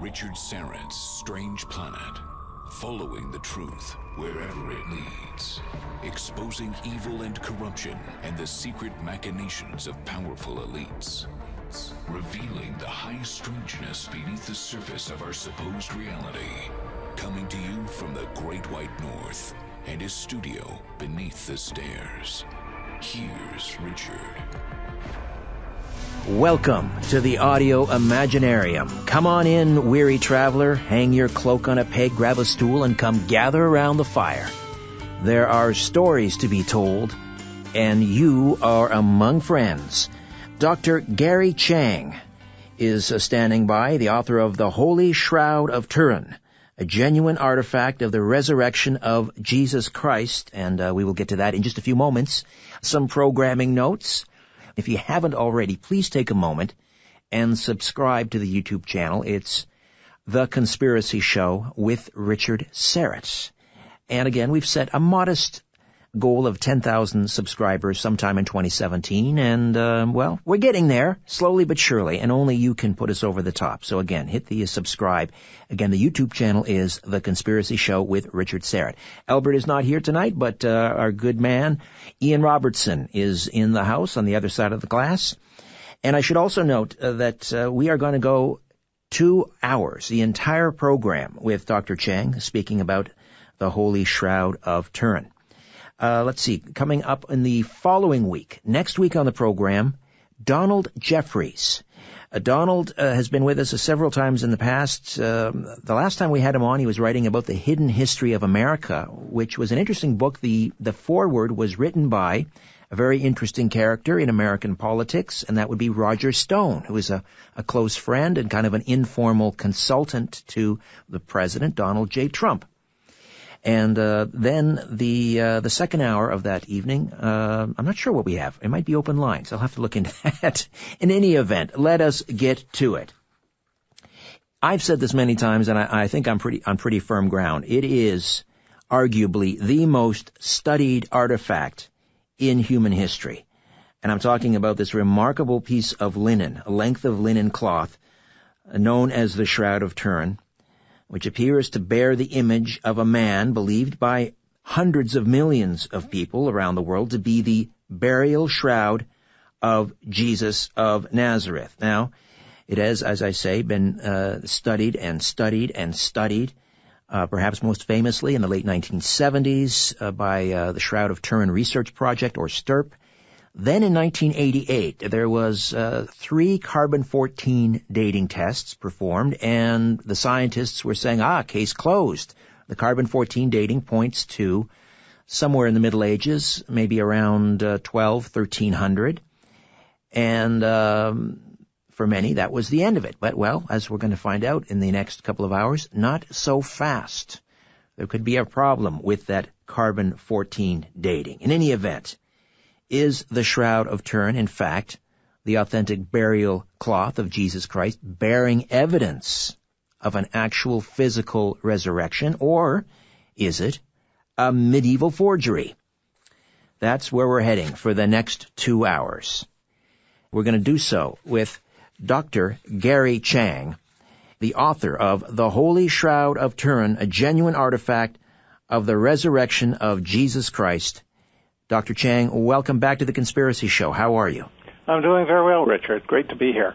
Richard Syrett's Strange Planet. Following the truth wherever it leads. Exposing evil and corruption and the secret machinations of powerful elites. Revealing the high strangeness beneath the surface of our supposed reality. Coming to you from the Great White North and his studio beneath the stairs. Here's Richard. Welcome to the Audio Imaginarium. Come on in, weary traveler. Hang your cloak on a peg, grab a stool, and come gather around the fire. There are stories to be told, and you are among friends. Dr. Gary Chiang is standing by, the author of The Holy Shroud of Turin, a genuine artifact of the resurrection of Jesus Christ, and we will get to that in just a few moments. Some programming notes. If you haven't already, please take a moment and subscribe to the YouTube channel. It's The Conspiracy Show with Richard Syrett. And again, we've set a modest goal of 10,000 subscribers sometime in 2017, and, well, we're getting there, slowly but surely, and only you can put us over the top. So again, hit the subscribe. Again, the YouTube channel is The Conspiracy Show with Richard Syrett. Albert is not here tonight, but our good man, Ian Robertson, is in the house on the other side of the glass. And I should also note that we are going to go 2 hours, the entire program, with Dr. Chiang speaking about the Holy Shroud of Turin. Let's see, coming up in the following week, next week on the program, Donald Jeffries. Donald has been with us several times in the past. The last time we had him on, he was writing about the hidden history of America, which was an interesting book. The foreword was written by a very interesting character in American politics, and that would be Roger Stone, who is a close friend and kind of an informal consultant to the President, Donald J. Trump. And then the second hour of that evening, I'm not sure what we have. It might be open lines. I'll have to look into that. In any event, let us get to it. I've said this many times, and I think I'm on pretty firm ground. It is arguably the most studied artifact in human history. And I'm talking about this remarkable piece of linen, a length of linen cloth, known as the Shroud of Turin, which appears to bear the image of a man believed by hundreds of millions of people around the world to be the burial shroud of Jesus of Nazareth. Now, it has, as I say, been studied and studied and studied, perhaps most famously in the late 1970s by the Shroud of Turin Research Project, or STURP. Then in 1988, there was 3 carbon-14 dating tests performed, and the scientists were saying, case closed. The carbon-14 dating points to somewhere in the Middle Ages, maybe around 1300. And for many, that was the end of it. But, well, as we're going to find out in the next couple of hours, not so fast. There could be a problem with that carbon-14 dating. In any event, is the Shroud of Turin, in fact, the authentic burial cloth of Jesus Christ, bearing evidence of an actual physical resurrection, or is it a medieval forgery? That's where we're heading for the next 2 hours. We're going to do so with Dr. Gary Chiang, the author of The Holy Shroud of Turin, a genuine artifact of the resurrection of Jesus Christ. Dr. Chiang, welcome back to The Conspiracy Show. How are you? I'm doing very well, Richard. Great to be here.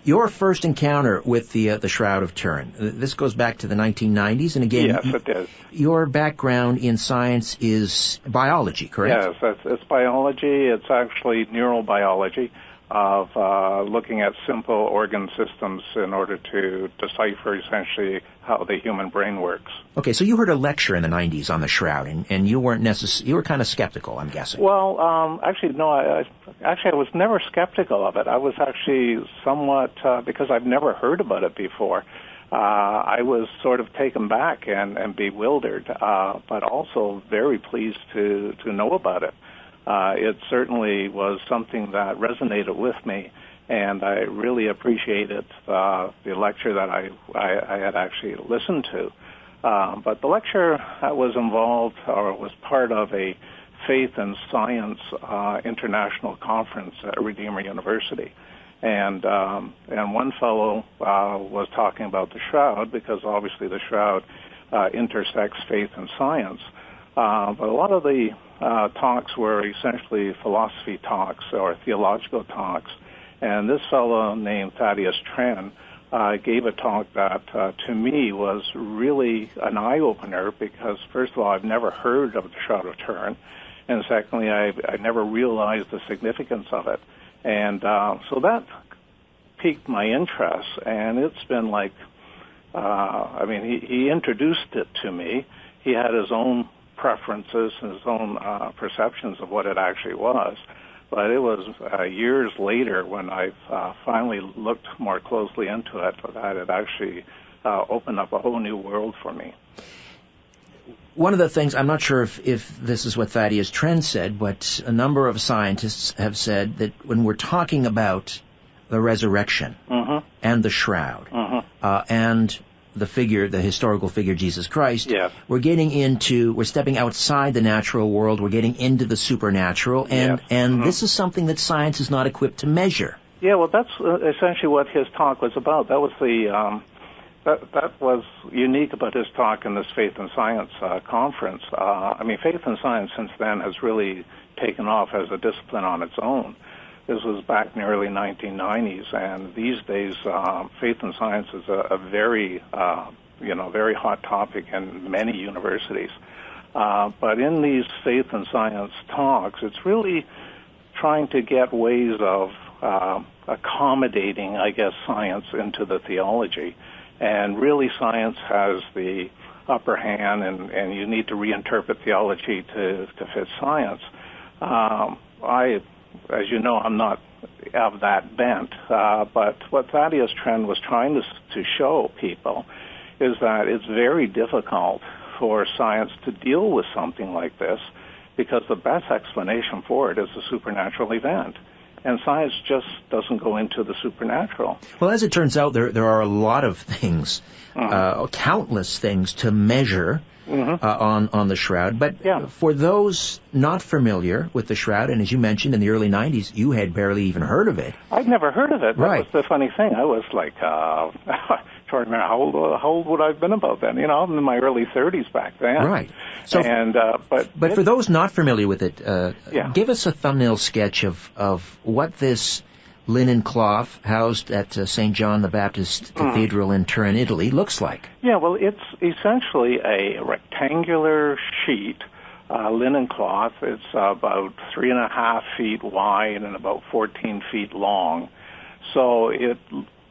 Your first encounter with the Shroud of Turin, this goes back to the 1990s, and again, yes, it is. Your background in science is biology, correct? Yes, it's biology. It's actually neurobiology, of looking at simple organ systems in order to decipher essentially how the human brain works. Okay, so you heard a lecture in the 90s on the Shroud, and you weren't you were kind of skeptical, I'm guessing. Well, actually, no, I was never skeptical of it. I was actually somewhat, because I've never heard about it before, I was sort of taken back and bewildered, but also very pleased to know about it. It certainly was something that resonated with me, and I really appreciated the lecture that I had actually listened to. But the lecture was involved, or was part of, a Faith and Science International Conference at Redeemer University. And one fellow was talking about the shroud, because obviously the shroud intersects faith and science. But a lot of the talks were essentially philosophy talks or theological talks. And this fellow named Thaddeus Tren gave a talk that, to me, was really an eye-opener, because, first of all, I've never heard of the Shroud of Turin, and secondly, I never realized the significance of it. And so that piqued my interest, and it's been like, he introduced it to me. He had his own preferences and his own perceptions of what it actually was. But it was years later when I finally looked more closely into it that it actually opened up a whole new world for me. One of the things, I'm not sure if this is what Thaddeus Tren said, but a number of scientists have said that when we're talking about the resurrection and the shroud and the historical figure Jesus Christ, yes, we're stepping outside the natural world, we're getting into the supernatural, and this is something that science is not equipped to measure. Yeah, well, that's essentially what his talk was about. That was the that was unique about his talk in this Faith and Science conference. Faith and Science since then has really taken off as a discipline on its own. This was back in the early 1990s, and these days, faith and science is a very, very hot topic in many universities. But in these faith and science talks, it's really trying to get ways of accommodating, I guess, science into the theology. And really, science has the upper hand, and you need to reinterpret theology to fit science. As you know, I'm not of that bent, but what Thaddeus Tren was trying to show people is that it's very difficult for science to deal with something like this, because the best explanation for it is a supernatural event. And science just doesn't go into the supernatural. Well, as it turns out, there are a lot of things, countless things to measure on the Shroud. But for those not familiar with the Shroud, and as you mentioned, in the early 90s, you had barely even heard of it. I'd never heard of it. Right. That was the funny thing. I was like, trying to remember how old would I have been about then? I'm in my early 30s back then. Right. So, but for those not familiar with it, give us a thumbnail sketch of what this linen cloth housed at St. John the Baptist Cathedral in Turin, Italy, looks like. Yeah, well, it's essentially a rectangular sheet, linen cloth. It's about 3.5 feet wide and about 14 feet long. So it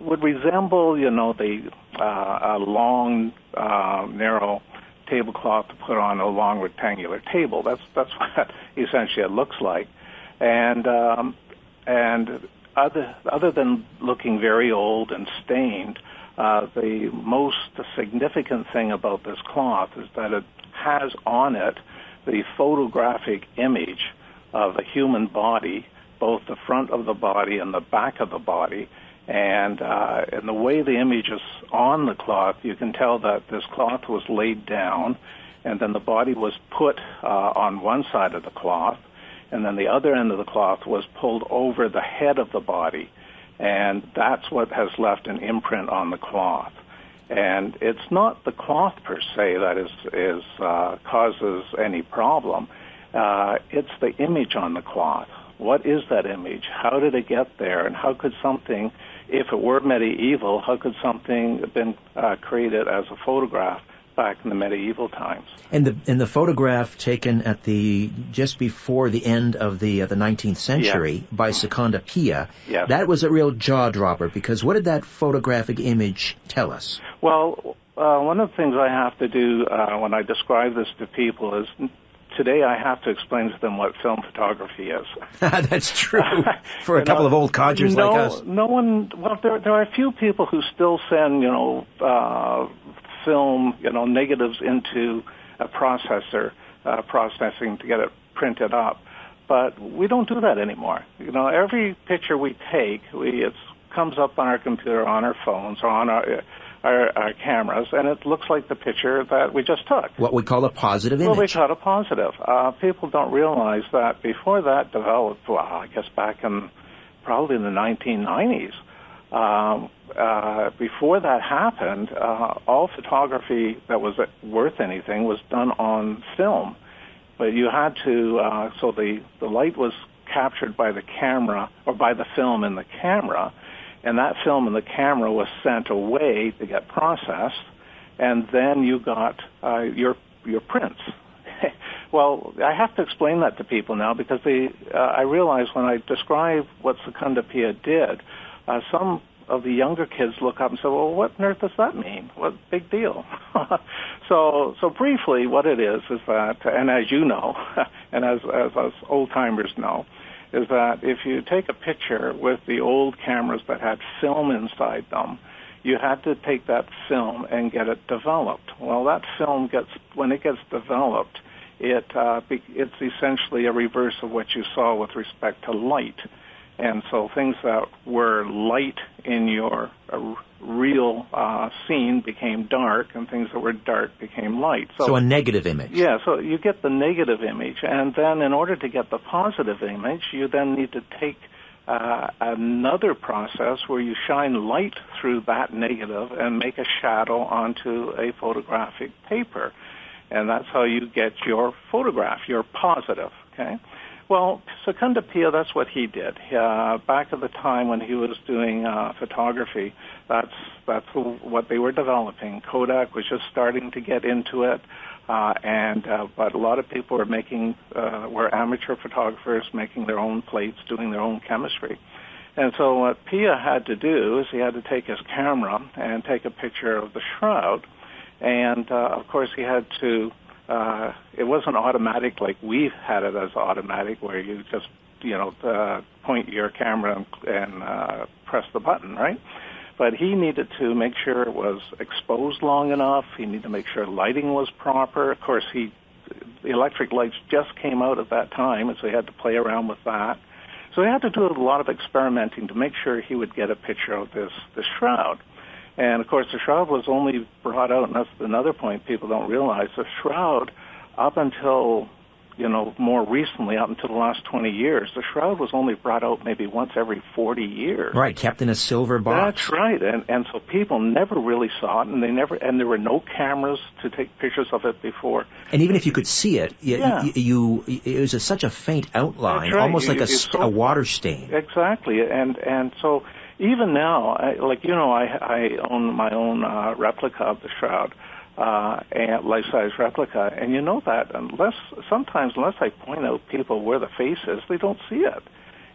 would resemble, a long, narrow tablecloth to put on a long rectangular table. That's what essentially it looks like. And other than looking very old and stained, the most significant thing about this cloth is that it has on it the photographic image of a human body, both the front of the body and the back of the body. And the way the image is on the cloth, you can tell that this cloth was laid down, and then the body was put on one side of the cloth, and then the other end of the cloth was pulled over the head of the body, and that's what has left an imprint on the cloth. And it's not the cloth per se that causes any problem. It's the image on the cloth. What is that image? How did it get there? And how could something, if it were medieval, how could something have been created as a photograph back in the medieval times? And the photograph taken at just before the end of the 19th century by Seconda Pia, that was a real jaw dropper, because what did that photographic image tell us? Well, one of the things I have to do when I describe this to people is, today I have to explain to them what film photography is. That's true. For a couple of old codgers like us. No one. Well, there are a few people who still send film negatives into a processor processing to get it printed up, but we don't do that anymore. Every picture we take, it comes up on our computer, on our phones, or on our cameras, and it looks like the picture that we just took. What we call a positive image. Well, we call it positive. People don't realize that before that developed, I guess back in probably in the 1990s. Before that happened, all photography that was worth anything was done on film. But you had to, so the light was captured by the camera, or by the film in the camera, and that film in the camera was sent away to get processed, and then you got your prints. Well, I have to explain that to people now, because I realize when I describe what Secunda Pia did, some of the younger kids look up and say, well, what on earth does that mean? What big deal? So briefly, what it is that, and as you know, and as us old-timers know, is that if you take a picture with the old cameras that had film inside them, you had to take that film and get it developed. Well, that film when it gets developed, it's essentially a reverse of what you saw with respect to light. And so things that were light in your real scene became dark, and things that were dark became light. So a negative image. Yeah, so you get the negative image, and then in order to get the positive image, you then need to take another process where you shine light through that negative and make a shadow onto a photographic paper. And that's how you get your photograph, your positive, okay? Well, Secunda Pia, that's what he did. Back at the time when he was doing photography, that's what they were developing. Kodak was just starting to get into it, but a lot of people were amateur photographers making their own plates, doing their own chemistry. And so what Pia had to do is he had to take his camera and take a picture of the shroud, and of course he had to. It wasn't automatic like we've had it as automatic, where you just, point your camera and press the button, right? But he needed to make sure it was exposed long enough. He needed to make sure lighting was proper. Of course, the electric lights just came out at that time, and so he had to play around with that. So he had to do a lot of experimenting to make sure he would get a picture of this shroud. And, of course, the shroud was only brought out, and that's another point people don't realize, the shroud, up until, more recently, up until the last 20 years, the shroud was only brought out maybe once every 40 years. Right, kept in a silver box. That's right, and so people never really saw it, and there were no cameras to take pictures of it before. And even if you could see it, it was such a faint outline, right. almost like a water stain. Exactly, and so... Even now, I own my own replica of the shroud, and life-size replica, and you know that unless I point out people where the face is, they don't see it.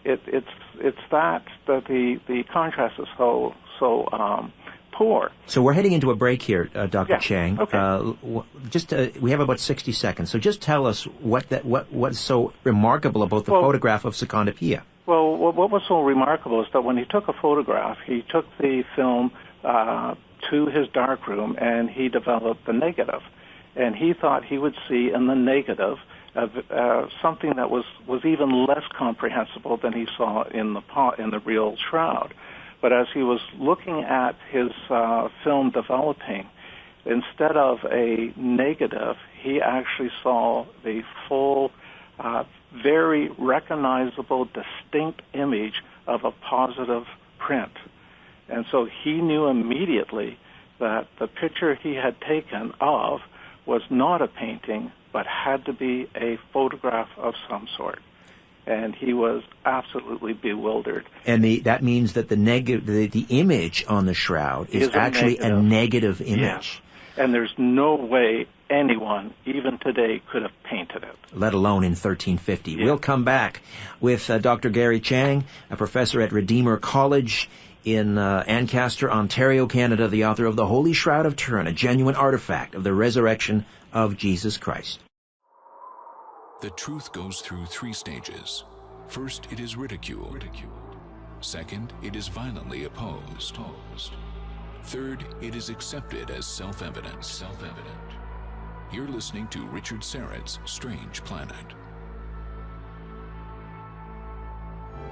It's that the contrast is so poor. So we're heading into a break here, Dr. Chiang. Okay. We have about 60 seconds. So just tell us what's so remarkable about the photograph of Secunda Pia. Well, what was so remarkable is that when he took a photograph, he took the film to his darkroom and he developed the negative. And he thought he would see in the negative something that was even less comprehensible than he saw in the real shroud. But as he was looking at his film developing, instead of a negative, he actually saw the full, very recognizable, distinct image of a positive print. And so he knew immediately that the picture he had taken of was not a painting, but had to be a photograph of some sort. And he was absolutely bewildered. And that means that the image on the shroud is actually a negative image. Yes. And there's no way anyone, even today, could have painted it. Let alone in 1350. Yeah. We'll come back with Dr. Gary Chiang, a professor at Redeemer College in Ancaster, Ontario, Canada, the author of The Holy Shroud of Turin, a genuine artifact of the resurrection of Jesus Christ. The truth goes through 3 stages. First, it is ridiculed. Second, it is violently opposed. Third, it is accepted as self-evident. You're listening to Richard Syrett's Strange Planet.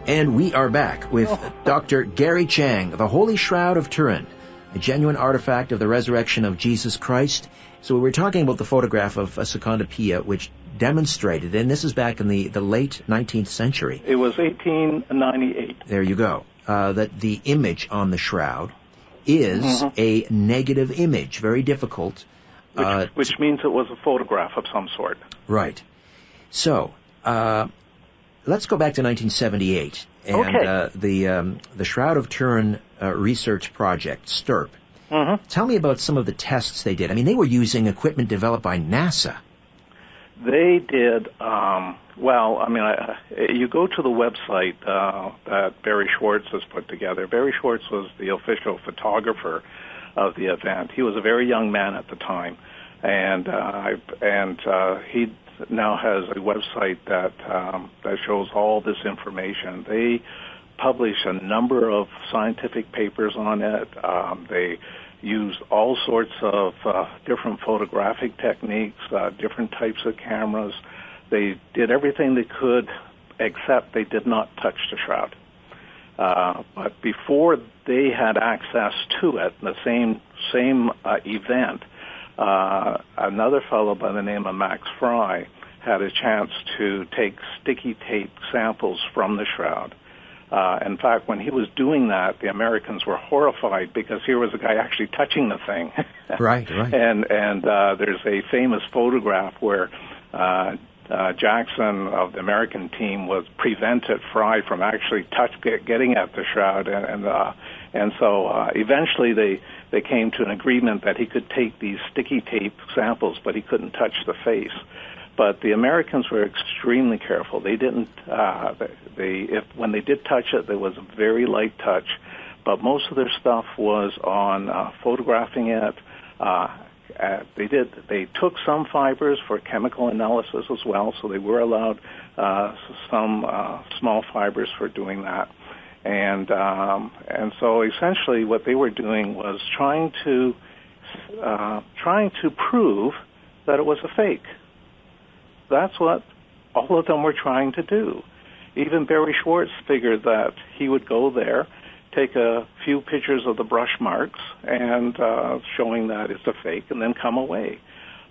And we are back with Dr. Gary Chiang, The Holy Shroud of Turin, a genuine artifact of the resurrection of Jesus Christ. So we were talking about the photograph of Secunda Pia, which demonstrated, and this is back in the late 19th century. It was 1898. There you go. That the image on the shroud is a negative image, very difficult. Which means it was a photograph of some sort. Right. So, let's go back to 1978 and Okay. The Shroud of Turin research project, STURP. Tell me about some of the tests they did. I mean, they were using equipment developed by NASA. They did, you go to the website that Barry Schwartz has put together. Barry Schwartz was the official photographer of the event. He was a very young man at the time, and he now has a website that shows all this information. They publish a number of scientific papers on it. They used all sorts of different photographic techniques, different types of cameras. They did everything they could, except they did not touch the shroud. But before they had access to it, the same event, another fellow by the name of Max Fry had a chance to take sticky tape samples from the shroud. In fact, when he was doing that, the Americans were horrified because here was a guy actually touching the thing. Right. And there's a famous photograph where Jackson of the American team was prevented Fry from actually getting at the shroud, and so eventually they came to an agreement that he could take these sticky tape samples, but he couldn't touch the face. But the Americans were extremely careful. They didn't. When they did touch it, there was a very light touch, but most of their stuff was on photographing it. They took some fibers for chemical analysis as well, so they were allowed some small fibers for doing that. And so essentially, what they were doing was trying to prove that it was a fake. That's what all of them were trying to do. Even Barry Schwartz figured that he would go there, take a few pictures of the brush marks and showing that it's a fake, and then come away.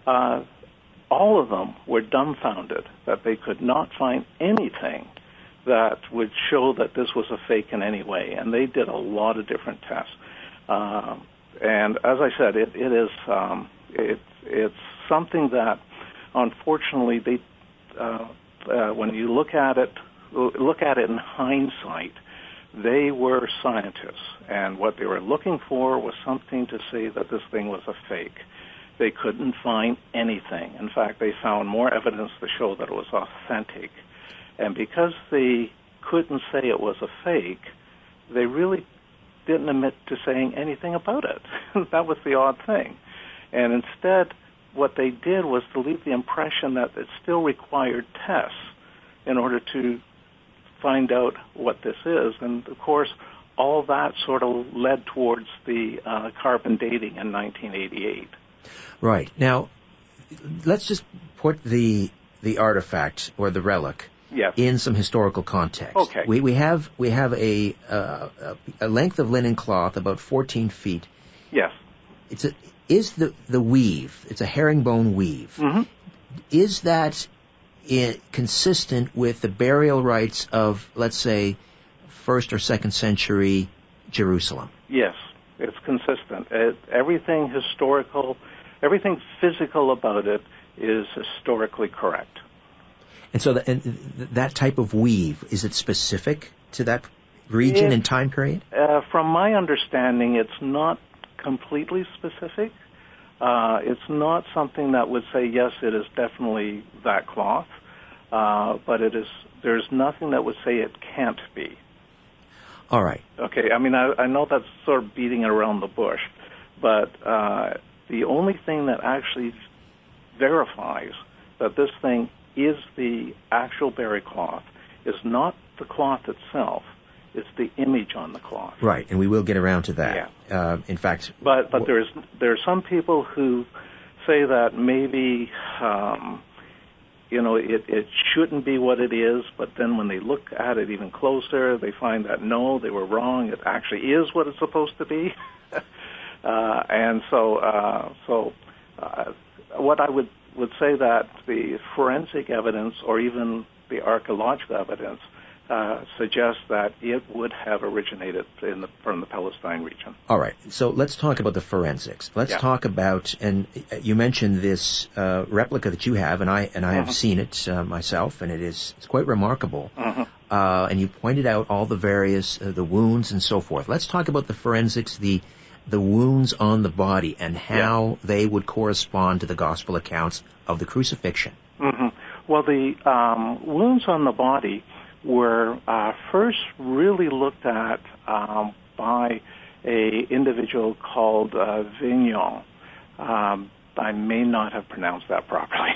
All of them were dumbfounded that they could not find anything that would show that this was a fake in any way, and they did a lot of different tests. And as I said, it's something that, unfortunately, when you look at it in hindsight, they were scientists, and what they were looking for was something to say that this thing was a fake. They couldn't find anything. In fact, they found more evidence to show that it was authentic. And because they couldn't say it was a fake, they really didn't admit to saying anything about it. That was the odd thing. And instead, what they did was to leave the impression that it still required tests in order to find out what this is. And, of course, all that sort of led towards the carbon dating in 1988. Right. Now, let's just put the artifact or the relic in some historical context. Okay. We have a length of linen cloth about 14 feet. Yes. Is the weave, it's a herringbone weave, is that consistent with the burial rites of, let's say, 1st or 2nd century Jerusalem? Yes, it's consistent. Everything historical, everything physical about it is historically correct. And so that type of weave, is it specific to that region and time period? From my understanding, it's not completely specific. It's not something that would say, yes, it is definitely that cloth, but there's nothing that would say it can't be. All right. Okay, I mean, I know that's sort of beating around the bush, but the only thing that actually verifies that this thing is the actual berry cloth is not the cloth itself, it's the image on the cloth. Right, and we will get around to that. Yeah. In fact... But there are some people who say that maybe, it shouldn't be what it is, but then when they look at it even closer, they find that, no, they were wrong. It actually is what it's supposed to be. And so what I would would say that the forensic evidence or even the archaeological evidence suggests that it would have originated from the Palestine region. All right. So let's talk about the forensics. Let's talk about, and you mentioned this replica that you have, and I have seen it myself, and it's quite remarkable. And you pointed out all the various the wounds and so forth. Let's talk about the forensics, the wounds on the body, and how they would correspond to the gospel accounts of the crucifixion. Well, the wounds on the body were first really looked at by a individual called Vignon. I may not have pronounced that properly.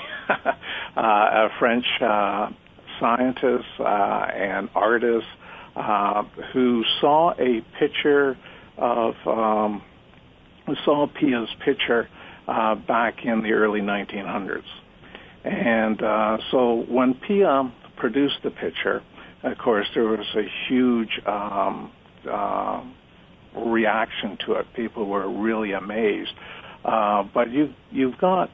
A French scientist and artist who saw a picture of saw Pia's picture back in the early 1900s. And so when Pia produced the picture, of course, there was a huge reaction to it. People were really amazed. But you've got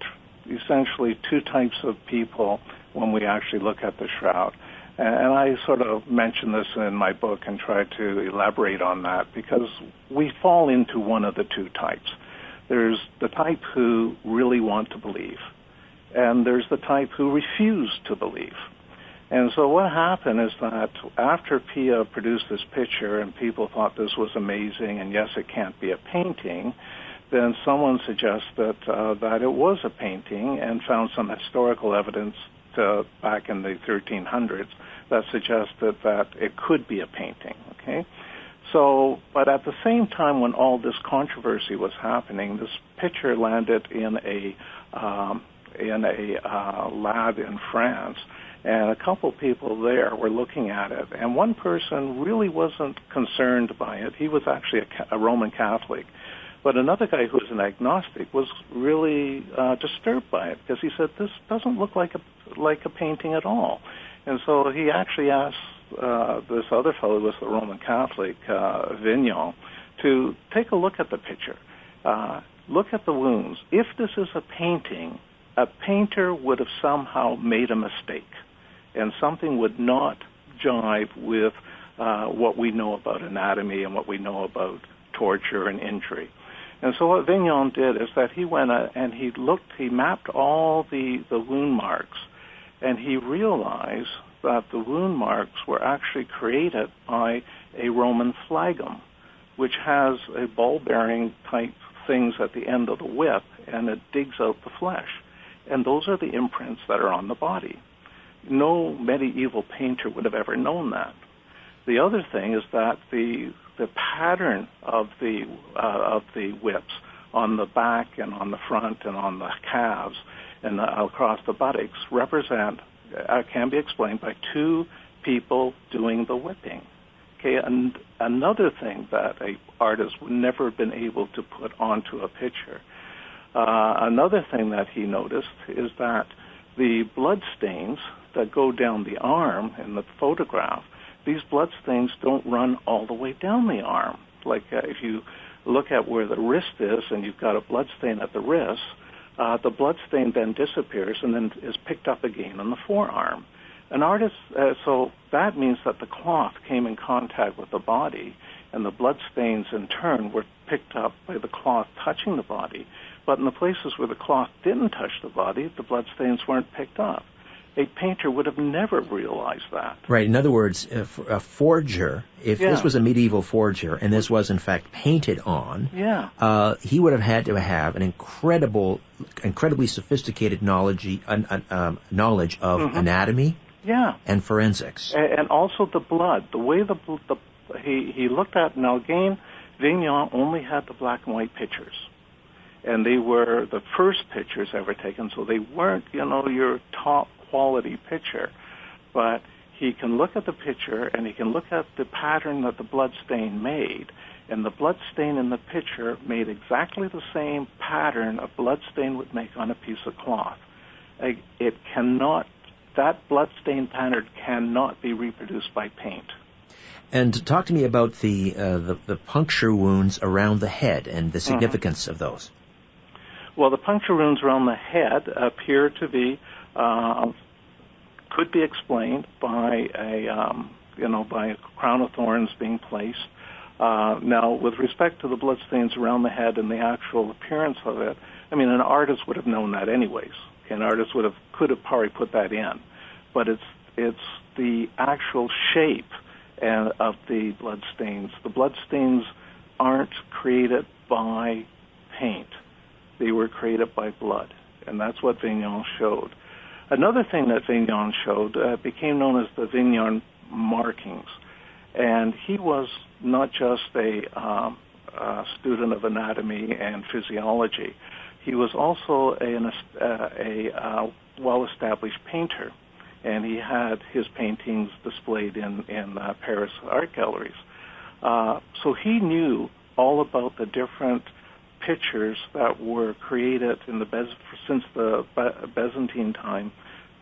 essentially two types of people when we actually look at the shroud. And I sort of mention this in my book and try to elaborate on that because we fall into one of the two types. There's the type who really want to believe, and there's the type who refuse to believe. And so what happened is that after Pia produced this picture and people thought this was amazing and yes, it can't be a painting, then someone suggested that it was a painting and found some historical evidence back in the 1300s that suggested that it could be a painting, okay? So, but at the same time when all this controversy was happening, this picture landed in a lab in France, and a couple people there were looking at it, and one person really wasn't concerned by it. He was actually a Roman Catholic. But another guy who was an agnostic was really disturbed by it because he said, this doesn't look like a painting at all. And so he actually asked this other fellow who was the Roman Catholic, Vignon, to take a look at the picture. Look at the wounds. If this is a painting, a painter would have somehow made a mistake, and something would not jive with what we know about anatomy and what we know about torture and injury. And so what Vignon did is that he went and he mapped all the wound marks, and he realized that the wound marks were actually created by a Roman flagum, which has a ball-bearing type things at the end of the whip, and it digs out the flesh. And those are the imprints that are on the body. No medieval painter would have ever known that. The other thing is that the pattern of the whips on the back and on the front and on the calves and across the buttocks can be explained by two people doing the whipping. Okay, and another thing that an artist would never have been able to put onto a picture. Another thing that he noticed is that the blood stains that go down the arm in the photograph, these blood stains don't run all the way down the arm. Like if you look at where the wrist is and you've got a blood stain at the wrist, the blood stain then disappears and then is picked up again on the forearm. An artist, so that means that the cloth came in contact with the body, and the blood stains in turn were picked up by the cloth touching the body. But in the places where the cloth didn't touch the body, the blood stains weren't picked up. A painter would have never realized that. Right. In other words, a forger, if this was a medieval forger and this was in fact painted on, he would have had to have an incredibly sophisticated knowledge of anatomy and forensics. And also the blood. The way he looked at, now again, Vignon only had the black and white pictures. And they were the first pictures ever taken, so they weren't, your top quality picture. But he can look at the picture and he can look at the pattern that the blood stain made. And the blood stain in the picture made exactly the same pattern a blood stain would make on a piece of cloth. That blood stain pattern cannot be reproduced by paint. And talk to me about the puncture wounds around the head and the significance of those. Well, the puncture wounds around the head appear to be could be explained by by a crown of thorns being placed. Now, with respect to the bloodstains around the head and the actual appearance of it, I mean, an artist would have known that anyways. An artist could have probably put that in, but it's the actual shape of the bloodstains. The bloodstains aren't created by paint; they were created by blood, and that's what Vignon showed. Another thing that Vignon showed became known as the Vignon markings, and he was not just a student of anatomy and physiology. He was also a well-established painter, and he had his paintings displayed in Paris art galleries. So he knew all about the different pictures that were created in since the Byzantine time.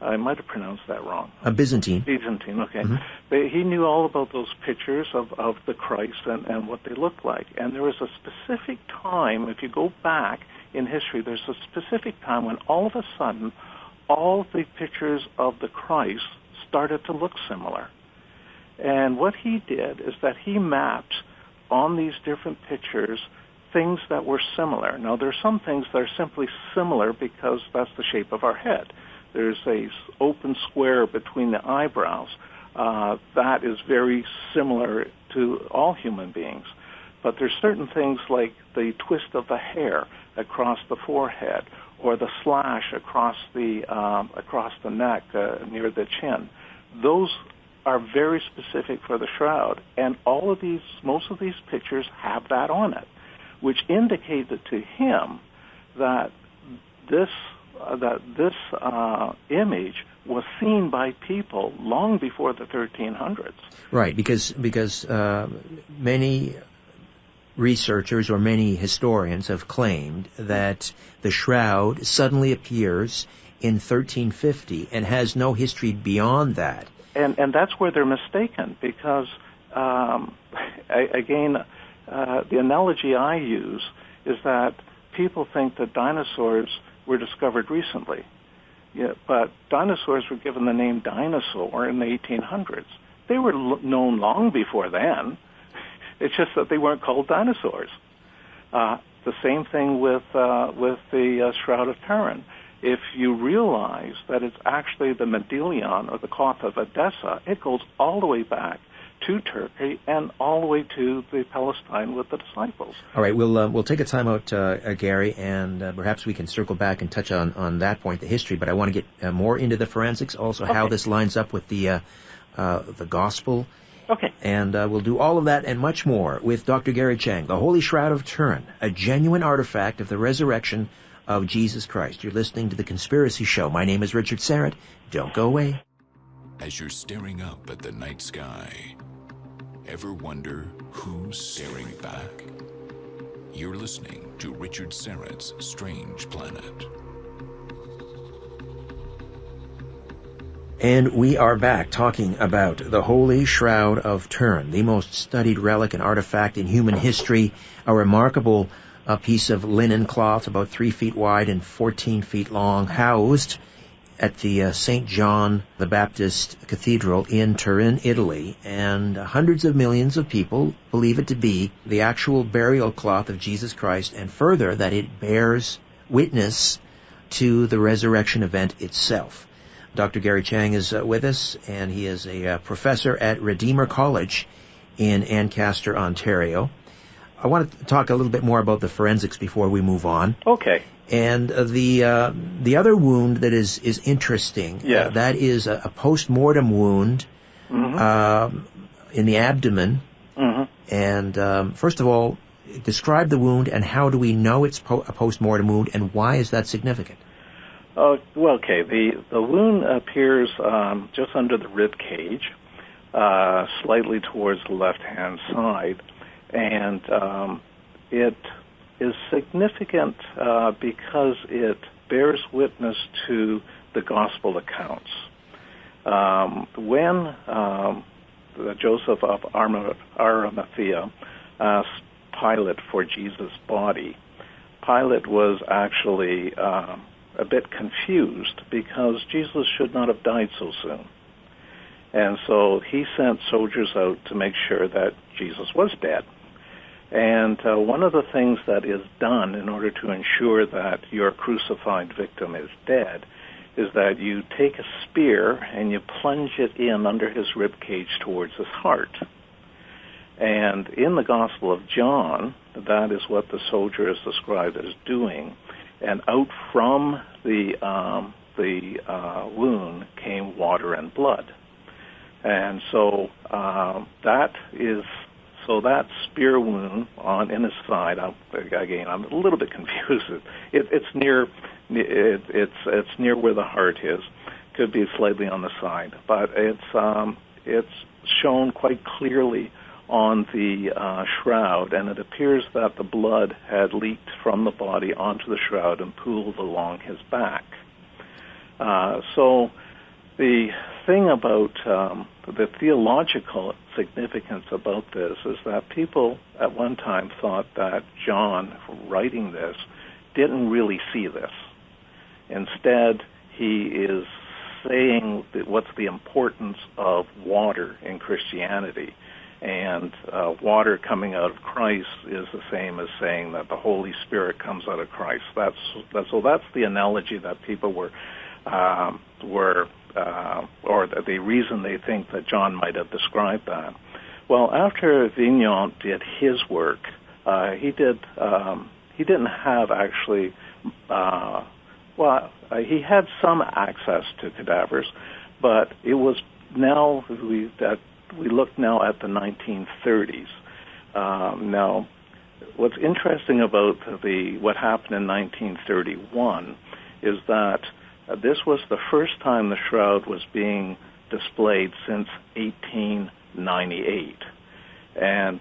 I might have pronounced that wrong. Byzantine. Byzantine, okay. Mm-hmm. He knew all about those pictures of the Christ and what they looked like. And there was a specific time, if you go back in history, there's a specific time when all of a sudden all the pictures of the Christ started to look similar. And what he did is that he mapped on these different pictures things that were similar. Now, there are some things that are simply similar because that's the shape of our head. There's a open square between the eyebrows that is very similar to all human beings. But there's certain things like the twist of the hair across the forehead or the slash across the neck near the chin. Those are very specific for the shroud, and most of these pictures have that on it, which indicated to him that this image was seen by people long before the 1300s. Right, because many researchers or many historians have claimed that the shroud suddenly appears in 1350 and has no history beyond that. And that's where they're mistaken, because the analogy I use is that people think that dinosaurs were discovered recently. Yeah, but dinosaurs were given the name dinosaur in the 1800s. They were known long before then. It's just that they weren't called dinosaurs. The same thing with the Shroud of Turin. If you realize that it's actually the medallion or the cloth of Edessa, it goes all the way back to Turkey and all the way to the Palestine with the disciples. All right, we'll take a time out, Gary, and perhaps we can circle back and touch on that point, the history. But I want to get more into the forensics, also how this lines up with the gospel. Okay. And we'll do all of that and much more with Dr. Gary Chiang, the Holy Shroud of Turin, a genuine artifact of the resurrection of Jesus Christ. You're listening to The Conspiracy Show. My name is Richard Serrett. Don't go away. As you're staring up at the night sky, ever wonder who's staring back? You're listening to Richard Serrett's Strange Planet. And we are back talking about the Holy Shroud of Turin, the most studied relic and artifact in human history, a remarkable piece of linen cloth about 3 feet wide and 14 feet long, housed at the St. John the Baptist Cathedral in Turin, Italy. And hundreds of millions of people believe it to be the actual burial cloth of Jesus Christ, and further, that it bears witness to the resurrection event itself. Dr. Gary Chiang is with us, and he is a professor at Redeemer College in Ancaster, Ontario. I want to talk a little bit more about the forensics before we move on. Okay. And the other wound that is interesting, that is a post-mortem wound in the abdomen. Mm-hmm. And first of all, describe the wound and how do we know it's a post-mortem wound, and why is that significant? Well, okay. The wound appears just under the rib cage, slightly towards the left-hand side, and it is significant because it bears witness to the gospel accounts. When Joseph of Arimathea asked Pilate for Jesus' body, Pilate was actually a bit confused because Jesus should not have died so soon. And so he sent soldiers out to make sure that Jesus was dead. And one of the things that is done in order to ensure that your crucified victim is dead is that you take a spear and you plunge it in under his rib cage towards his heart. And in the Gospel of John, that is what the soldier is described as doing. And out from the wound came water and blood. And so that spear wound in his side. Again, I'm a little bit confused. It's near where the heart is. Could be slightly on the side, but it's shown quite clearly on the shroud, and it appears that the blood had leaked from the body onto the shroud and pooled along his back. So the thing about the theological significance about this is that people at one time thought that John, writing this, didn't really see this. Instead, he is saying that what's the importance of water in Christianity. And water coming out of Christ is the same as saying that the Holy Spirit comes out of Christ. That's the analogy that people were or the reason they think that John might have described that. Well, after Vignon did his work, he didn't have actually. He had some access to cadavers, but it was now we look now at the 1930s. Now, what's interesting about what happened in 1931 is that this was the first time the shroud was being displayed since 1898. And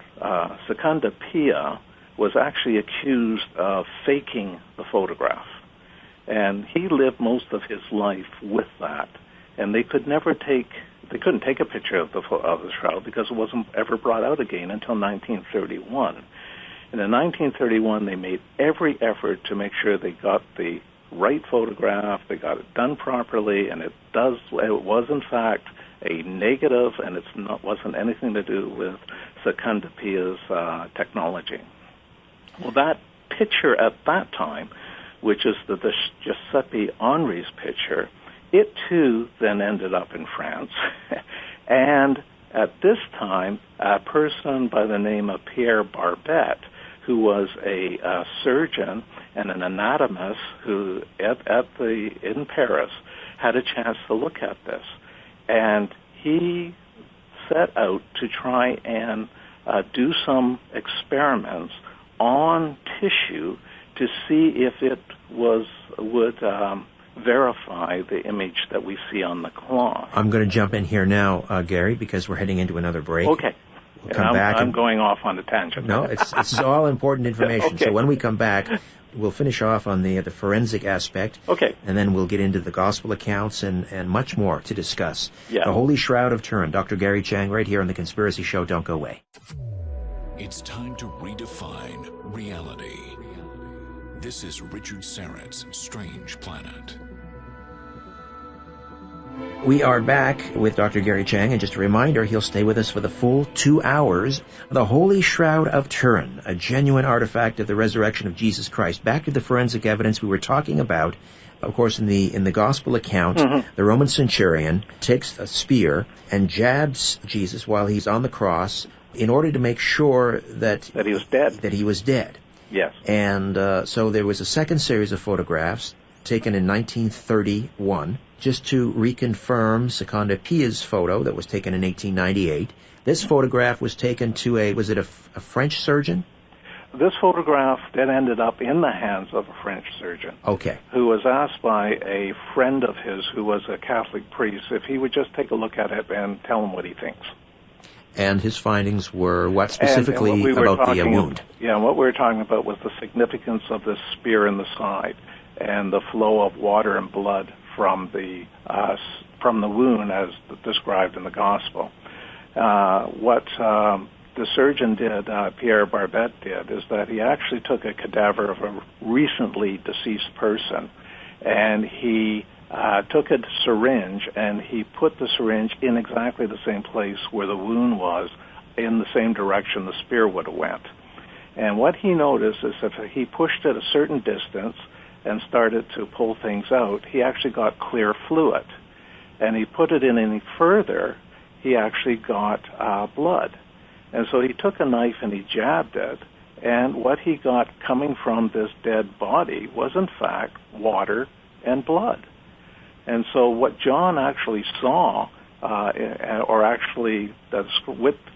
Secunda Pia was actually accused of faking the photograph. And he lived most of his life with that. And they couldn't take a picture of the shroud because it wasn't ever brought out again until 1931. And in 1931, they made every effort to make sure they got the right photograph, they got it done properly, and it was in fact a negative, and wasn't anything to do with Secunda Pia's technology. Well, that picture at that time, which is the Giuseppe Henri's picture, it too then ended up in France. And at this time, a person by the name of Pierre Barbet, who was a surgeon and an anatomist who in Paris had a chance to look at this. And he set out to try and do some experiments on tissue to see if it would verify the image that we see on the cloth. I'm going to jump in here now, Gary, because we're heading into another break. Okay. We'll come back. I'm going off on a tangent. No, it's all important information. Okay. So when we come back, we'll finish off on the forensic aspect. Okay. And then we'll get into the gospel accounts and much more to discuss. Yeah. The Holy Shroud of Turin. Dr. Gary Chiang right here on The Conspiracy Show. Don't go away. It's time to redefine reality. This is Richard Syrett's Strange Planet. We are back with Dr. Gary Chiang, and just a reminder, he'll stay with us for the full 2 hours. The Holy Shroud of Turin, a genuine artifact of the resurrection of Jesus Christ. Back to the forensic evidence we were talking about. Of course, in the gospel account, the Roman centurion takes a spear and jabs Jesus while he's on the cross in order to make sure that he was dead. That he was dead. Yes. And so there was a second series of photographs taken in 1931, just to reconfirm Secunda Pia's photo that was taken in 1898. This photograph was taken to was it a French surgeon? This photograph then ended up in the hands of a French surgeon. Okay. Who was asked by a friend of his who was a Catholic priest if he would just take a look at it and tell him what he thinks. And his findings were what specifically and what about the wound? What we were talking about was the significance of this spear in the side and the flow of water and blood from the wound as described in the gospel. What the surgeon did, Pierre Barbet did, is that he actually took a cadaver of a recently deceased person, and he took a syringe, and he put the syringe in exactly the same place where the wound was, in the same direction the spear would have went. And what he noticed is if he pushed it a certain distance and started to pull things out, he actually got clear fluid. And he put it in any further, he actually got blood. And so he took a knife and he jabbed it, and what he got coming from this dead body was, in fact, water and blood. And so what John actually saw, or actually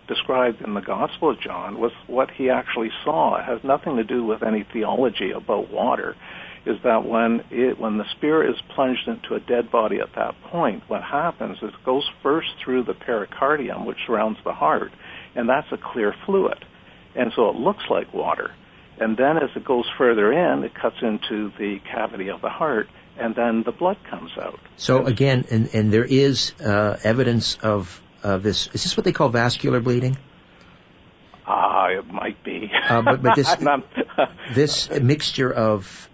described in the Gospel of John, was what he actually saw. It has nothing to do with any theology about water, is that when the spear is plunged into a dead body at that point, what happens is it goes first through the pericardium, which surrounds the heart, and that's a clear fluid. And so it looks like water. And then as it goes further in, it cuts into the cavity of the heart, and then the blood comes out. So again, and there is evidence of this. Is this what they call vascular bleeding? It might be. But this mixture of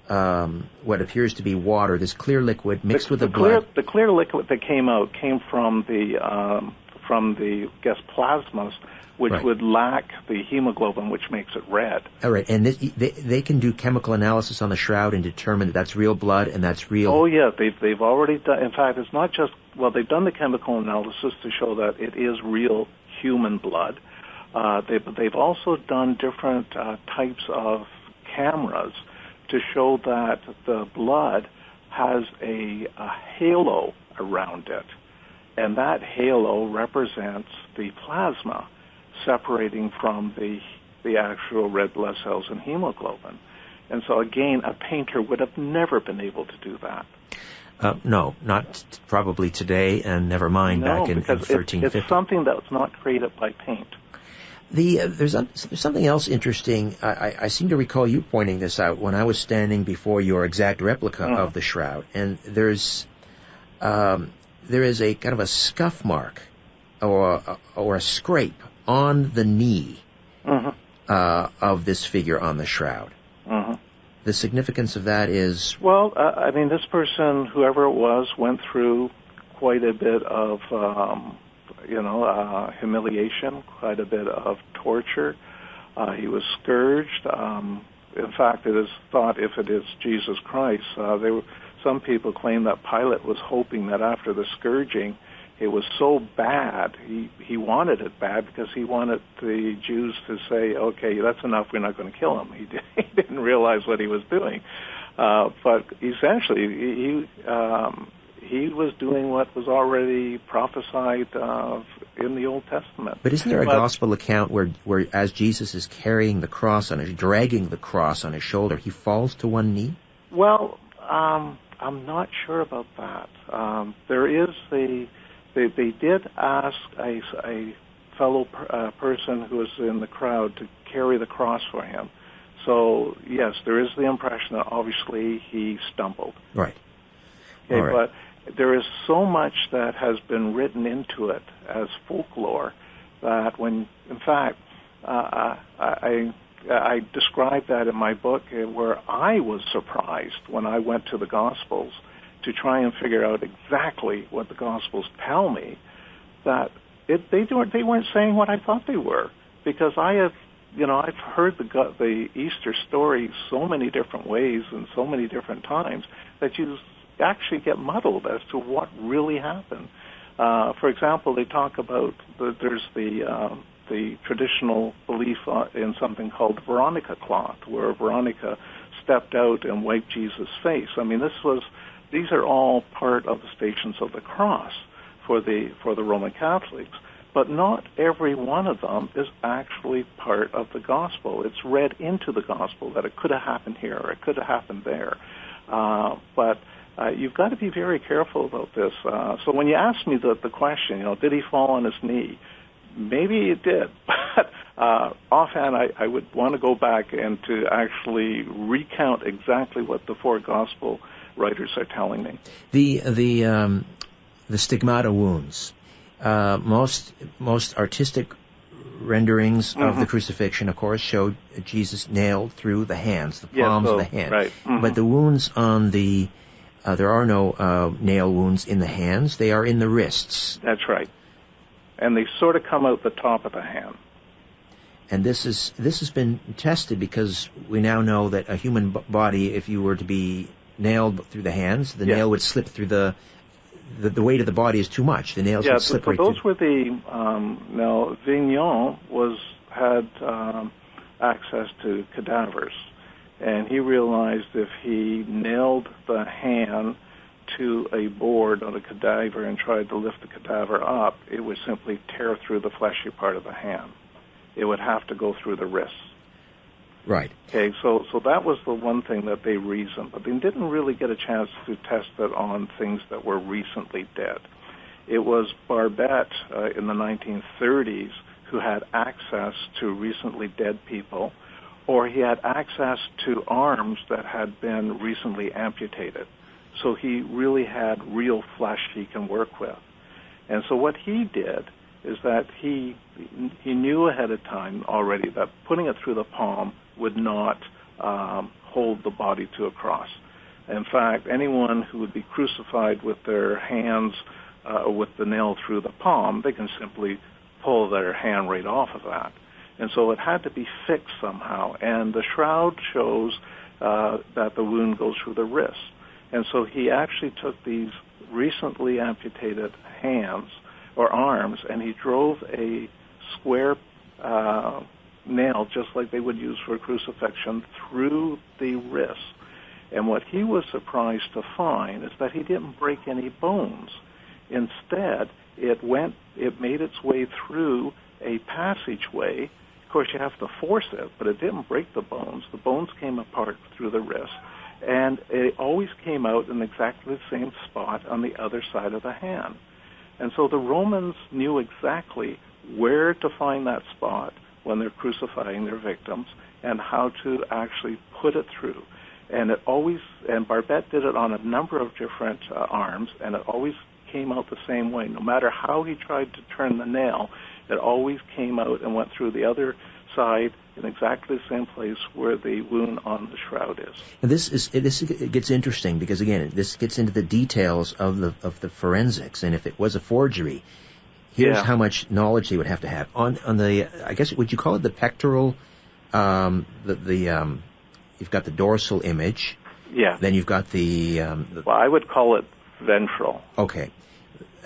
what appears to be water, this clear liquid mixed with the blood. The clear liquid that came out came from the I guess, plasmas, which right. would lack the hemoglobin, which makes it red. All right, and they can do chemical analysis on the shroud and determine that that's real blood and that's real. Oh yeah, they've already done. In fact, it's not just they've done the chemical analysis to show that it is real human blood. They've also done different types of cameras to show that the blood has a halo around it, and that halo represents the plasma separating from the actual red blood cells and hemoglobin. And so again, a painter would have never been able to do that. No, not probably today, and never mind back in 1350. It's something that's not created by paint. There's something else interesting. I seem to recall you pointing this out when I was standing before your exact replica of the shroud, and there is a kind of a scuff mark or a scrape on the knee of this figure on the shroud. The significance of that is? Well, I mean, this person, whoever it was, went through quite a bit of humiliation, quite a bit of torture. He was scourged. In fact, it is thought if it is Jesus Christ, some people claim that Pilate was hoping that after the scourging, it was so bad, he wanted it bad because he wanted the Jews to say, okay, that's enough, we're not going to kill him. He didn't realize what he was doing. But essentially, he was doing what was already prophesied in the Old Testament. But isn't there a gospel account where as Jesus is carrying the cross dragging the cross on his shoulder, he falls to one knee? Well, I'm not sure about that. There is they did ask a fellow person who was in the crowd to carry the cross for him. So yes, there is the impression that obviously he stumbled. Right. Okay, all right. But there is so much that has been written into it as folklore that when, in fact, I described that in my book where I was surprised when I went to the Gospels to try and figure out exactly what the Gospels tell me, that they weren't saying what I thought they were, because I've heard the Easter story so many different ways and so many different times that you actually get muddled as to what really happened. For example, they talk about there's the traditional belief in something called the Veronica cloth, where Veronica stepped out and wiped Jesus' face. I mean, these are all part of the Stations of the Cross for the Roman Catholics, but not every one of them is actually part of the gospel. It's read into the gospel that it could have happened here or it could have happened there. But you've got to be very careful about this. So when you ask me the question, did he fall on his knee? Maybe he did, but offhand I would want to go back and to actually recount exactly what the four gospel writers are telling me. The stigmata wounds. Most artistic renderings of the crucifixion, of course, showed Jesus nailed through the hands, the palms of the hand. Right. Mm-hmm. But the wounds on the, there are no nail wounds in the hands. They are in the wrists. That's right. And they sort of come out the top of the hand. And this has been tested because we now know that a human body, if you were to be nailed through the hands, the nail would slip through the weight of the body is too much. The nails would slip right through. Those were the now Vignon had access to cadavers, and he realized if he nailed the hand to a board on a cadaver and tried to lift the cadaver up, it would simply tear through the fleshy part of the hand. It would have to go through the wrists. Right. Okay, so that was the one thing that they reasoned, but they didn't really get a chance to test it on things that were recently dead. It was Barbette in the 1930s who had access to recently dead people, or he had access to arms that had been recently amputated. So he really had real flesh he can work with. And so what he did is that he knew ahead of time already that putting it through the palm would not hold the body to a cross. In fact, anyone who would be crucified with their hands with the nail through the palm, they can simply pull their hand right off of that. And so it had to be fixed somehow. And the shroud shows that the wound goes through the wrist. And so he actually took these recently amputated hands or arms, and he drove a square nail, just like they would use for crucifixion, through the wrist. And what he was surprised to find is that he didn't break any bones. Instead, it made its way through a passageway. Of course, you have to force it, but it didn't break the bones. The bones came apart through the wrist, and it always came out in exactly the same spot on the other side of the hand. And so the Romans knew exactly where to find that spot when they're crucifying their victims and how to actually put it through. And Barbette did it on a number of different arms, and it always came out the same way. No matter how he tried to turn the nail, it always came out and went through the other side in exactly the same place where the wound on the shroud is. And this gets interesting because, again, this gets into the details of the forensics. And if it was a forgery, here's how much knowledge they would have to have on the. I guess would you call it the pectoral? You've got the dorsal image. Yeah. Then you've got the. Well, I would call it ventral. Okay.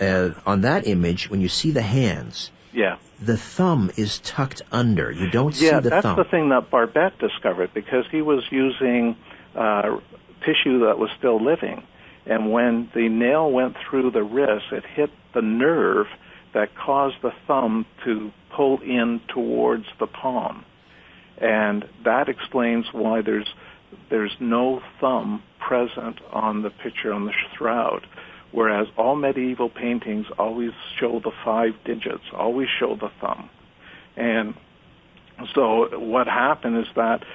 On that image, when you see the hands. Yeah. The thumb is tucked under. You don't see the thumb. Yeah, that's the thing that Barbette discovered because he was using tissue that was still living. And when the nail went through the wrist, it hit the nerve that caused the thumb to pull in towards the palm. And that explains why there's no thumb present on the picture on the shroud. Whereas all medieval paintings always show the 5 digits, always show the thumb. And so what happened is that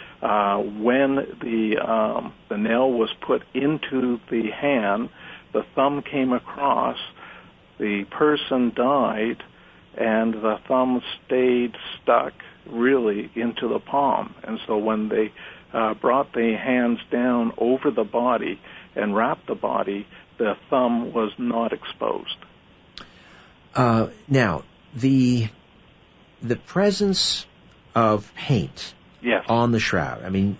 when the nail was put into the hand, the thumb came across, the person died, and the thumb stayed stuck really into the palm. And so when they brought the hands down over the body and wrapped the body, the thumb was not exposed. Now, the presence of paint on the shroud. I mean,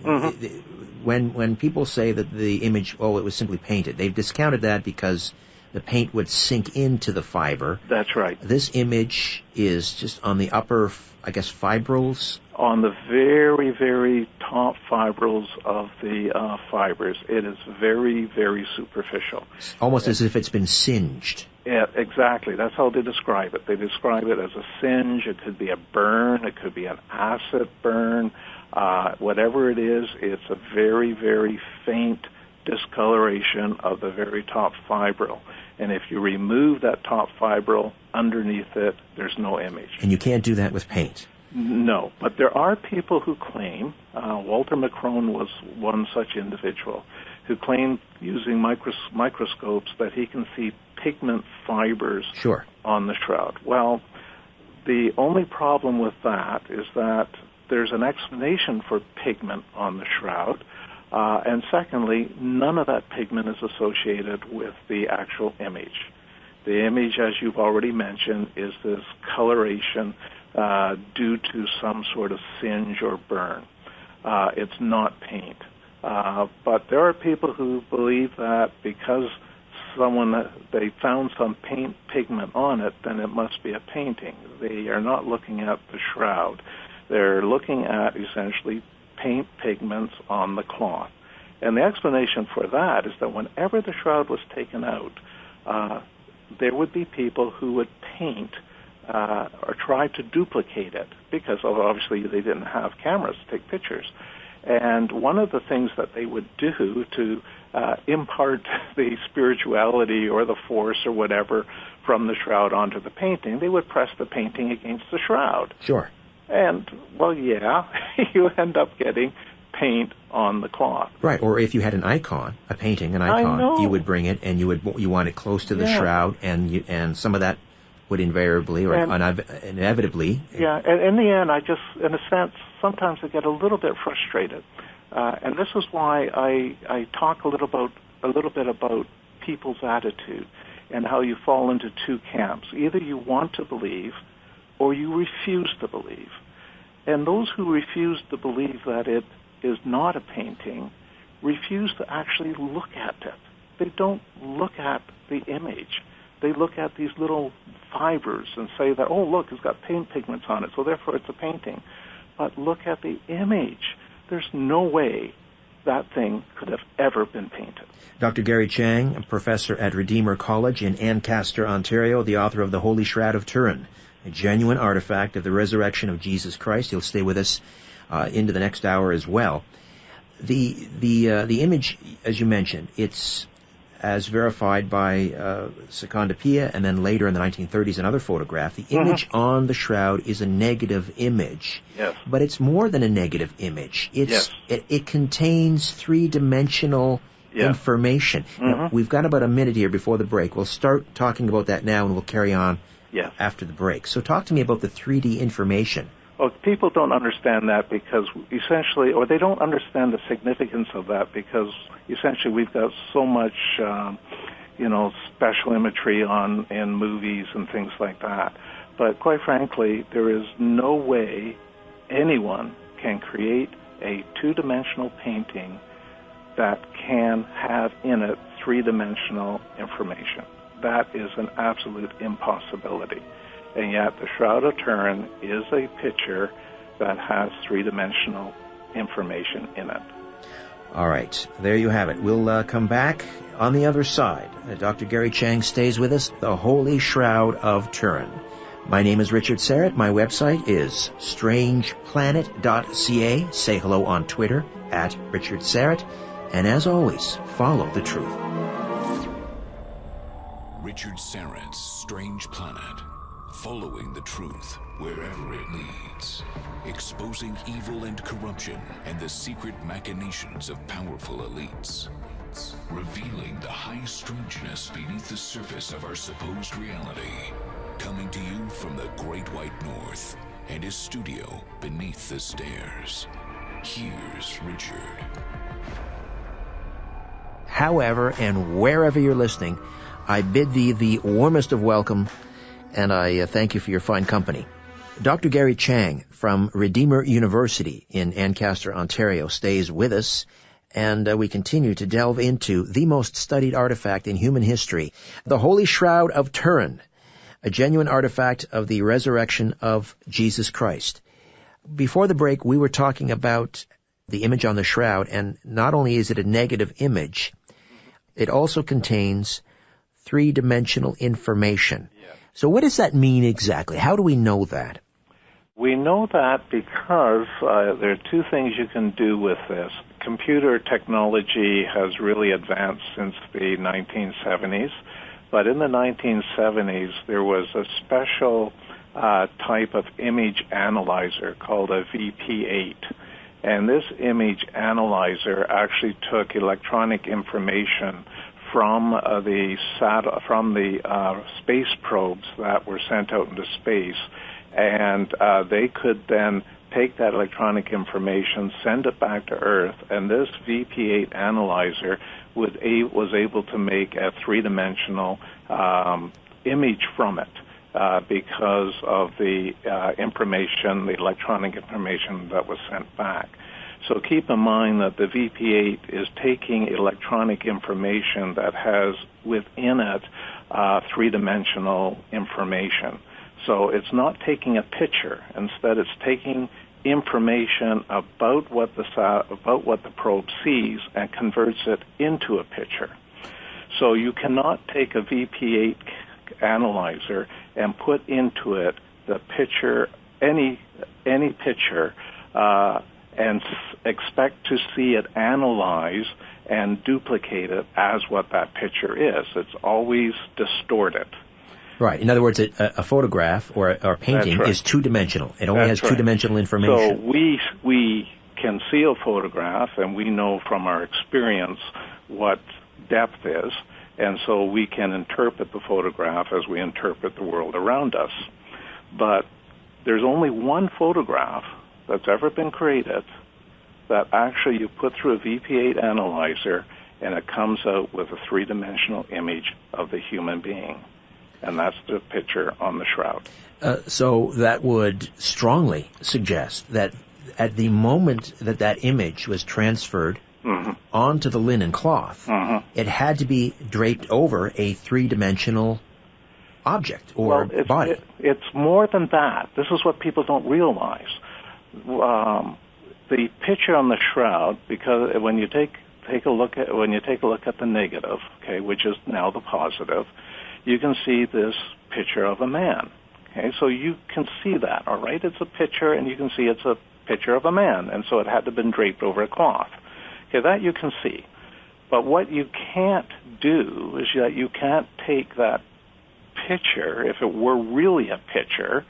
when people say that the image, it was simply painted, they've discounted that because the paint would sink into the fiber. That's right. This image is just on the upper, I guess, fibrils? On the very, very top fibrils of the fibers. It is very, very superficial. Almost as if it's been singed. Yeah, exactly. That's how they describe it. They describe it as a singe. It could be a burn. It could be an acid burn. Whatever it is, it's a very, very faint discoloration of the very top fibril. And if you remove that top fibril, underneath it, there's no image. And you can't do that with paint? No, but there are people who claim, Walter Macron was one such individual, who claimed using microscopes that he can see pigment fibers on the shroud. Well, The only problem with that is that there's an explanation for pigment on the shroud, and secondly, none of that pigment is associated with the actual image. The image, as you've already mentioned, is this coloration due to some sort of singe or burn. It's not paint. But there are people who believe that because they found some paint pigment on it, then it must be a painting. They are not looking at the shroud. They're looking at essentially paint pigments on the cloth. And the explanation for that is that whenever the shroud was taken out, there would be people who would paint or try to duplicate it because obviously they didn't have cameras to take pictures. And one of the things that they would do to impart the spirituality or the force or whatever from the shroud onto the painting, they would press the painting against the shroud. Sure. And, well, yeah, you end up getting paint on the cloth. Right, or if you had an icon, a painting, an icon, you would bring it and you want it close to the shroud, and some of that would invariably or inevitably. Yeah, and in the end, I just, in a sense, sometimes I get a little bit frustrated. And this is why I talk a little bit about people's attitude and how you fall into two camps. Either you want to believe or you refuse to believe. And those who refuse to believe that it is not a painting refuse to actually look at it. They don't look at the image. They look at these little fibers and say that, oh, look, it's got paint pigments on it, so therefore it's a painting. But look at the image. There's no way that thing could have ever been painted. Dr. Gary Chiang, a professor at Redeemer College in Ancaster, Ontario, the author of The Holy Shroud of Turin, a genuine artifact of the resurrection of Jesus Christ. He'll stay with us into the next hour as well. The image, as you mentioned, it's as verified by Seconda Pia, and then later in the 1930s another photograph. The image on the shroud is a negative image. Yes. But it's more than a negative image. It contains three-dimensional information. Now, we've got about a minute here before the break. We'll start talking about that now, and we'll carry on after the break. So talk to me about the 3D information. Well, people don't understand that because essentially, or they don't understand the significance of that because essentially we've got so much, special imagery in movies and things like that. But quite frankly, there is no way anyone can create a two-dimensional painting that can have in it three-dimensional information. That is an absolute impossibility. And yet the Shroud of Turin is a picture that has three-dimensional information in it. All right, there you have it. We'll come back on the other side. Dr. Gary Chiang stays with us, The Holy Shroud of Turin. My name is Richard Serrett. My website is strangeplanet.ca. Say hello on Twitter, @Richard Serrett. And as always, follow the truth. Richard Serrett's Strange Planet. Following the truth wherever it leads. Exposing evil and corruption and the secret machinations of powerful elites. Revealing the high strangeness beneath the surface of our supposed reality. Coming to you from the Great White North and his studio beneath the stairs. Here's Richard. However and wherever you're listening, I bid thee the warmest of welcome, and I thank you for your fine company. Dr. Gary Chiang from Redeemer University in Ancaster, Ontario, stays with us, and we continue to delve into the most studied artifact in human history, the Holy Shroud of Turin, a genuine artifact of the resurrection of Jesus Christ. Before the break, we were talking about the image on the shroud, and not only is it a negative image, it also contains three-dimensional information. So what does that mean exactly? How do we know that? We know that because there are two things you can do with this. Computer technology has really advanced since the 1970s, but in the 1970s there was a special type of image analyzer called a VP8. And this image analyzer actually took electronic information from the space probes that were sent out into space and they could then take that electronic information, send it back to Earth, and this VP8 analyzer was able to make a three-dimensional image from it because of the information, the electronic information that was sent back. So keep in mind that the VP8 is taking electronic information that has within it three-dimensional information. So it's not taking a picture. Instead, it's taking information about what the probe sees and converts it into a picture. So you cannot take a VP8 analyzer and put into it the picture, any picture, and expect to see it analyze and duplicate it as what that picture is. It's always distorted. Right. In other words, a photograph or a painting is two-dimensional. It only has two-dimensional information. So we can see a photograph, and we know from our experience what depth is, and so we can interpret the photograph as we interpret the world around us. But there's only one photograph that's ever been created that actually you put through a VP8 analyzer, and it comes out with a three-dimensional image of the human being. And that's the picture on the shroud. So that would strongly suggest that at the moment that image was transferred onto the linen cloth, it had to be draped over a three-dimensional object or body. It's more than that. This is what people don't realize. The picture on the shroud, because when you take a look at the negative, okay, which is now the positive, you can see this picture of a man. Okay, so you can see that, all right? It's a picture, and you can see it's a picture of a man, and so it had to have been draped over a cloth. Okay, that you can see. But what you can't do is that you can't take that picture, if it were really a picture,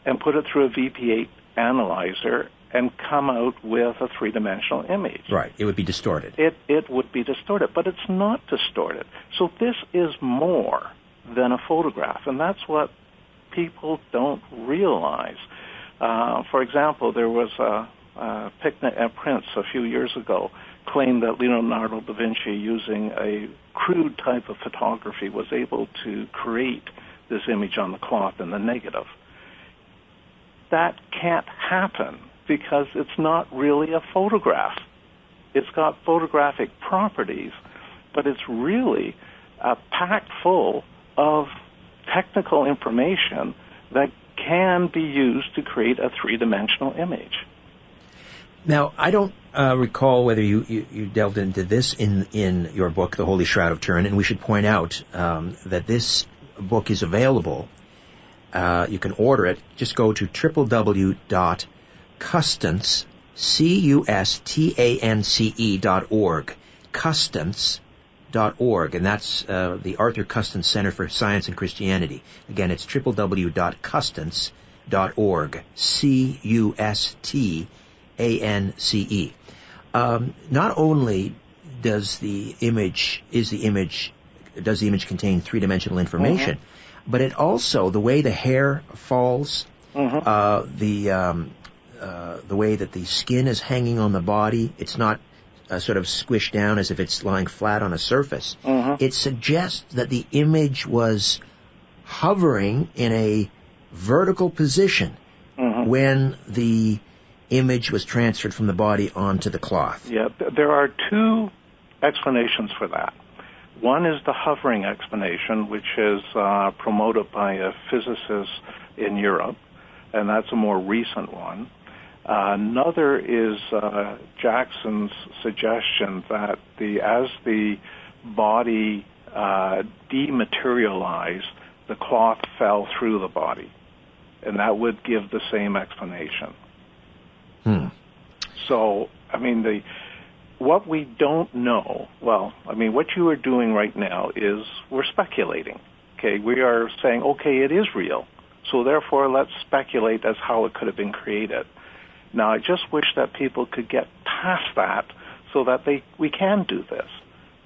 and put it through a VP8 analyzer and come out with a three-dimensional image. Right, it would be distorted. It would be distorted, but it's not distorted. So this is more than a photograph, and that's what people don't realize. For example, there was a Prince a few years ago claimed that Leonardo da Vinci, using a crude type of photography, was able to create this image on the cloth in the negative. That can't happen because it's not really a photograph. It's got photographic properties, but it's really packed full of technical information that can be used to create a three-dimensional image. Now, I don't recall whether you delved into this in your book, The Holy Shroud of Turin, and we should point out that this book is available. You can order it. Just go to www.custance.org, Custance.org, and that's the Arthur Custance Center for Science and Christianity. Again, it's www.custance.org, Custance. Not only does the image contain three-dimensional information, but it also, the way the hair falls, the way that the skin is hanging on the body, it's not sort of squished down as if it's lying flat on a surface. It suggests that the image was hovering in a vertical position when the image was transferred from the body onto the cloth. Yeah, there are two explanations for that. One is the hovering explanation, which is promoted by a physicist in Europe, and that's a more recent one. Another is Jackson's suggestion that as the body dematerialized, the cloth fell through the body, and that would give the same explanation. So, I mean, what we don't know, what you are doing right now is we're speculating. Okay, we are saying, okay, it is real, so therefore let's speculate as how it could have been created. Now, I just wish that people could get past that so that we can do this.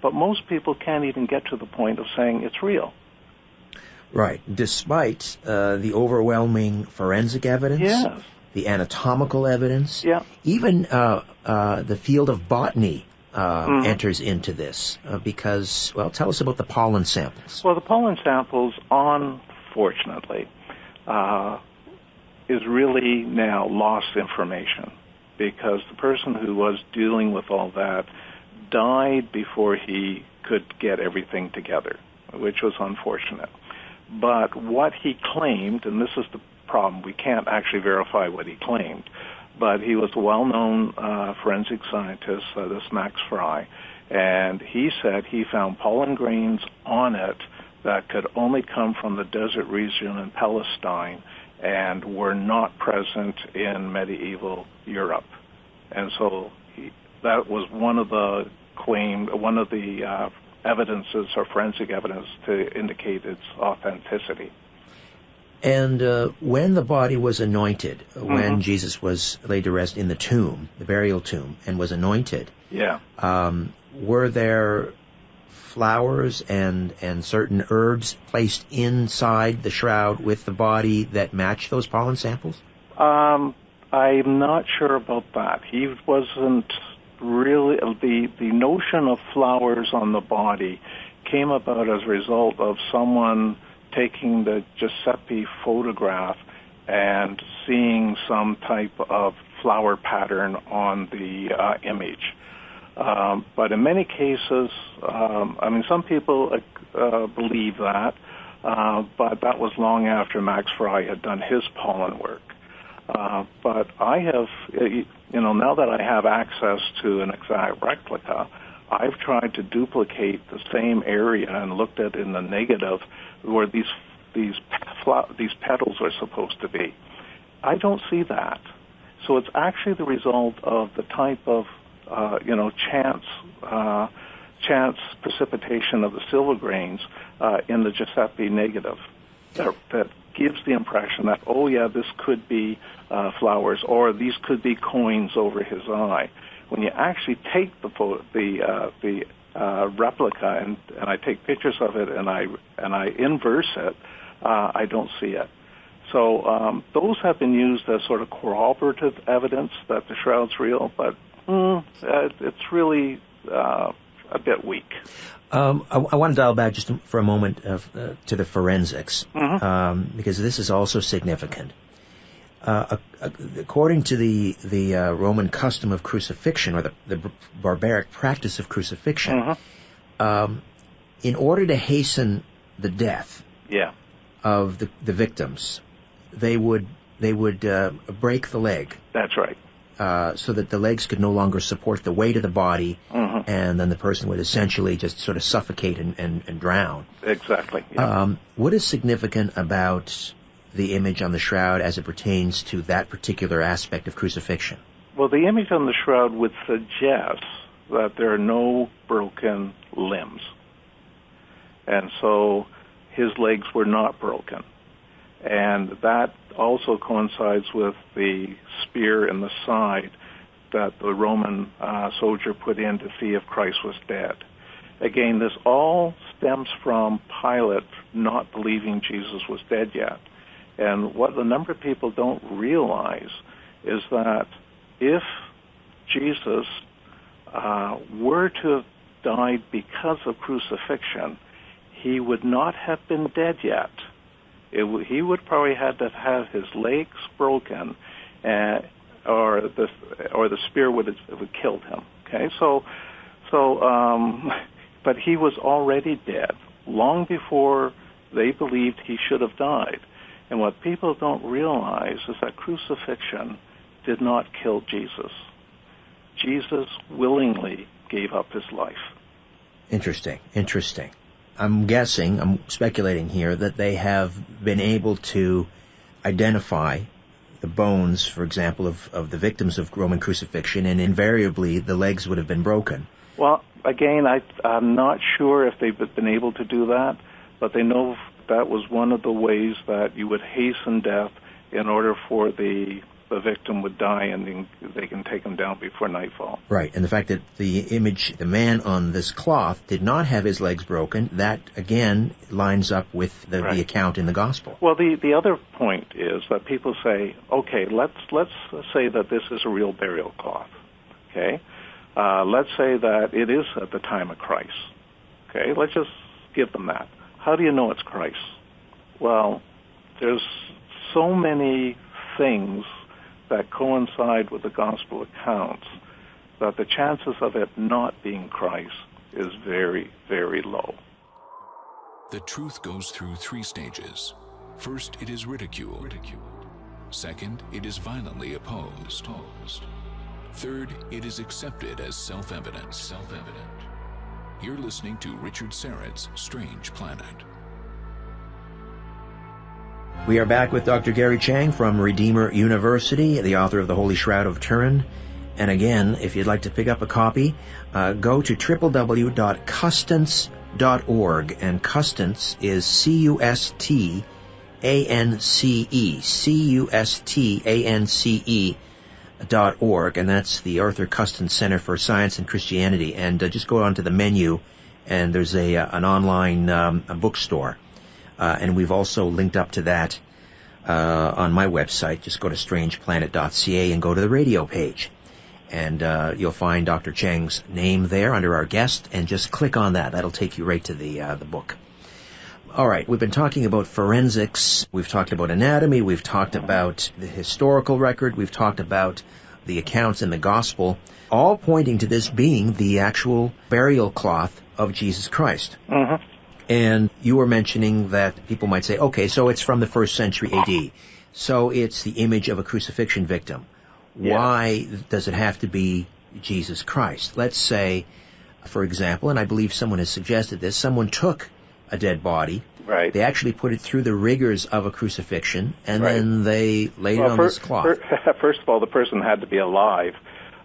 But most people can't even get to the point of saying it's real. Right. Despite the overwhelming forensic evidence, Yes. the anatomical evidence, Yeah. even the field of botany Mhm. enters into this because, well, tell us about the pollen samples. Well, the pollen samples, unfortunately, is really now lost information because the person who was dealing with all that died before he could get everything together, which was unfortunate. But what he claimed, and this is the problem, we can't actually verify what he claimed, but he was a well-known forensic scientist, this Max Fry, and he said he found pollen grains on it that could only come from the desert region in Palestine and were not present in medieval Europe. And so that was one of the evidences or forensic evidence to indicate its authenticity. And when the body was anointed, when Mm-hmm. Jesus was laid to rest in the tomb, the burial tomb, and was anointed, Yeah. were there flowers and certain herbs placed inside the shroud with the body that matched those pollen samples? I'm not sure about that. He wasn't really, the notion of flowers on the body came about as a result of someone taking the Giuseppe photograph and seeing some type of flower pattern on the image. But in many cases, some people believe that, but that was long after Max Fry had done his pollen work. But I have, now that I have access to an exact replica, I've tried to duplicate the same area and looked at in the negative where these petals are supposed to be. I don't see that. So it's actually the result of the type of, chance precipitation of the silver grains in the Giuseppe negative that gives the impression that, oh yeah, this could be flowers, or these could be coins over his eye. When you actually take the replica and I take pictures of it and I inverse it, I don't see it. So those have been used as sort of corroborative evidence that the shroud's real, but it's really a bit weak. I want to dial back just for a moment to the forensics, because this is also significant. According to the Roman custom of crucifixion, or the barbaric practice of crucifixion, in order to hasten the death of the victims, they would break the leg. That's right. So that the legs could no longer support the weight of the body, and then the person would essentially just sort of suffocate and drown. Exactly. Yeah. What is significant about the image on the shroud as it pertains to that particular aspect of crucifixion? Well, the image on the shroud would suggest that there are no broken limbs. And so his legs were not broken. And that also coincides with the spear in the side that the Roman soldier put in to see if Christ was dead. Again, this all stems from Pilate not believing Jesus was dead yet. And what a number of people don't realize is that if Jesus were to have died because of crucifixion, he would not have been dead yet. He would probably had to have his legs broken, or the spear would have killed him. Okay, but he was already dead long before they believed he should have died. And what people don't realize is that crucifixion did not kill Jesus. Jesus willingly gave up his life. Interesting. I'm speculating here, that they have been able to identify the bones, for example, of the victims of Roman crucifixion, and invariably the legs would have been broken. Well, again, I'm not sure if they've been able to do that, but they know that was one of the ways that you would hasten death in order for the the victim would die and then they can take him down before nightfall. Right, and the fact that the man on this cloth did not have his legs broken, that, again, lines up with the account in the Gospel. Well, the other point is that people say, okay, let's say that this is a real burial cloth, okay? Let's say that it is at the time of Christ, okay? Let's just give them that. How do you know it's Christ? Well, there's so many things that coincide with the Gospel accounts that the chances of it not being Christ is very, very low. The truth goes through 3 stages. First, it is ridiculed. Second, it is violently opposed. Third, it is accepted as self-evident. You're listening to Richard Syrett's Strange Planet. We are back with Dr. Gary Chiang from Redeemer University, the author of The Holy Shroud of Turin. And again, if you'd like to pick up a copy, go to www.custance.org. And Custance is C-U-S-T-A-N-C-E. C-U-S-T-A-N-C-E.org. And that's the Arthur Custance Center for Science and Christianity. And just go onto the menu, and there's an online a bookstore. And we've also linked up to that on my website. Just go to strangeplanet.ca and go to the radio page. And you'll find Dr. Chiang's name there under our guest, and just click on that. That'll take you right to the book. All right, we've been talking about forensics. We've talked about anatomy. We've talked about the historical record. We've talked about the accounts in the Gospel, all pointing to this being the actual burial cloth of Jesus Christ. Mm-hmm. And you were mentioning that people might say, okay, so it's from the 1st century A.D., so it's the image of a crucifixion victim. Yeah. Why does it have to be Jesus Christ? Let's say, for example, and I believe someone has suggested this, someone took a dead body, right. They actually put it through the rigors of a crucifixion, and then they laid it on this cloth. First of all, the person had to be alive,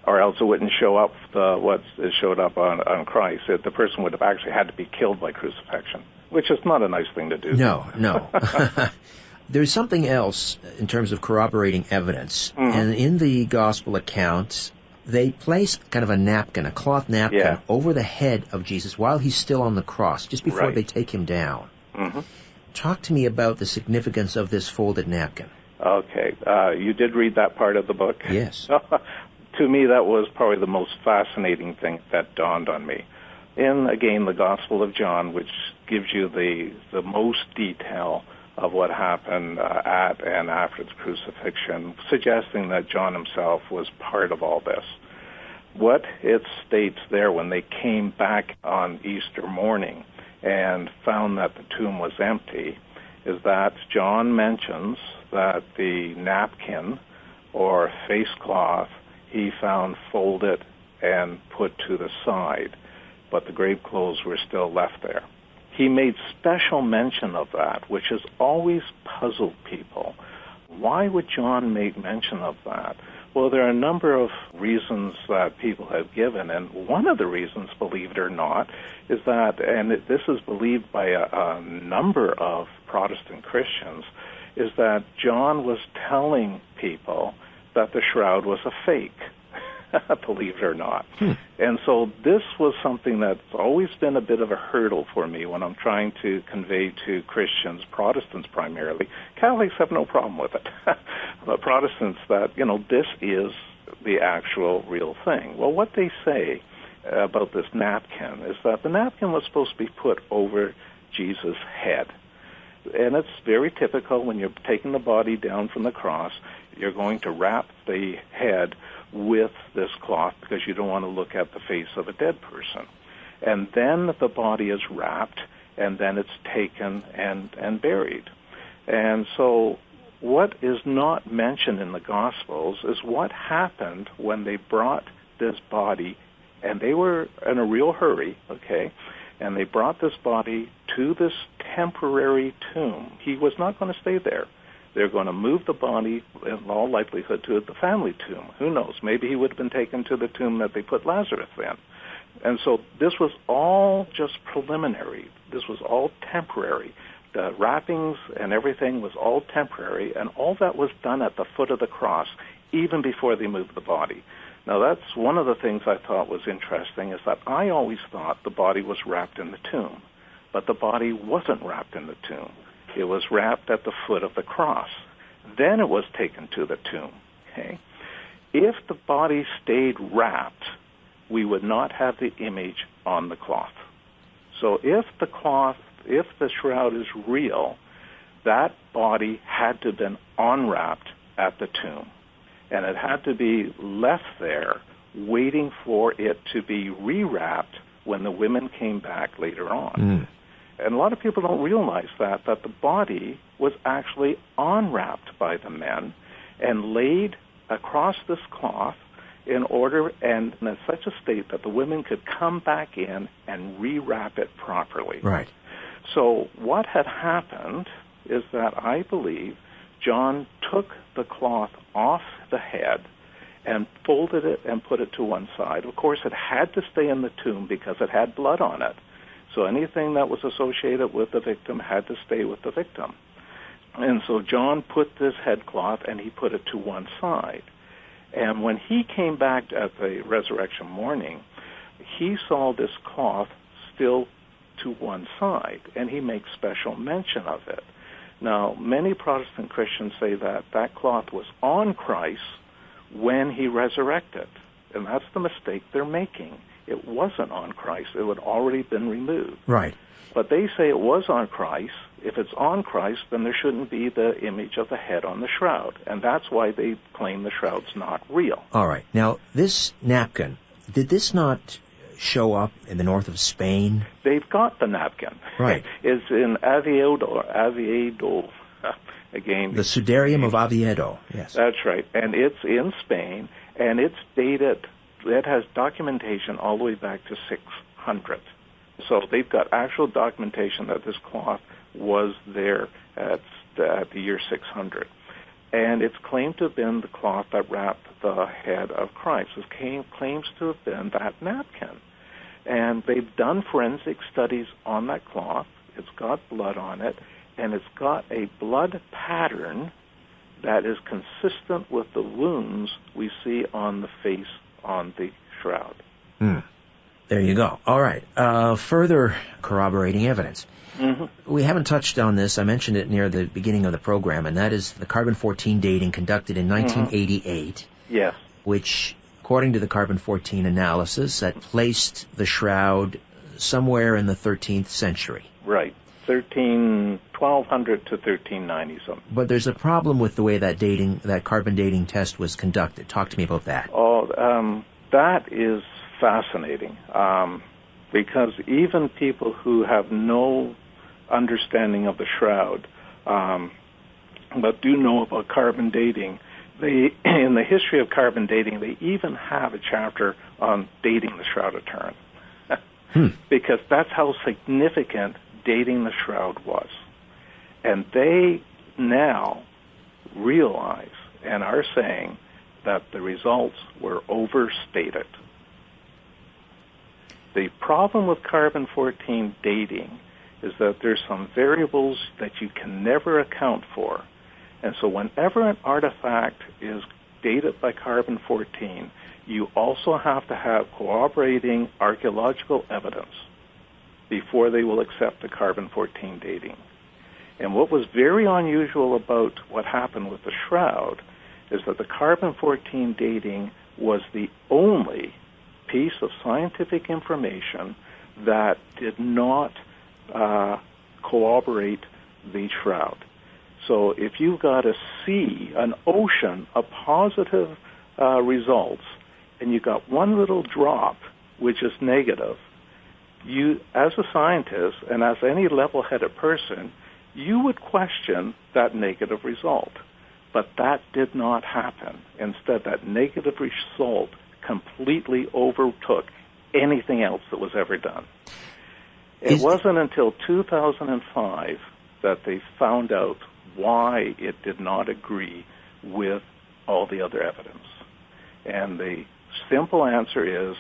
or else it wouldn't show up what showed up on Christ. The person would have actually had to be killed by crucifixion, which is not a nice thing to do. No. There's something else in terms of corroborating evidence. Mm-hmm. And in the Gospel accounts, they place kind of a napkin, a cloth napkin, over the head of Jesus while he's still on the cross, just before they take him down. Mm-hmm. Talk to me about the significance of this folded napkin. Okay. You did read that part of the book? Yes. To me, that was probably the most fascinating thing that dawned on me. In, again, the Gospel of John, which gives you the most detail of what happened at and after the crucifixion, suggesting that John himself was part of all this. What it states there when they came back on Easter morning and found that the tomb was empty is that John mentions that the napkin or face cloth he found folded and put to the side, but the grave clothes were still left there. He made special mention of that, which has always puzzled people. Why would John make mention of that? Well, there are a number of reasons that people have given, and one of the reasons, believe it or not, is that, and this is believed by a number of Protestant Christians, is that John was telling people that the shroud was a fake. Believe it or not. And so this was something that's always been a bit of a hurdle for me when I'm trying to convey to Christians, Protestants primarily. Catholics have no problem with it. But Protestants that, this is the actual real thing. Well, what they say about this napkin is that the napkin was supposed to be put over Jesus' head. And it's very typical when you're taking the body down from the cross, you're going to wrap the head with this cloth because you don't want to look at the face of a dead person. And then the body is wrapped, and then it's taken and buried. And so what is not mentioned in the Gospels is what happened when they brought this body, and they were in a real hurry, okay, and they brought this body to this temporary tomb. He was not going to stay there. They're going to move the body, in all likelihood, to the family tomb. Who knows? Maybe he would have been taken to the tomb that they put Lazarus in. And so this was all just preliminary. This was all temporary. The wrappings and everything was all temporary, and all that was done at the foot of the cross. even before they moved the body. Now, that's one of the things I thought was interesting, is that I always thought the body was wrapped in the tomb, but the body wasn't wrapped in the tomb. It was wrapped at the foot of the cross. Then it was taken to the tomb. Okay? If the body stayed wrapped, we would not have the image on the cloth. So if the shroud is real, that body had to have been unwrapped at the tomb. And it had to be left there waiting for it to be rewrapped when the women came back later on. Mm. And a lot of people don't realize that the body was actually unwrapped by the men and laid across this cloth in order, and in such a state that the women could come back in and rewrap it properly. Right. So what had happened is that I believe John took the cloth off the head and folded it and put it to one side. Of course, it had to stay in the tomb because it had blood on it. So anything that was associated with the victim had to stay with the victim. And so John put this headcloth and he put it to one side. And when he came back at the resurrection morning, he saw this cloth still to one side, and he makes special mention of it. Now, many Protestant Christians say that that cloth was on Christ when he resurrected, and that's the mistake they're making. It wasn't on Christ. It had already been removed. Right. But they say it was on Christ. If it's on Christ, then there shouldn't be the image of the head on the shroud, and that's why they claim the shroud's not real. All right. Now, this napkin, did this not show up in the north of Spain? They've got the napkin. Right. It's in Oviedo, again. The Sudarium of Oviedo, yes. That's right. And it's in Spain, and it's dated, it has documentation all the way back to 600. So they've got actual documentation that this cloth was there at the year 600. And it's claimed to have been the cloth that wrapped the head of Christ. It claims to have been that napkin. And they've done forensic studies on that cloth. It's got blood on it, and it's got a blood pattern that is consistent with the wounds we see on the face on the shroud. Hmm. There you go. All right. Further corroborating evidence. Mm-hmm. We haven't touched on this. I mentioned it near the beginning of the program, and that is the carbon-14 dating conducted in 1988. Mm-hmm. Yes. Which, according to the carbon-14 analysis, that placed the shroud somewhere in the 13th century. Right. 1200 to 1390 something. But there's a problem with the way that carbon dating test was conducted. Talk to me about that. Oh, that is fascinating, because even people who have no understanding of the shroud, but do know about carbon dating, in the history of carbon dating, they even have a chapter on dating the Shroud of Turin, because that's how significant dating the shroud was. And they now realize and are saying that the results were overstated. The problem with carbon-14 dating is that there's some variables that you can never account for. And so whenever an artifact is dated by carbon-14, you also have to have corroborating archaeological evidence before they will accept the carbon-14 dating. And what was very unusual about what happened with the shroud is that the carbon-14 dating was the only piece of scientific information that did not corroborate the shroud. So if you've got a sea, an ocean of positive results, and you've got one little drop which is negative, you, as a scientist and as any level-headed person, you would question that negative result. But that did not happen. Instead, that negative result completely overtook anything else that was ever done. It wasn't until 2005 that they found out why it did not agree with all the other evidence. And the simple answer is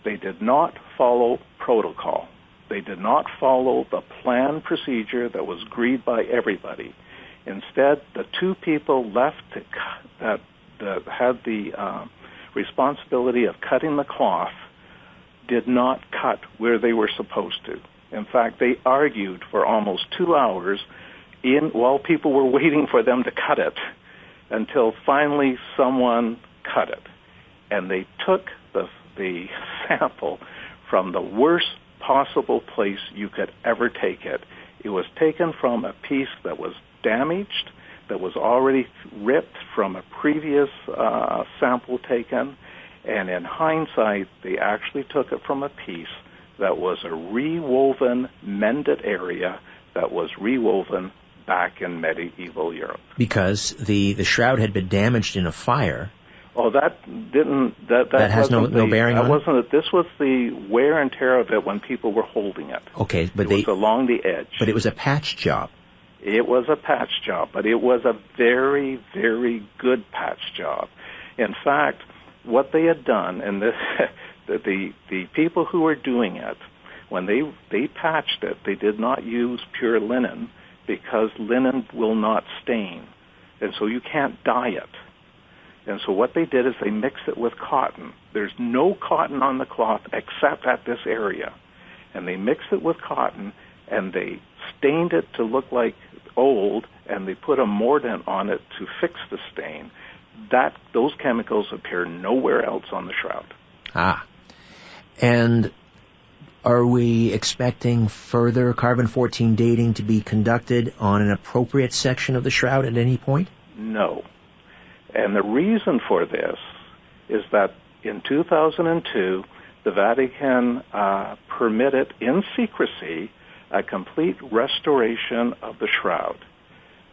they did not follow protocol. They did not follow the planned procedure that was agreed by everybody. Instead, the two people left that had the responsibility of cutting the cloth did not cut where they were supposed to. In fact, they argued for almost 2 hours while people were waiting for them to cut it, until finally someone cut it. And they took the sample from the worst possible place you could ever take it. It was taken from a piece that was damaged, that was already ripped from a previous sample taken, and in hindsight, they actually took it from a piece that was a rewoven, mended area that was rewoven back in medieval Europe. Because the shroud had been damaged in a fire. Oh, that has no bearing on it? That wasn't it. This was the wear and tear of it when people were holding it. Okay, but it was along the edge. But it was a patch job. It was a patch job, but it was a very, very good patch job. In fact, what they had done, and the people who were doing it, when they patched it, they did not use pure linen, because linen will not stain, and so you can't dye it. And so what they did is they mixed it with cotton. There's no cotton on the cloth except at this area. And they mixed it with cotton, and they stained it to look like old, and they put a mordant on it to fix the stain. Those chemicals appear nowhere else on the shroud. Ah. And are we expecting further carbon-14 dating to be conducted on an appropriate section of the shroud at any point? No. And the reason for this is that in 2002, the Vatican permitted in secrecy a complete restoration of the shroud,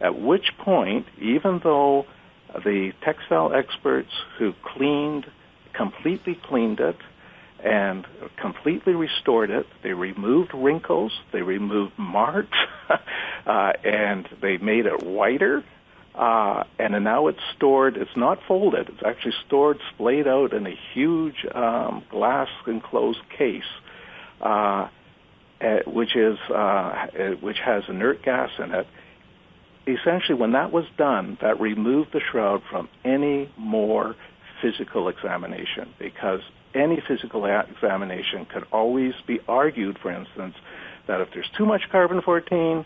at which point, even though the textile experts who completely cleaned it and completely restored it, they removed wrinkles, they removed marks, and they made it whiter. And now it's stored, it's not folded, it's actually stored, splayed out in a huge glass enclosed case, which has inert gas in it. Essentially, when that was done, that removed the shroud from any more physical examination, because any physical examination could always be argued, for instance, that if there's too much carbon-14,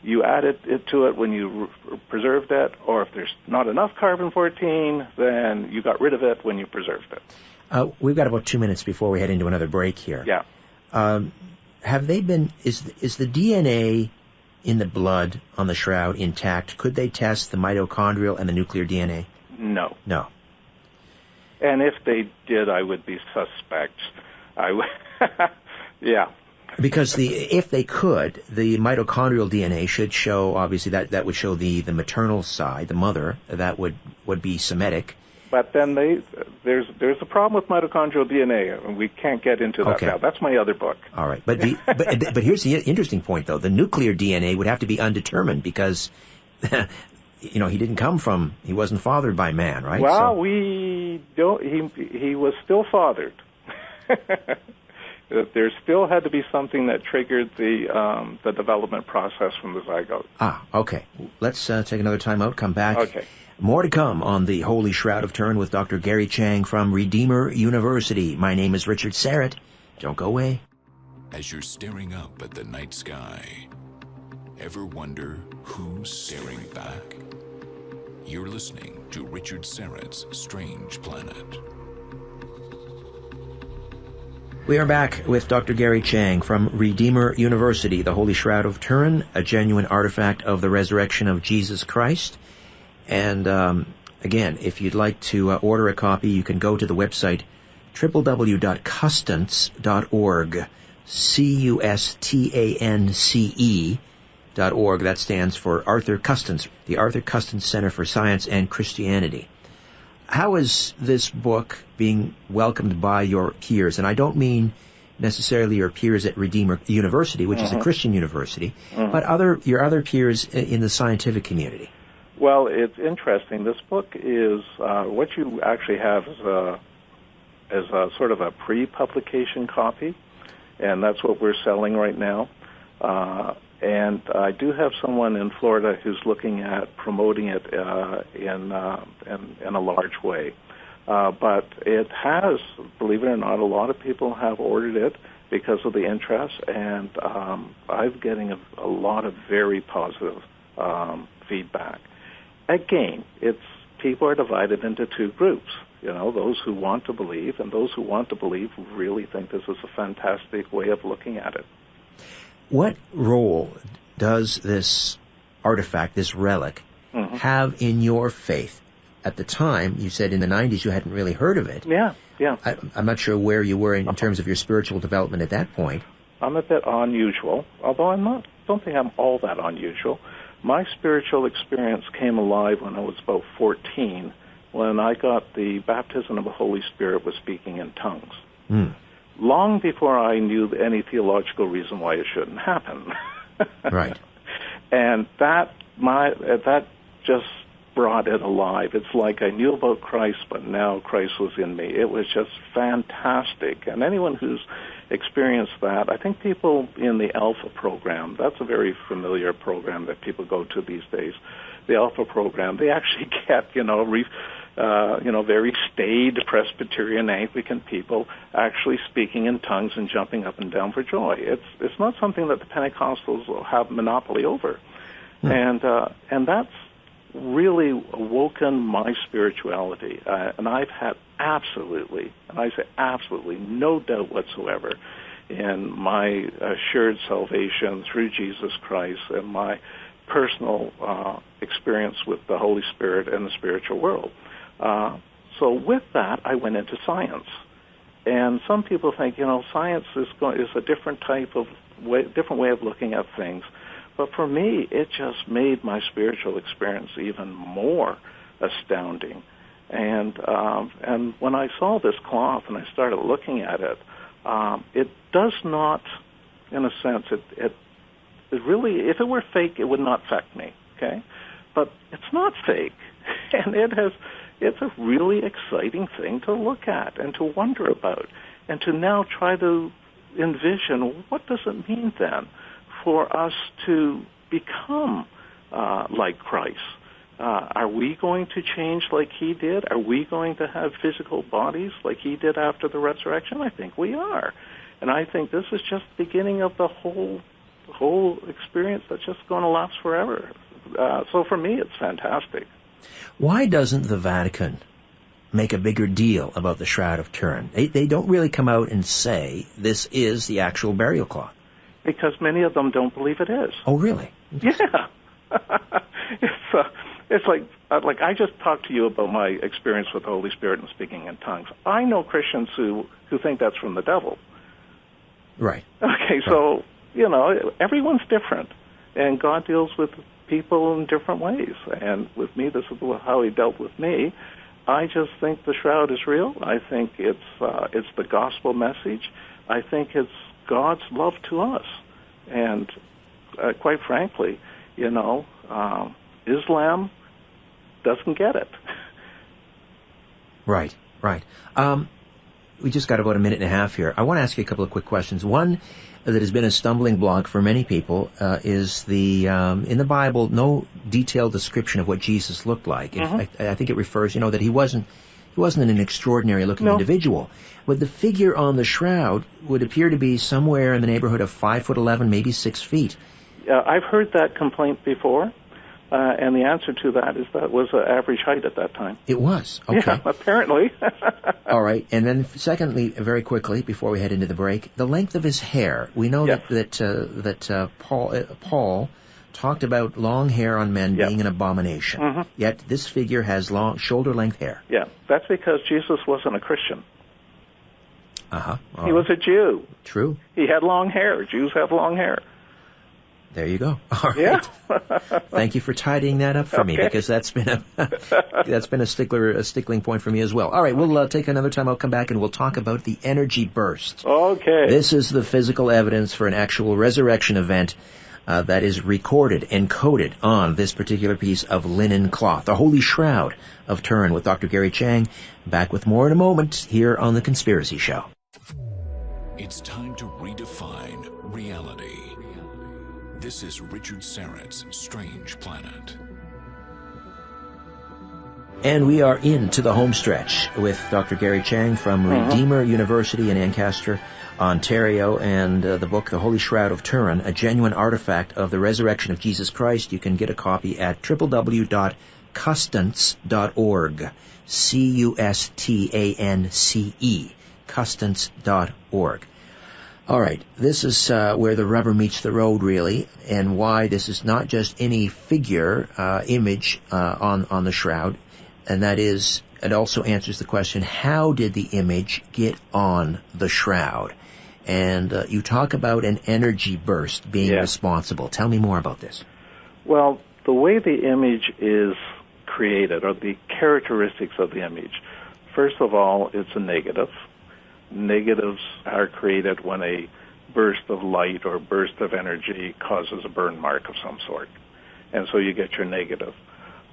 you added it to it when you preserved it, or if there's not enough carbon-14, then you got rid of it when you preserved it. We've got about 2 minutes before we head into another break here. Yeah. Is the DNA in the blood on the shroud intact? Could they test the mitochondrial and the nuclear DNA? No. No. And if they did, I would be suspect. Yeah. Because if they could, the mitochondrial DNA should show, obviously, that would show the maternal side, the mother, that would be Semitic. But then there's a problem with mitochondrial DNA, and we can't get into that now. That's my other book. All right. But here's the interesting point, though. The nuclear DNA would have to be undetermined because, he he wasn't fathered by man, right? Well, we don't, he was still fathered. There still had to be something that triggered the development process from the zygote. Ah, okay. Let's take another time out, come back. Okay. More to come on the Holy Shroud of Turin with Dr. Gary Chiang from Redeemer University. My name is Richard Serrett. Don't go away. As you're staring up at the night sky, ever wonder who's staring back? You're listening to Richard Serrett's Strange Planet. We are back with Dr. Gary Chiang from Redeemer University, the Holy Shroud of Turin, a genuine artifact of the resurrection of Jesus Christ. And again, if you'd like to order a copy, you can go to the website www.custance.org, CUSTANCE.org. That stands for Arthur Custance, the Arthur Custance Center for Science and Christianity. How is this book being welcomed by your peers? And I don't mean necessarily your peers at Redeemer University, which is a Christian university, but your other peers in the scientific community. Well, it's interesting. This book is what you actually have is a sort of a pre-publication copy, and that's what we're selling right now. And I do have someone in Florida who's looking at promoting it in a large way. But it has, believe it or not, a lot of people have ordered it because of the interest, and I'm getting a lot of very positive feedback. Again, people are divided into two groups. Those who want to believe, and those who want to believe really think this is a fantastic way of looking at it. What role does this artifact, this relic, have in your faith? At the time, you said in the 90s you hadn't really heard of it. Yeah. I'm not sure where you were in terms of your spiritual development at that point. I'm a bit unusual, although don't think I'm all that unusual. My spiritual experience came alive when I was about 14, when I got the baptism of the Holy Spirit with speaking in tongues. Long before I knew any theological reason why it shouldn't happen. Right. And that just brought it alive. It's like I knew about Christ, but now Christ was in me. It was just fantastic. And anyone who's experienced that, I think people in the Alpha program, that's a very familiar program that people go to these days. The Alpha program, they actually get, very staid Presbyterian Anglican people actually speaking in tongues and jumping up and down for joy. It's not something that the Pentecostals will have monopoly over. And that's really awoken my spirituality. And I've had absolutely, and I say absolutely, no doubt whatsoever in my assured salvation through Jesus Christ and my personal experience with the Holy Spirit and the spiritual world. So with that, I went into science. And some people think, science is a different different way of looking at things. But for me, it just made my spiritual experience even more astounding. And when I saw this cloth and I started looking at it, it does not, in a sense, it really, if it were fake, it would not affect me. Okay, but it's not fake, and it's a really exciting thing to look at and to wonder about, and to now try to envision what does it mean then for us to become like Christ. Are we going to change like he did? Are we going to have physical bodies like he did after the resurrection? I think we are. And I think this is just the beginning of the whole experience that's just going to last forever. So for me, it's fantastic. Why doesn't the Vatican make a bigger deal about the Shroud of Turin? They don't really come out and say this is the actual burial cloth. Because many of them don't believe it is. Oh, really? Yeah. It's like I just talked to you about my experience with the Holy Spirit and speaking in tongues. I know Christians who think that's from the devil. Right. Okay, so, everyone's different. And God deals with people in different ways. And with me, this is how he dealt with me. I just think the shroud is real. I think it's the gospel message. I think it's God's love to us. And quite frankly, Islam doesn't get it. Right. We just got about a minute and a half here. I want to ask you a couple of quick questions. One that has been a stumbling block for many people is in the Bible, no detailed description of what Jesus looked like. Mm-hmm. I think it refers, that he wasn't an extraordinary-looking individual. But the figure on the shroud would appear to be somewhere in the neighborhood of 5'11", maybe 6 feet. I've heard that complaint before, and the answer to that is that was average height at that time. It was? Okay. Yeah, apparently. All right. And then secondly, very quickly, before we head into the break, the length of his hair. We know that Paul talked about long hair on men being an abomination. Mm-hmm. Yet this figure has long shoulder-length hair. Yeah, that's because Jesus wasn't a Christian. Uh-huh. He was a Jew. True. He had long hair. Jews have long hair. There you go. All right. Yeah. Thank you for tidying that up for me, because that's been a stickling point for me as well. All right, we'll take another time. I'll come back and we'll talk about the energy burst. Okay. This is the physical evidence for an actual resurrection event that is recorded, encoded on this particular piece of linen cloth, the Holy Shroud of Turin, with Dr. Gary Chiang. Back with more in a moment here on The Conspiracy Show. It's time to redefine reality. This is Richard Syrett's Strange Planet. And we are into the home stretch with Dr. Gary Chiang from Redeemer University in Ancaster, Ontario, and the book, The Holy Shroud of Turin, a genuine artifact of the resurrection of Jesus Christ. You can get a copy at www.custance.org, C-U-S-T-A-N-C-E, custance.org. All right, this is where the rubber meets the road, really, and why this is not just any figure, image on the shroud. And that is, it also answers the question, how did the image get on the shroud? And you talk about an energy burst being responsible. Tell me more about this. Well, the way the image is created, or the characteristics of the image, first of all, it's a negative. Negatives are created when a burst of light or burst of energy causes a burn mark of some sort. And so you get your negative.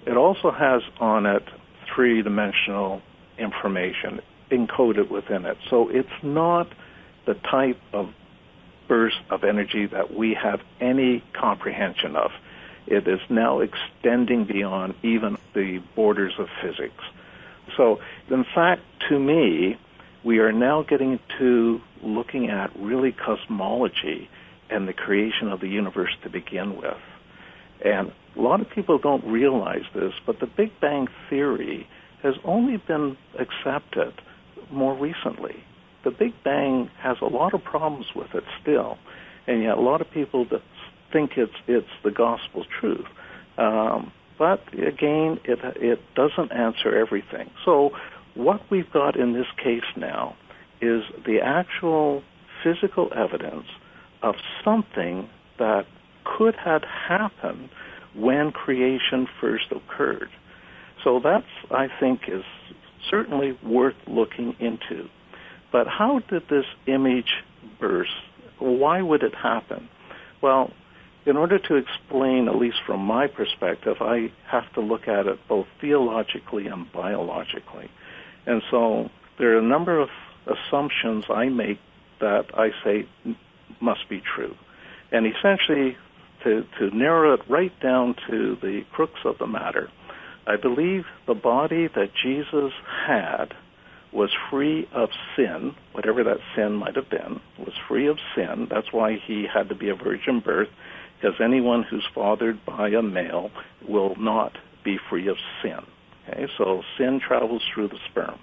It also has on it three-dimensional information encoded within it. So it's not the type of burst of energy that we have any comprehension of. It is now extending beyond even the borders of physics. So, in fact, to me, we are now getting to looking at really cosmology and the creation of the universe to begin with. And a lot of people don't realize this, but the Big Bang Theory has only been accepted more recently. The Big Bang has a lot of problems with it still, and yet a lot of people think it's the gospel truth. But again, it doesn't answer everything. So what we've got in this case now is the actual physical evidence of something that could have happened when creation first occurred. So that's, I think, is certainly worth looking into. But how did this image burst? Why would it happen? Well, in order to explain, at least from my perspective, I have to look at it both theologically and biologically. And so there are a number of assumptions I make that I say must be true. And essentially, to narrow it right down to the crux of the matter, I believe the body that Jesus had was free of sin, whatever that sin might have been, was free of sin. That's why he had to be a virgin birth, because anyone who's fathered by a male will not be free of sin. Okay, so sin travels through the sperm.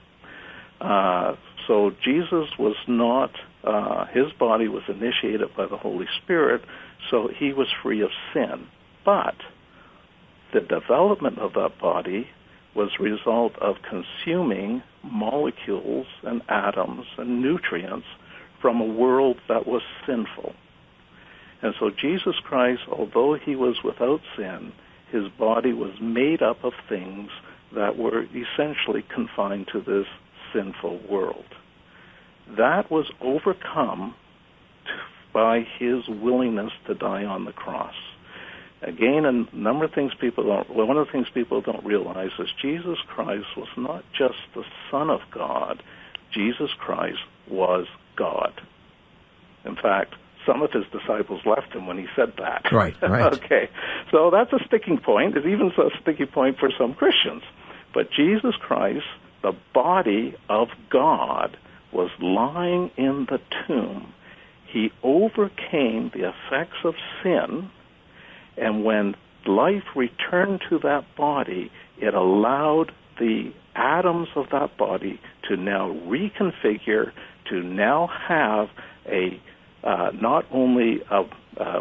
So Jesus was not, his body was initiated by the Holy Spirit, so he was free of sin. But the development of that body was a result of consuming molecules and atoms and nutrients from a world that was sinful. And so Jesus Christ, although he was without sin, his body was made up of things that were essentially confined to this sinful world. That was overcome by his willingness to die on the cross. Again, a number of things one of the things people don't realize is Jesus Christ was not just the Son of God. Jesus Christ was God. In fact, some of his disciples left him when he said that. Right. Okay. So that's a sticking point. It's even a sticking point for some Christians. But Jesus Christ, the body of God, was lying in the tomb. He overcame the effects of sin, and when life returned to that body, it allowed the atoms of that body to now reconfigure, to now have a not only a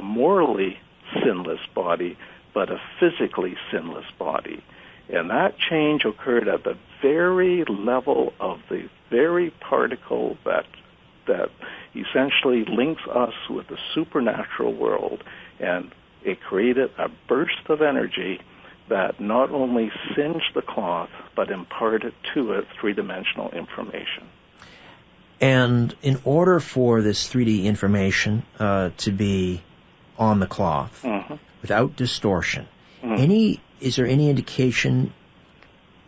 morally sinless body, but a physically sinless body. And that change occurred at the very level of the very particle that essentially links us with the supernatural world, and it created a burst of energy that not only singed the cloth, but imparted to it three-dimensional information. And in order for this 3D information to be on the cloth, without distortion, is there any indication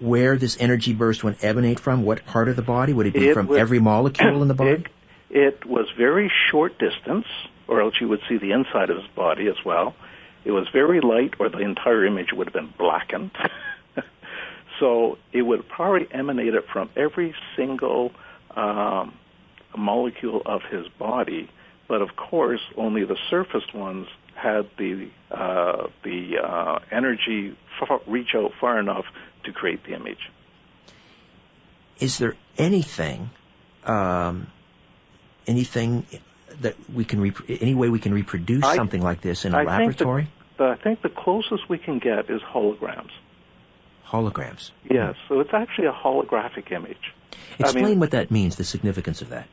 where this energy burst would emanate from? What part of the body? Would it be from every molecule in the body? It was very short distance, or else you would see the inside of his body as well. It was very light, or the entire image would have been blackened. So it would probably emanate it from every single molecule of his body, but of course only the surface ones had the energy reach out far enough to create the image. Is there anything that we can any way we can reproduce something like this in a laboratory? I think the closest we can get is holograms. Holograms. Yes, so it's actually a holographic image. Explain what that means, the significance of that.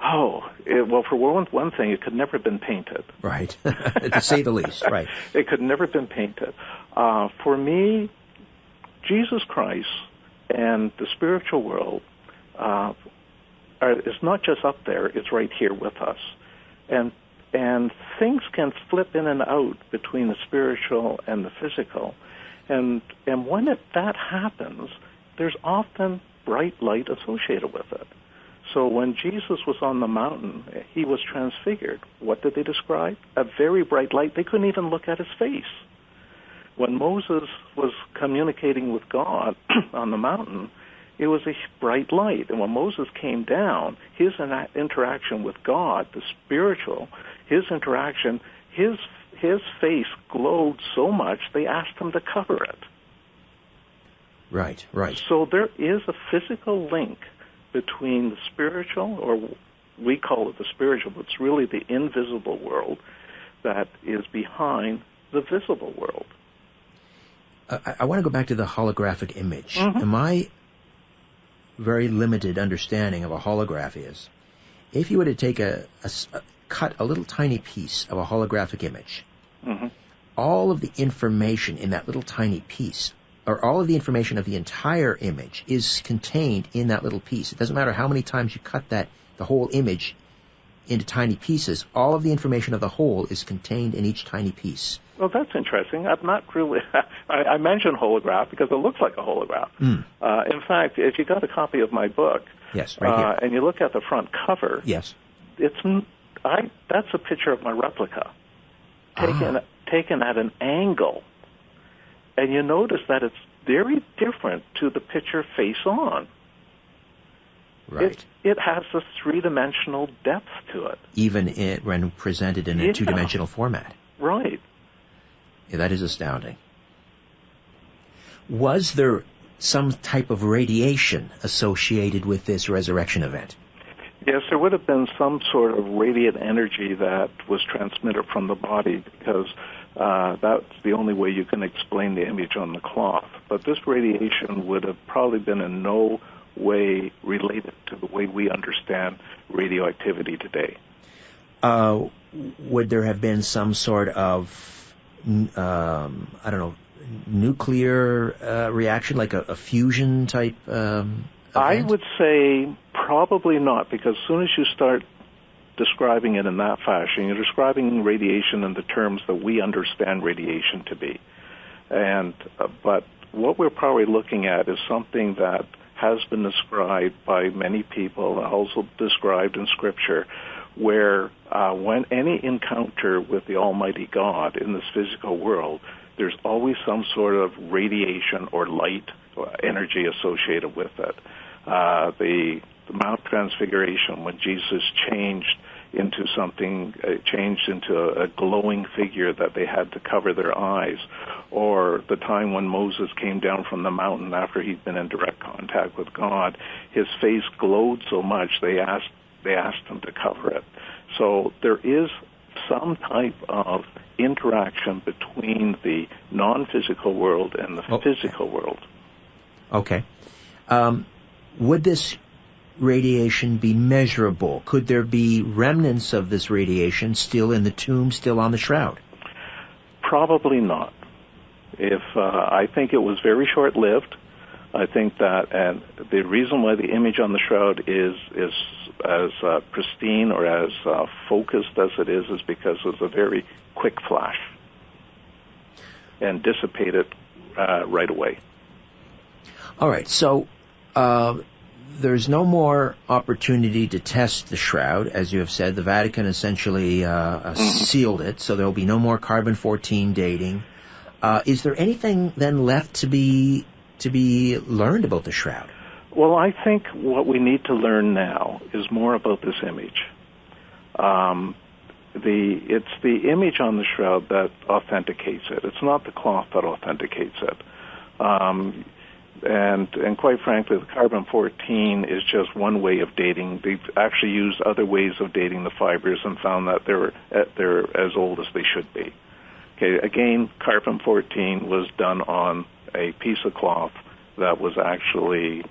Well, for one thing, it could never have been painted. Right, to say the least, right. It could never have been painted. For me, Jesus Christ and the spiritual world is not just up there, it's right here with us. And things can flip in and out between the spiritual and the physical. And when that happens, there's often bright light associated with it. So when Jesus was on the mountain, he was transfigured. What did they describe? A very bright light. They couldn't even look at his face. When Moses was communicating with God on the mountain, it was a bright light. And when Moses came down, his interaction with God, the spiritual, his interaction, his face glowed so much they asked him to cover it. Right, right. So there is a physical link between the spiritual, or we call it the spiritual, but it's really the invisible world that is behind the visible world. I want to go back to the holographic image. Mm-hmm. My very limited understanding of a holograph is, if you were to take cut a little tiny piece of a holographic image, mm-hmm. all of the information in that little tiny piece, or all of the information of the entire image, is contained in that little piece. It doesn't matter how many times you cut the whole image into tiny pieces. All of the information of the whole is contained in each tiny piece. Well, that's interesting. I'm not really... I mentioned holograph because it looks like a holograph. Mm. In fact, if you got a copy of my book, yes, right here, and you look at the front cover, yes, that's a picture of my replica, taken at an angle. And you notice that it's very different to the picture face on. Right. It has a three-dimensional depth to it. Even when presented in a two-dimensional format. Right. Yeah, that is astounding. Was there some type of radiation associated with this resurrection event? Yes, there would have been some sort of radiant energy that was transmitted from the body, because that's the only way you can explain the image on the cloth. But this radiation would have probably been in no way related to the way we understand radioactivity today. Would there have been some sort of, nuclear reaction, like a fusion type event? I would say probably not, because as soon as you start describing it in that fashion, you're describing radiation in the terms that we understand radiation to be. But what we're probably looking at is something that has been described by many people, and also described in Scripture, where when any encounter with the Almighty God in this physical world, there's always some sort of radiation or light or energy associated with it. The Mount Transfiguration, when Jesus changed into a glowing figure that they had to cover their eyes, or the time when Moses came down from the mountain after he'd been in direct contact with God, his face glowed so much they asked him to cover it. So there is some type of interaction between the non-physical world and the physical world. Okay. Would this radiation be measurable? Could there be remnants of this radiation still in the tomb, still on the shroud? Probably not. I think it was very short-lived. I think that, and the reason why the image on the shroud is as pristine or as focused as it is because it's a very quick flash and dissipated right away. All right, so there's no more opportunity to test the shroud, as you have said. The Vatican essentially sealed it, so there will be no more carbon-14 dating. Is there anything then left to be learned about the shroud? Well, I think what we need to learn now is more about this image. It's the image on the shroud that authenticates it. It's not the cloth that authenticates it. And quite frankly, the carbon-14 is just one way of dating. They've actually used other ways of dating the fibers and found that they're as old as they should be. Okay, again, carbon-14 was done on a piece of cloth that was actually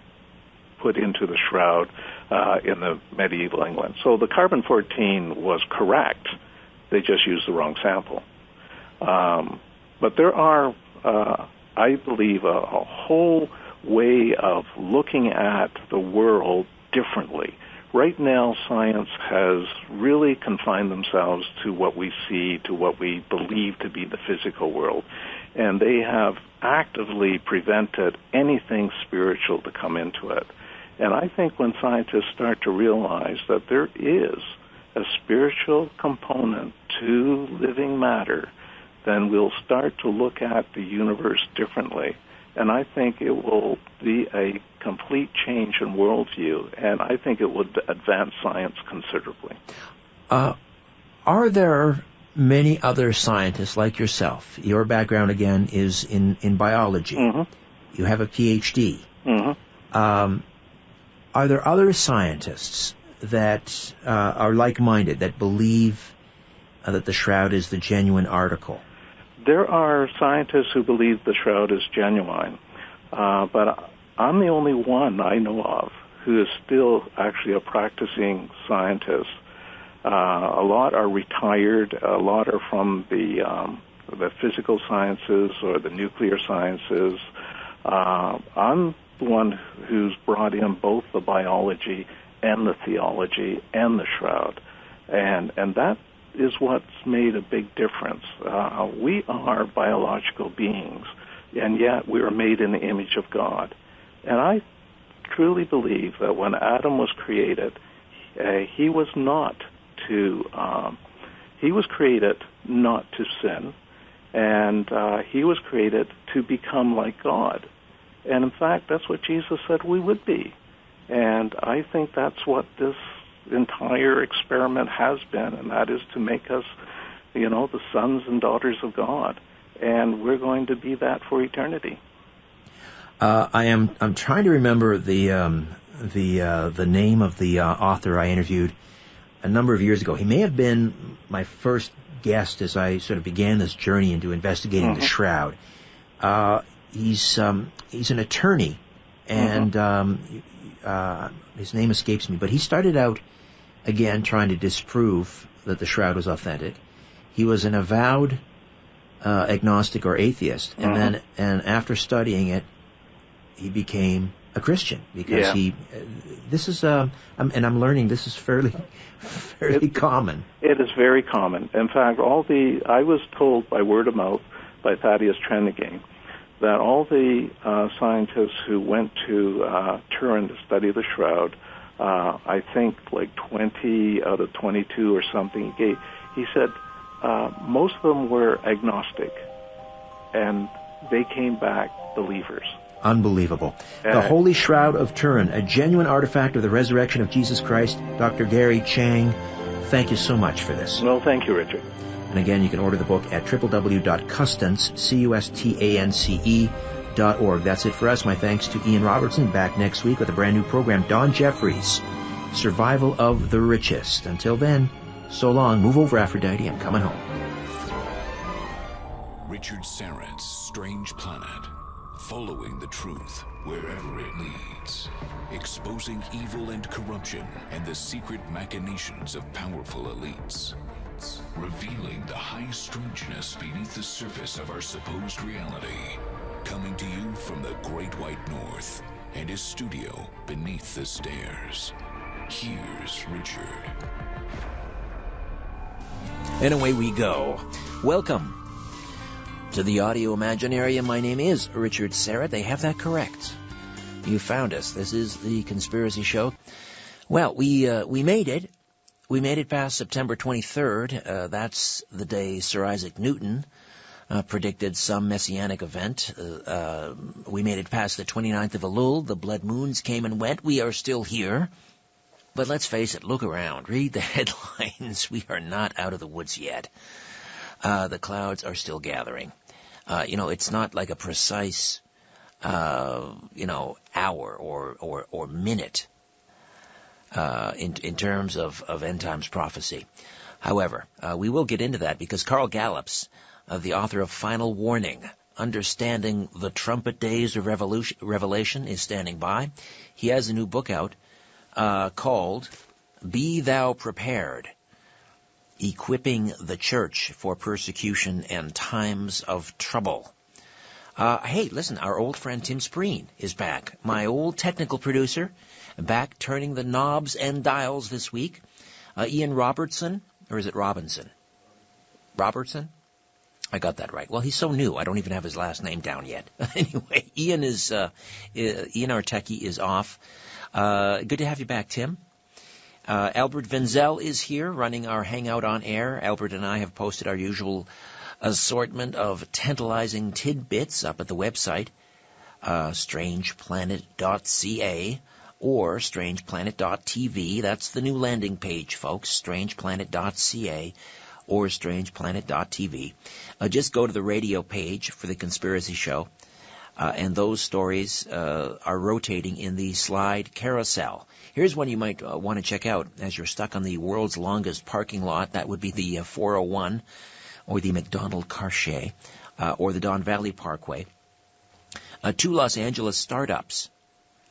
put into the shroud in the medieval England. So the carbon-14 was correct. They just used the wrong sample. But there are, I believe, a whole way of looking at the world differently. Right now, science has really confined themselves to what we see, to what we believe to be the physical world. And they have actively prevented anything spiritual to come into it. And I think when scientists start to realize that there is a spiritual component to living matter, then we'll start to look at the universe differently. And I think it will be a complete change in worldview, and I think it would advance science considerably. Are there many other scientists like yourself? Your background, again, is in biology. Mm-hmm. You have a PhD. Mm-hmm. Are there other scientists that are like-minded, that believe that the shroud is the genuine article? There are scientists who believe the shroud is genuine, but I'm the only one I know of who is still actually a practicing scientist. A lot are retired. A lot are from the physical sciences or the nuclear sciences. I'm the one who's brought in both the biology and the theology and the shroud, and that is what's made a big difference. We are biological beings, and yet we are made in the image of God. And I truly believe that when Adam was created, he was created not to sin, and he was created to become like God. And in fact, that's what Jesus said we would be. And I think that's what this entire experiment has been, and that is to make us, the sons and daughters of God. And we're going to be that for eternity. I'm trying to remember the name of the author I interviewed a number of years ago. He may have been my first guest as I sort of began this journey into investigating the shroud. He's an attorney, and his name escapes me, but he started out, again, trying to disprove that the shroud was authentic. He was an avowed agnostic or atheist, and after studying it, he became a Christian, because I'm learning this is fairly common. It is very common. In fact, I was told by word of mouth by Thaddeus Trenegain that all the scientists who went to Turin to study the shroud, I think like 20 out of 22 or something, he said most of them were agnostic, and they came back believers. Unbelievable. The Holy Shroud of Turin, a genuine artifact of the resurrection of Jesus Christ. Dr. Gary Chiang, thank you so much for this. No, thank you, Richard. And again, you can order the book at www.custance.org. That's it for us. My thanks to Ian Robertson, back next week with a brand new program. Don Jeffries, Survival of the Richest. Until then, so long. Move over, Aphrodite. I'm coming home. Richard Syrett's Strange Planet. Following the truth wherever it leads. Exposing evil and corruption and the secret machinations of powerful elites. Revealing the high strangeness beneath the surface of our supposed reality. Coming to you from the Great White North and his studio beneath the stairs. Here's Richard. And away we go. Welcome to the Audio Imaginarium. My name is Richard Syrett. They have that correct. You found us. This is the Conspiracy Show. Well, we made it. We made it past September 23rd. That's the day Sir Isaac Newton predicted some messianic event. We made it past the 29th of Elul. The blood moons came and went. We are still here. But let's face it, look around. Read the headlines. We are not out of the woods yet. The clouds are still gathering. It's not like a precise, hour or minute in terms of end times prophecy. However, we will get into that because Carl Gallups, the author of Final Warning, Understanding the Trumpet Days of Revelation, is standing by. He has a new book out called Be Thou Prepared, Equipping the Church for Persecution and Times of Trouble. Hey, listen, our old friend Tim Spreen is back. My old technical producer, back turning the knobs and dials this week. Ian Robertson, or is it Robinson? Robertson? I got that right. Well, he's so new, I don't even have his last name down yet. Anyway, Ian, our techie, is off. Good to have you back, Tim. Albert Venzel is here running our Hangout on Air. Albert and I have posted our usual assortment of tantalizing tidbits up at the website, strangeplanet.ca or strangeplanet.tv. That's the new landing page, folks, strangeplanet.ca or strangeplanet.tv. Just go to the radio page for the Conspiracy Show, and those stories are rotating in the slide carousel. Here's one you might want to check out as you're stuck on the world's longest parking lot. That would be the 401 or the McDonald Cartier or the Don Valley Parkway. Two Los Angeles startups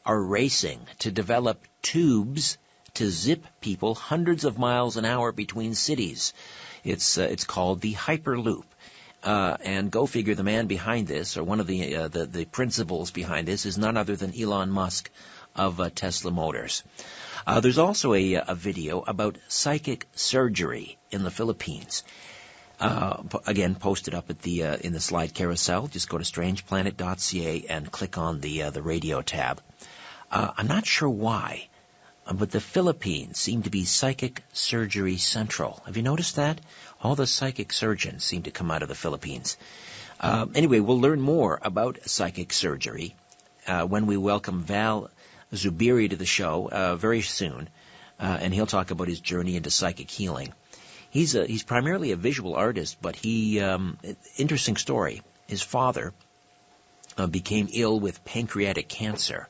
are racing to develop tubes to zip people hundreds of miles an hour between cities. It's called the Hyperloop. And go figure, the man behind this, or one of the principals behind this, is none other than Elon Musk of Tesla Motors. There's also a video about psychic surgery in the Philippines. Again, posted up at in the slide carousel. Just go to strangeplanet.ca and click on the radio tab. I'm not sure why, but the Philippines seem to be psychic surgery central. Have you noticed that? All the psychic surgeons seem to come out of the Philippines. Anyway, we'll learn more about psychic surgery when we welcome Val Zubiri to the show very soon, and he'll talk about his journey into psychic healing. He's primarily a visual artist, but interesting story. His father became ill with pancreatic cancer,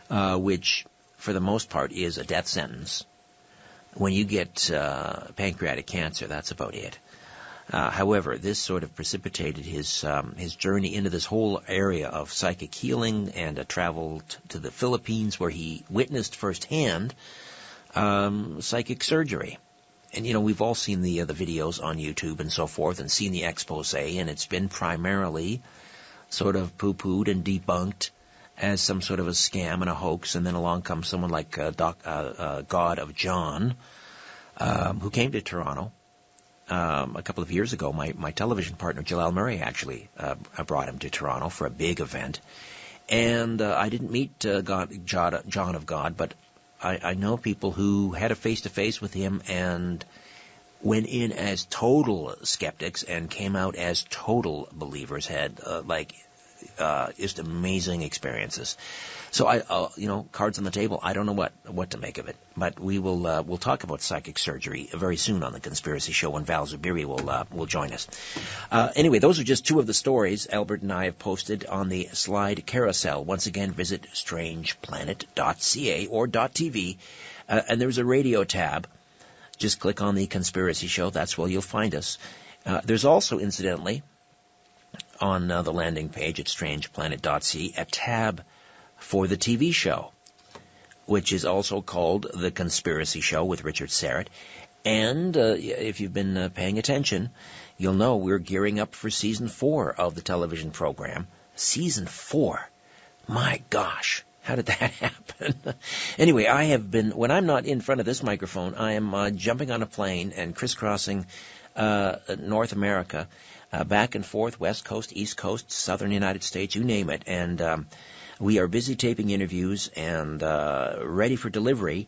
which for the most part is a death sentence. When you get pancreatic cancer, that's about it. However, this sort of precipitated his journey into this whole area of psychic healing, and traveled to the Philippines, where he witnessed firsthand psychic surgery. And we've all seen the videos on YouTube and so forth, and seen the expose, and it's been primarily sort of poo-pooed and debunked as some sort of a scam and a hoax. And then along comes someone like God of John, who came to Toronto a couple of years ago. My television partner, Jalal Murray, actually brought him to Toronto for a big event. And I didn't meet John of God, but I know people who had a face-to-face with him and went in as total skeptics and came out as total believers, had just amazing experiences. So cards on the table. I don't know what to make of it, but we'll talk about psychic surgery very soon on the Conspiracy Show when Val Zubiri will join us. Anyway, those are just two of the stories Albert and I have posted on the slide carousel. Once again, visit strangeplanet.ca or .tv, and there's a radio tab. Just click on the Conspiracy Show. That's where you'll find us. There's also, incidentally, on the landing page at strangeplanet.ca, a tab for the TV show, which is also called The Conspiracy Show with Richard Serrett. And if you've been paying attention, you'll know we're gearing up for Season 4 of the television program. Season 4? My gosh, how did that happen? Anyway, I have been, when I'm not in front of this microphone, I am jumping on a plane and crisscrossing North America, back and forth, West Coast, East Coast, Southern United States, you name it. And We are busy taping interviews and ready for delivery.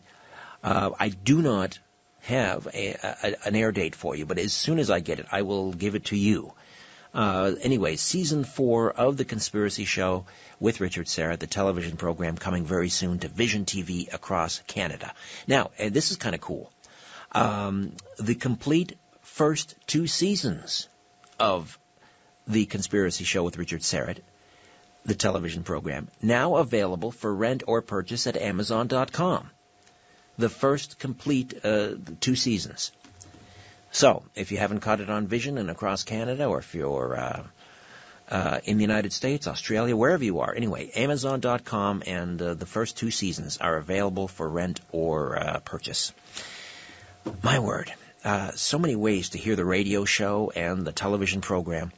I do not have an air date for you, but as soon as I get it, I will give it to you. Anyway, Season 4 of The Conspiracy Show with Richard Serra, the television program coming very soon to Vision TV across Canada. Now, this is kind of cool. The complete first 2 seasons of The Conspiracy Show with Richard Serra, the television program, now available for rent or purchase at Amazon.com. The first complete 2 seasons. So, if you haven't caught it on Vision and across Canada, or if you're in the United States, Australia, wherever you are, anyway, Amazon.com, and the first 2 seasons are available for rent or purchase. My word, so many ways to hear the radio show and the television program.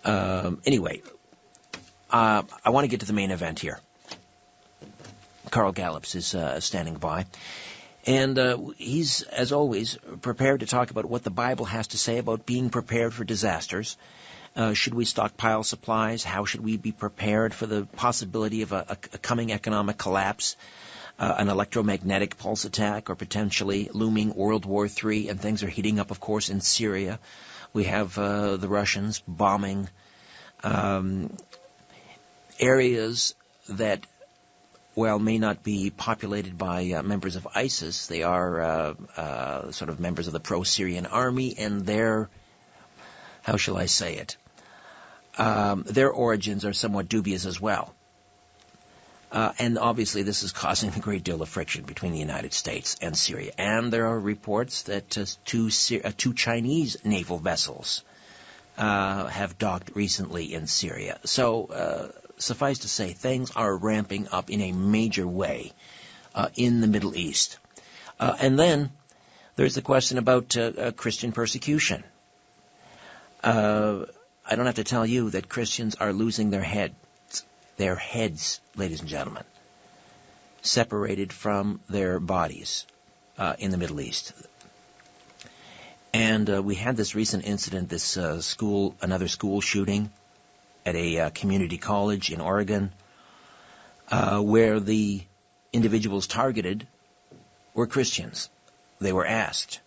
Anyway, I want to get to the main event here. Carl Gallups is standing by. And he's, as always, prepared to talk about what the Bible has to say about being prepared for disasters. Should we stockpile supplies? How should we be prepared for the possibility of a coming economic collapse, an electromagnetic pulse attack, or potentially looming World War III? And things are heating up, of course, in Syria. We have the Russians bombing areas that, well, may not be populated by members of ISIS. They are sort of members of the pro-Syrian army, and their, how shall I say it, their origins are somewhat dubious as well. And obviously this is causing a great deal of friction between the United States and Syria. And there are reports that 2 Chinese naval vessels have docked recently in Syria. So suffice to say, things are ramping up in a major way in the Middle East. And then there's the question about Christian persecution. I don't have to tell you that Christians are losing their heads, ladies and gentlemen, separated from their bodies in the Middle East. And we had this recent incident, this another school shooting at a community college in Oregon, where the individuals targeted were Christians. They were asked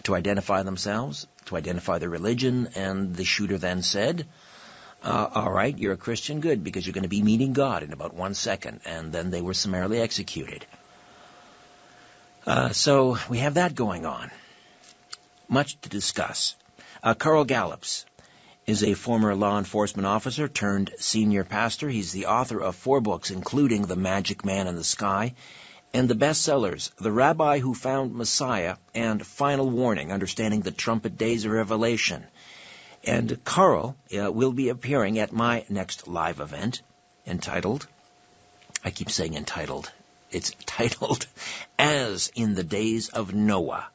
to identify themselves, to identify their religion, and the shooter then said, all right, you're a Christian, good, because you're going to be meeting God in about 1 second. And then they were summarily executed. So we have that going on. Much to discuss. Carl Gallups is a former law enforcement officer turned senior pastor. He's the author of 4 books, including The Magic Man in the Sky, and the bestsellers, The Rabbi Who Found Messiah and Final Warning, Understanding the Trumpet Days of Revelation. And Carl will be appearing at my next live event, entitled, I keep saying entitled, it's titled, As in the Days of Noah,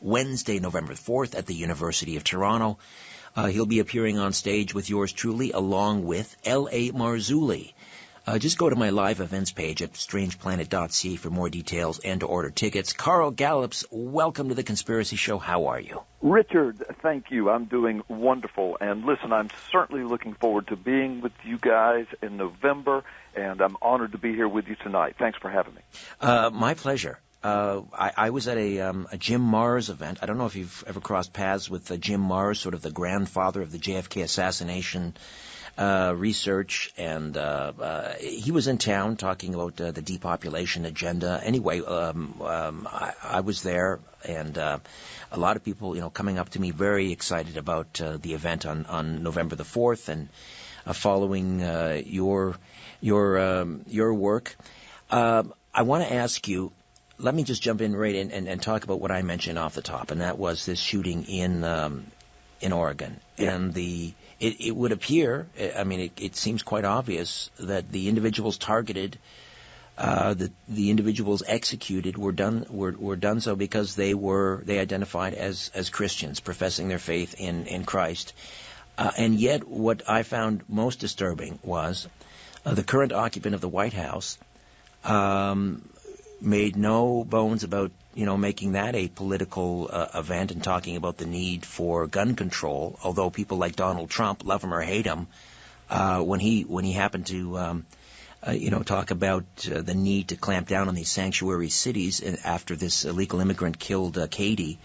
Wednesday, November 4th at the University of Toronto. He'll be appearing on stage with yours truly, along with L.A. Marzulli. Just go to my live events page at strangeplanet.ca for more details and to order tickets. Carl Gallups, welcome to The Conspiracy Show. How are you? Richard, thank you. I'm doing wonderful. And listen, I'm certainly looking forward to being with you guys in November, and I'm honored to be here with you tonight. Thanks for having me. My pleasure. I was at a Jim Marrs event. I don't know if you've ever crossed paths with Jim Marrs, sort of the grandfather of the JFK assassination research, and he was in town talking about the depopulation agenda. Anyway, I was there, and a lot of people, coming up to me very excited about the event on November the 4th, and following your work. I want to ask you. Let me just jump in right in and talk about what I mentioned off the top, and that was this shooting in Oregon. Yeah. And it would appear, I mean, it seems quite obvious that the individuals targeted, the individuals executed were done so because they identified as Christians, professing their faith in Christ. And yet, what I found most disturbing was the current occupant of the White House made no bones about, making that a political event and talking about the need for gun control, although people like Donald Trump, love him or hate him, when he happened to talk about the need to clamp down on these sanctuary cities after this illegal immigrant killed Katie.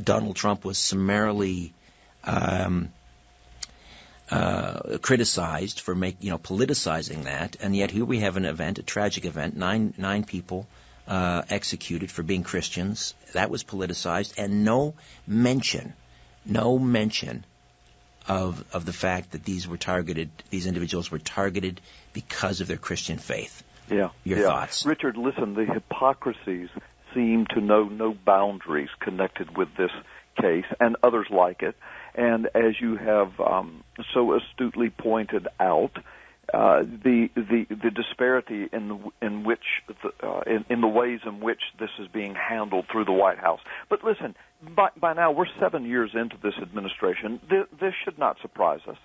Donald Trump was summarily criticized for politicizing that, and yet here we have an event, a tragic event, nine people executed for being Christians. That was politicized, and no mention of the fact that these individuals were targeted because of their Christian faith. Yeah. Your thoughts? Richard, listen, the hypocrisies seem to know no boundaries connected with this case and others like it. And as you have so astutely pointed out, the disparity in the ways in which this is being handled through the White House. But listen, by now we're 7 years into this administration. This should not surprise us.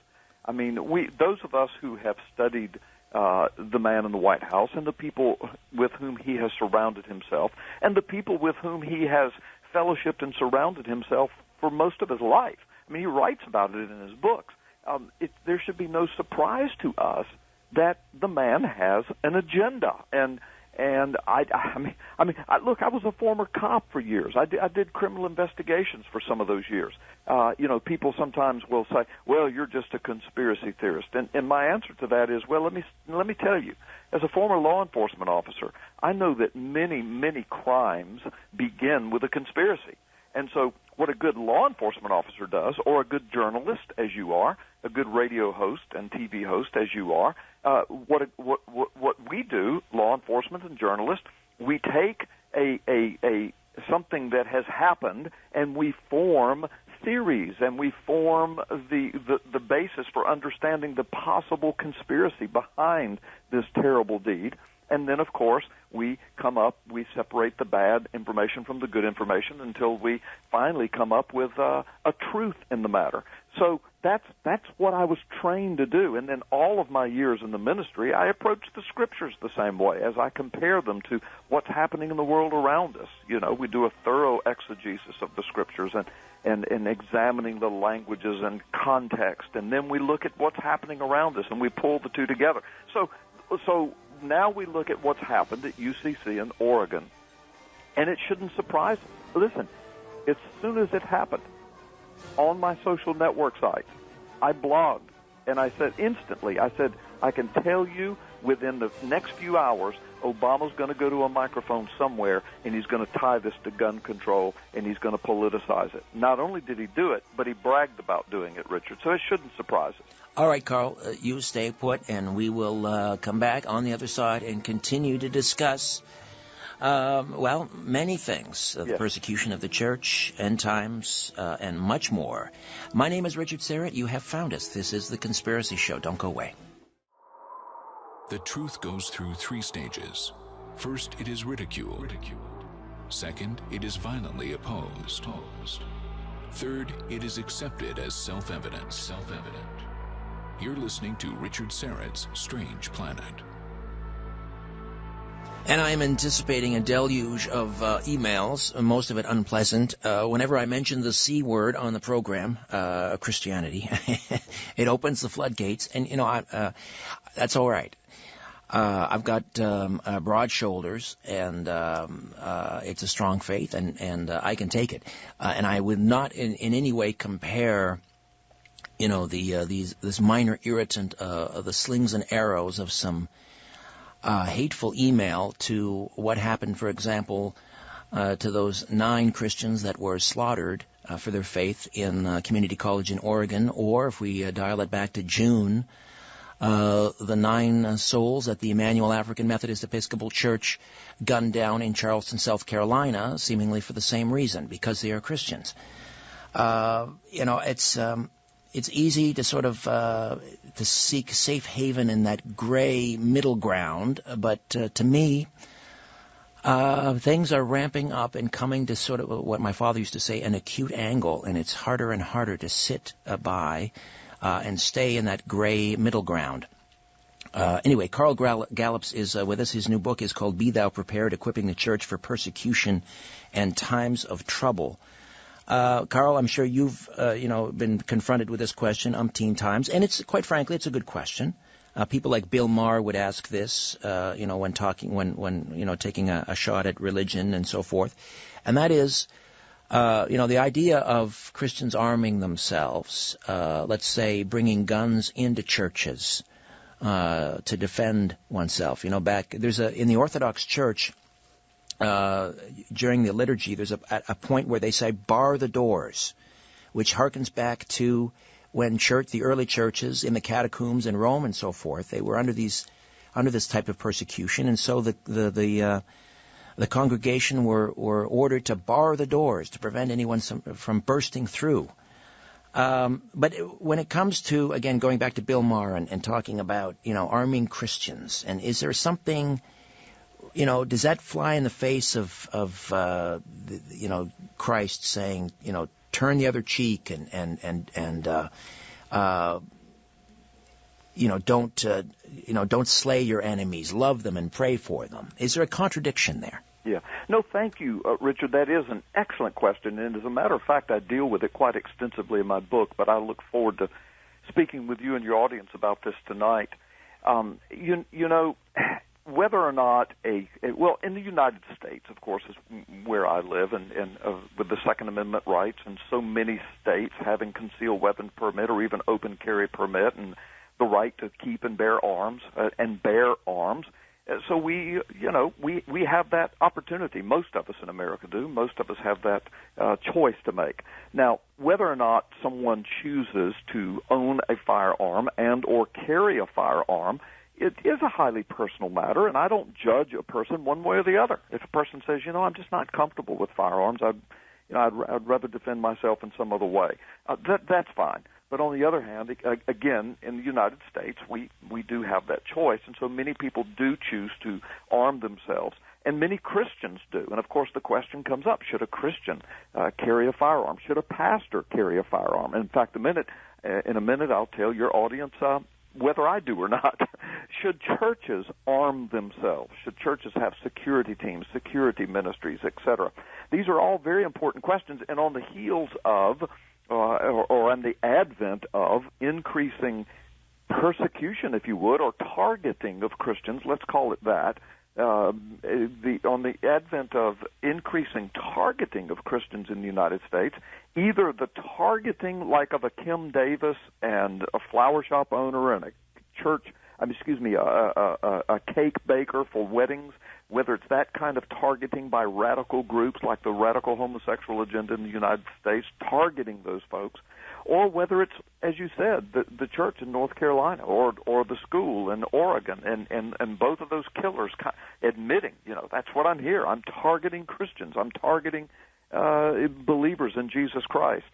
I mean, those of us who have studied the man in the White House and the people with whom he has surrounded himself and the people with whom he has fellowshipped and surrounded himself for most of his life. I mean, he writes about it in his books. There should be no surprise to us that the man has an agenda. And look, I was a former cop for years. I did criminal investigations for some of those years. People sometimes will say, "Well, you're just a conspiracy theorist," and my answer to that is, well, let me tell you, as a former law enforcement officer, I know that many crimes begin with a conspiracy. And so what a good law enforcement officer does, or a good journalist, as you are, a good radio host and TV host, as you are, what we do, law enforcement and journalists, we take a something that has happened and we form theories and we form the basis for understanding the possible conspiracy behind this terrible deed. And then, of course, we separate the bad information from the good information until we finally come up with a truth in the matter. So that's what I was trained to do. And then all of my years in the ministry, I approached the Scriptures the same way as I compare them to what's happening in the world around us. We do a thorough exegesis of the Scriptures and examining the languages and context. And then we look at what's happening around us and we pull the two together. So now we look at what's happened at UCC in Oregon, and it shouldn't surprise us. Listen, as soon as it happened, on my social network sites, I blogged, and I said instantly, I can tell you within the next few hours, Obama's going to go to a microphone somewhere, and he's going to tie this to gun control, and he's going to politicize it. Not only did he do it, but he bragged about doing it, Richard, so it shouldn't surprise us. All right, Carl, you stay put, and we will come back on the other side and continue to discuss, many things. The persecution of the church, end times, and much more. My name is Richard Serrett. You have found us. This is The Conspiracy Show. Don't go away. The truth goes through 3 stages. First, it is ridiculed. Second, it is violently opposed. Third, it is accepted as self-evident. You're listening to Richard Serrett's Strange Planet. And I am anticipating a deluge of emails, most of it unpleasant. Whenever I mention the C word on the program, Christianity, it opens the floodgates, and that's all right. I've got broad shoulders, and it's a strong faith, and I can take it. And I would not in any way compare, this minor irritant, the slings and arrows of some hateful email to what happened, for example, to those 9 Christians that were slaughtered for their faith in community college in Oregon, or if we dial it back to June, the 9 souls at the Emmanuel African Methodist Episcopal Church gunned down in Charleston, South Carolina, seemingly for the same reason, because they are Christians. It's easy to sort of to seek safe haven in that gray middle ground, but to me, things are ramping up and coming to sort of what my father used to say, an acute angle, and it's harder and harder to sit by and stay in that gray middle ground. Anyway, Carl Gallups is with us. His new book is called Be Thou Prepared, Equipping the Church for Persecution and Times of Trouble. Carl, I'm sure you've been confronted with this question umpteen times, and it's quite frankly, it's a good question. People like Bill Maher would ask this, when taking a shot at religion and so forth, and that is, the idea of Christians arming themselves, let's say bringing guns into churches to defend oneself. In the Orthodox Church, during the liturgy, there's a point where they say, bar the doors, which harkens back to when the early churches in the catacombs in Rome and so forth, they were under this type of persecution, and so the congregation were ordered to bar the doors to prevent anyone from bursting through. But when it comes to, again, going back to Bill Maher and talking about, arming Christians, and is there something, does that fly in the face of Christ saying, turn the other cheek don't slay your enemies, love them and pray for them? Is there a contradiction there? Yeah. No, thank you, Richard. That is an excellent question, and as a matter of fact, I deal with it quite extensively in my book, but I look forward to speaking with you and your audience about this tonight. Whether or not in the United States, of course, is where I live, and with the Second Amendment rights, and so many states having concealed weapons permit or even open carry permit, and the right to keep and bear arms, So we have that opportunity. Most of us in America do. Most of us have that choice to make. Now, whether or not someone chooses to own a firearm and or carry a firearm, it is a highly personal matter, and I don't judge a person one way or the other. If a person says, I'm just not comfortable with firearms, I'd rather defend myself in some other way, that's fine. But on the other hand, again, in the United States, we do have that choice, and so many people do choose to arm themselves, and many Christians do. And, of course, the question comes up, should a Christian carry a firearm? Should a pastor carry a firearm? In fact, in a minute, I'll tell your audience whether I do or not. Should churches arm themselves? Should churches have security teams, security ministries, etc.? These are all very important questions, and on the heels of or on the advent of increasing persecution, if you would, or targeting of Christians, let's call it that, on the advent of increasing targeting of Christians in the United States, either the targeting like of a Kim Davis and a flower shop owner and a cake baker for weddings, whether it's that kind of targeting by radical groups like the Radical Homosexual Agenda in the United States, targeting those folks, or whether it's, as you said, the church in North Carolina or the school in Oregon, and both of those killers admitting, that's what I'm here. I'm targeting Christians. I'm targeting believers in Jesus Christ.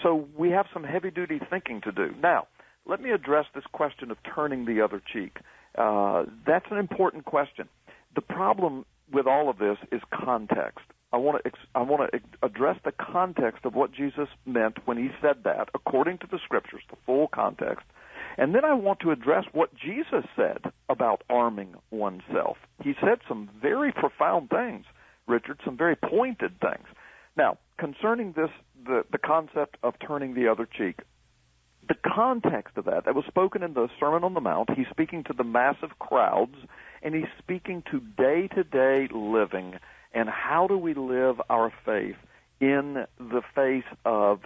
So we have some heavy-duty thinking to do. Now, let me address this question of turning the other cheek. That's an important question. The problem with all of this is context. I want to address the context of what Jesus meant when he said that, according to the Scriptures, the full context. And then I want to address what Jesus said about arming oneself. He said some very profound things, Richard, some very pointed things. Now, concerning this, the concept of turning the other cheek, the context of that was spoken in the Sermon on the Mount. He's speaking to the massive crowds, and he's speaking to day-to-day living and how do we live our faith in the face of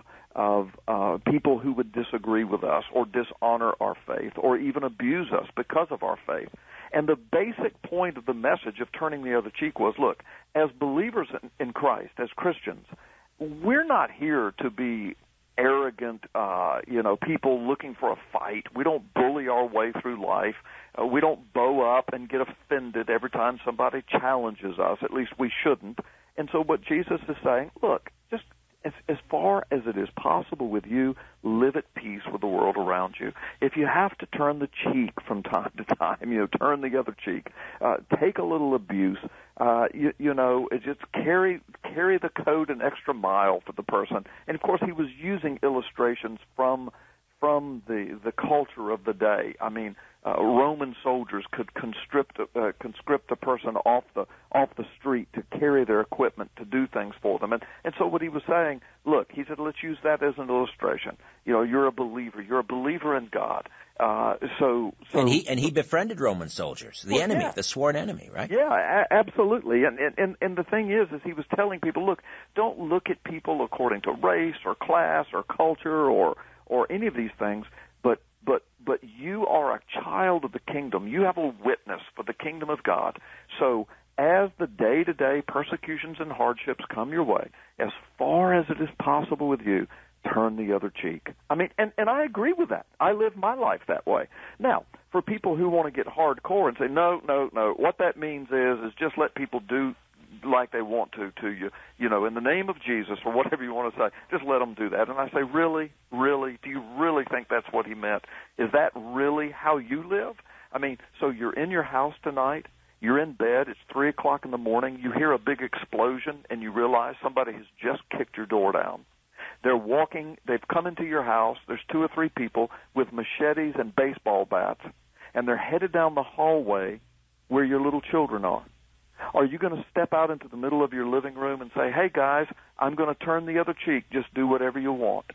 people who would disagree with us or dishonor our faith or even abuse us because of our faith. And the basic point of the message of turning the other cheek was, look, as believers in Christ, as Christians, we're not here to be arrogant, people looking for a fight. We don't bully our way through life. We don't bow up and get offended every time somebody challenges us. At least we shouldn't. And so what Jesus is saying, look, just as far as it is possible with you, live at peace with the world around you. If you have to turn the cheek from time to time, turn the other cheek, take a little abuse, just carry the code an extra mile for the person. And, of course, he was using illustrations from from the culture of the day. I mean, Roman soldiers could conscript a person off the street to carry their equipment, to do things for them. And so what he was saying, look, he said, let's use that as an illustration. You know, you're a believer in God. And he befriended Roman soldiers, the enemy, yeah. the sworn enemy, right? Yeah, absolutely. And the thing is he was telling people, look, don't look at people according to race or class or culture or any of these things, but you are a child of the kingdom. You have a witness for the kingdom of God. So as the day-to-day persecutions and hardships come your way, as far as it is possible with you, turn the other cheek. I mean, and I agree with that. I live my life that way. Now, for people who want to get hardcore and say, no, what that means is just let people do like they want to you, you know, in the name of Jesus or whatever you want to say, just let them do that. And I say, really? Do you really think that's what he meant? Is that really how you live? I mean, so you're in your house tonight, you're in bed, it's 3 o'clock in the morning, you hear a big explosion, and you realize somebody has just kicked your door down. They're walking, they've come into your house, there's 2 or 3 people with machetes and baseball bats, and they're headed down the hallway where your little children are. Are you going to step out into the middle of your living room and say, hey, guys, I'm going to turn the other cheek, just do whatever you want?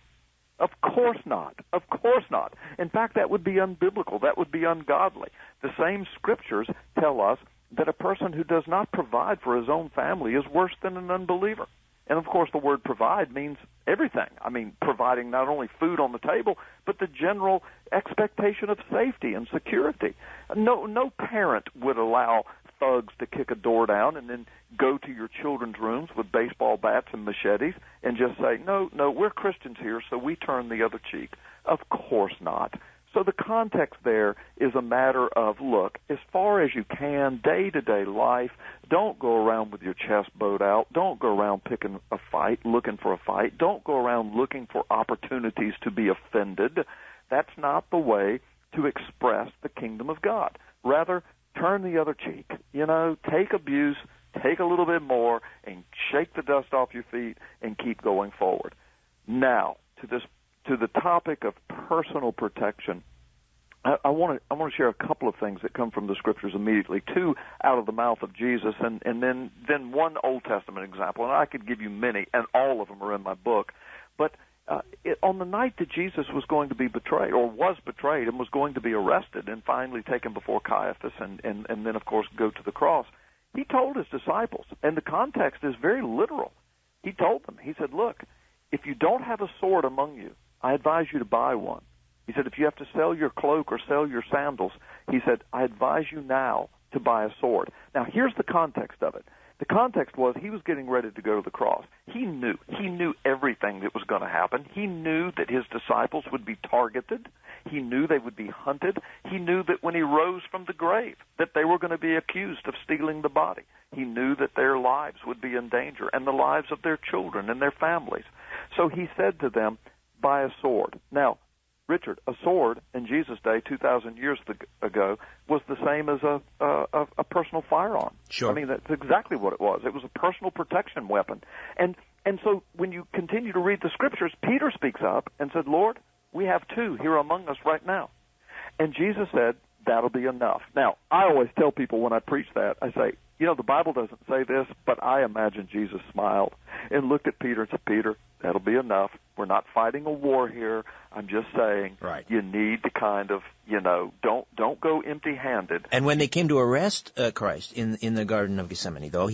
Of course not. Of course not. In fact, that would be unbiblical. That would be ungodly. The same scriptures tell us that a person who does not provide for his own family is worse than an unbeliever. And, of course, the word provide means everything. I mean, providing not only food on the table, but the general expectation of safety and security. No parent would allow thugs to kick a door down and then go to your children's rooms with baseball bats and machetes and just say, no, we're Christians here, so we turn the other cheek. Of course not. So the context there is a matter of, look, as far as you can, day-to-day life, don't go around with your chest bowed out. Don't go around picking a fight, looking for a fight. Don't go around looking for opportunities to be offended. That's not the way to express the kingdom of God. Rather, turn the other cheek. You know, take abuse, take a little bit more, and shake the dust off your feet and keep going forward. Now, to the topic of personal protection, I want to share a couple of things that come from the scriptures immediately. 2 out of the mouth of Jesus, and then one Old Testament example. And I could give you many, and all of them are in my book. But on the night that Jesus was going to be betrayed, or was betrayed, and was going to be arrested and finally taken before Caiaphas and then, of course, go to the cross, he told his disciples, and the context is very literal. He told them, he said, look, if you don't have a sword among you, I advise you to buy one. He said, if you have to sell your cloak or sell your sandals, he said, I advise you now to buy a sword. Now, here's the context of it. The context was he was getting ready to go to the cross. He knew everything that was going to happen. He knew that his disciples would be targeted. He knew they would be hunted. He knew that when he rose from the grave, that they were going to be accused of stealing the body. He knew that their lives would be in danger and the lives of their children and their families. So he said to them, buy a sword. Now, Richard, a sword in Jesus' day, 2,000 years ago, was the same as a personal firearm. Sure. I mean, that's exactly what it was. It was a personal protection weapon. And so when you continue to read the scriptures, Peter speaks up and said, Lord, we have 2 here among us right now. And Jesus said, that'll be enough. Now, I always tell people when I preach that, I say, you know, the Bible doesn't say this, but I imagine Jesus smiled and looked at Peter and said, Peter, that'll be enough. We're not fighting a war here. I'm just saying You need to kind of, you know, don't go empty-handed. And when they came to arrest Christ in the Garden of Gethsemane, though,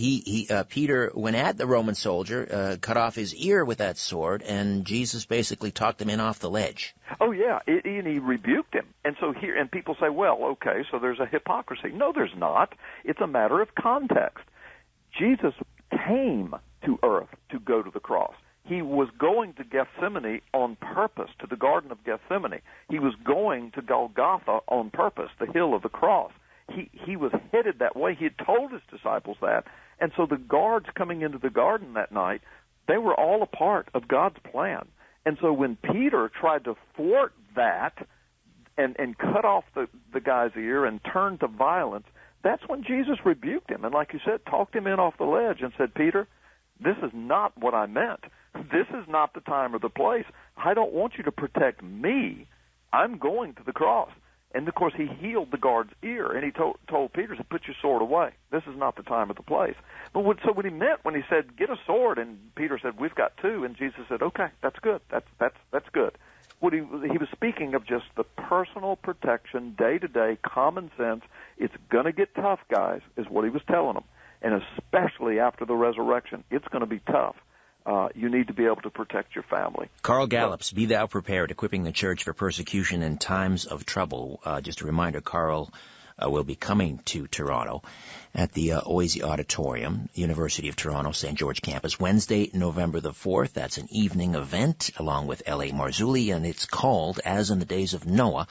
Peter went at the Roman soldier, cut off his ear with that sword, and Jesus basically talked him in off the ledge. Oh, yeah, and he rebuked him. And so and people say, well, okay, so there's a hypocrisy. No, there's not. It's a matter of context. Jesus came to earth to go to the cross. He was going to Gethsemane on purpose, to the Garden of Gethsemane. He was going to Golgotha on purpose, the hill of the cross. He was headed that way. He had told his disciples that. And so the guards coming into the garden that night, they were all a part of God's plan. And so when Peter tried to thwart that and cut off the guy's ear and turned to violence, that's when Jesus rebuked him. And like you said, talked him in off the ledge and said, Peter, this is not what I meant. This is not the time or the place. I don't want you to protect me. I'm going to the cross. And, of course, he healed the guard's ear, and he told Peter, he said, put your sword away. This is not the time or the place. But what he meant when he said, get a sword, and Peter said, we've got two, and Jesus said, okay, that's good. That's good. What he was speaking of just the personal protection, day-to-day, common sense. It's going to get tough, guys, is what he was telling them. And especially after the resurrection, it's going to be tough. You need to be able to protect your family. Carl Gallups, Be Thou Prepared, Equipping the Church for Persecution in Times of Trouble. Just a reminder, Carl will be coming to Toronto at the Oise Auditorium, University of Toronto, St. George campus, Wednesday, November the 4th. That's an evening event along with L.A. Marzulli, and it's called As in the Days of Noah.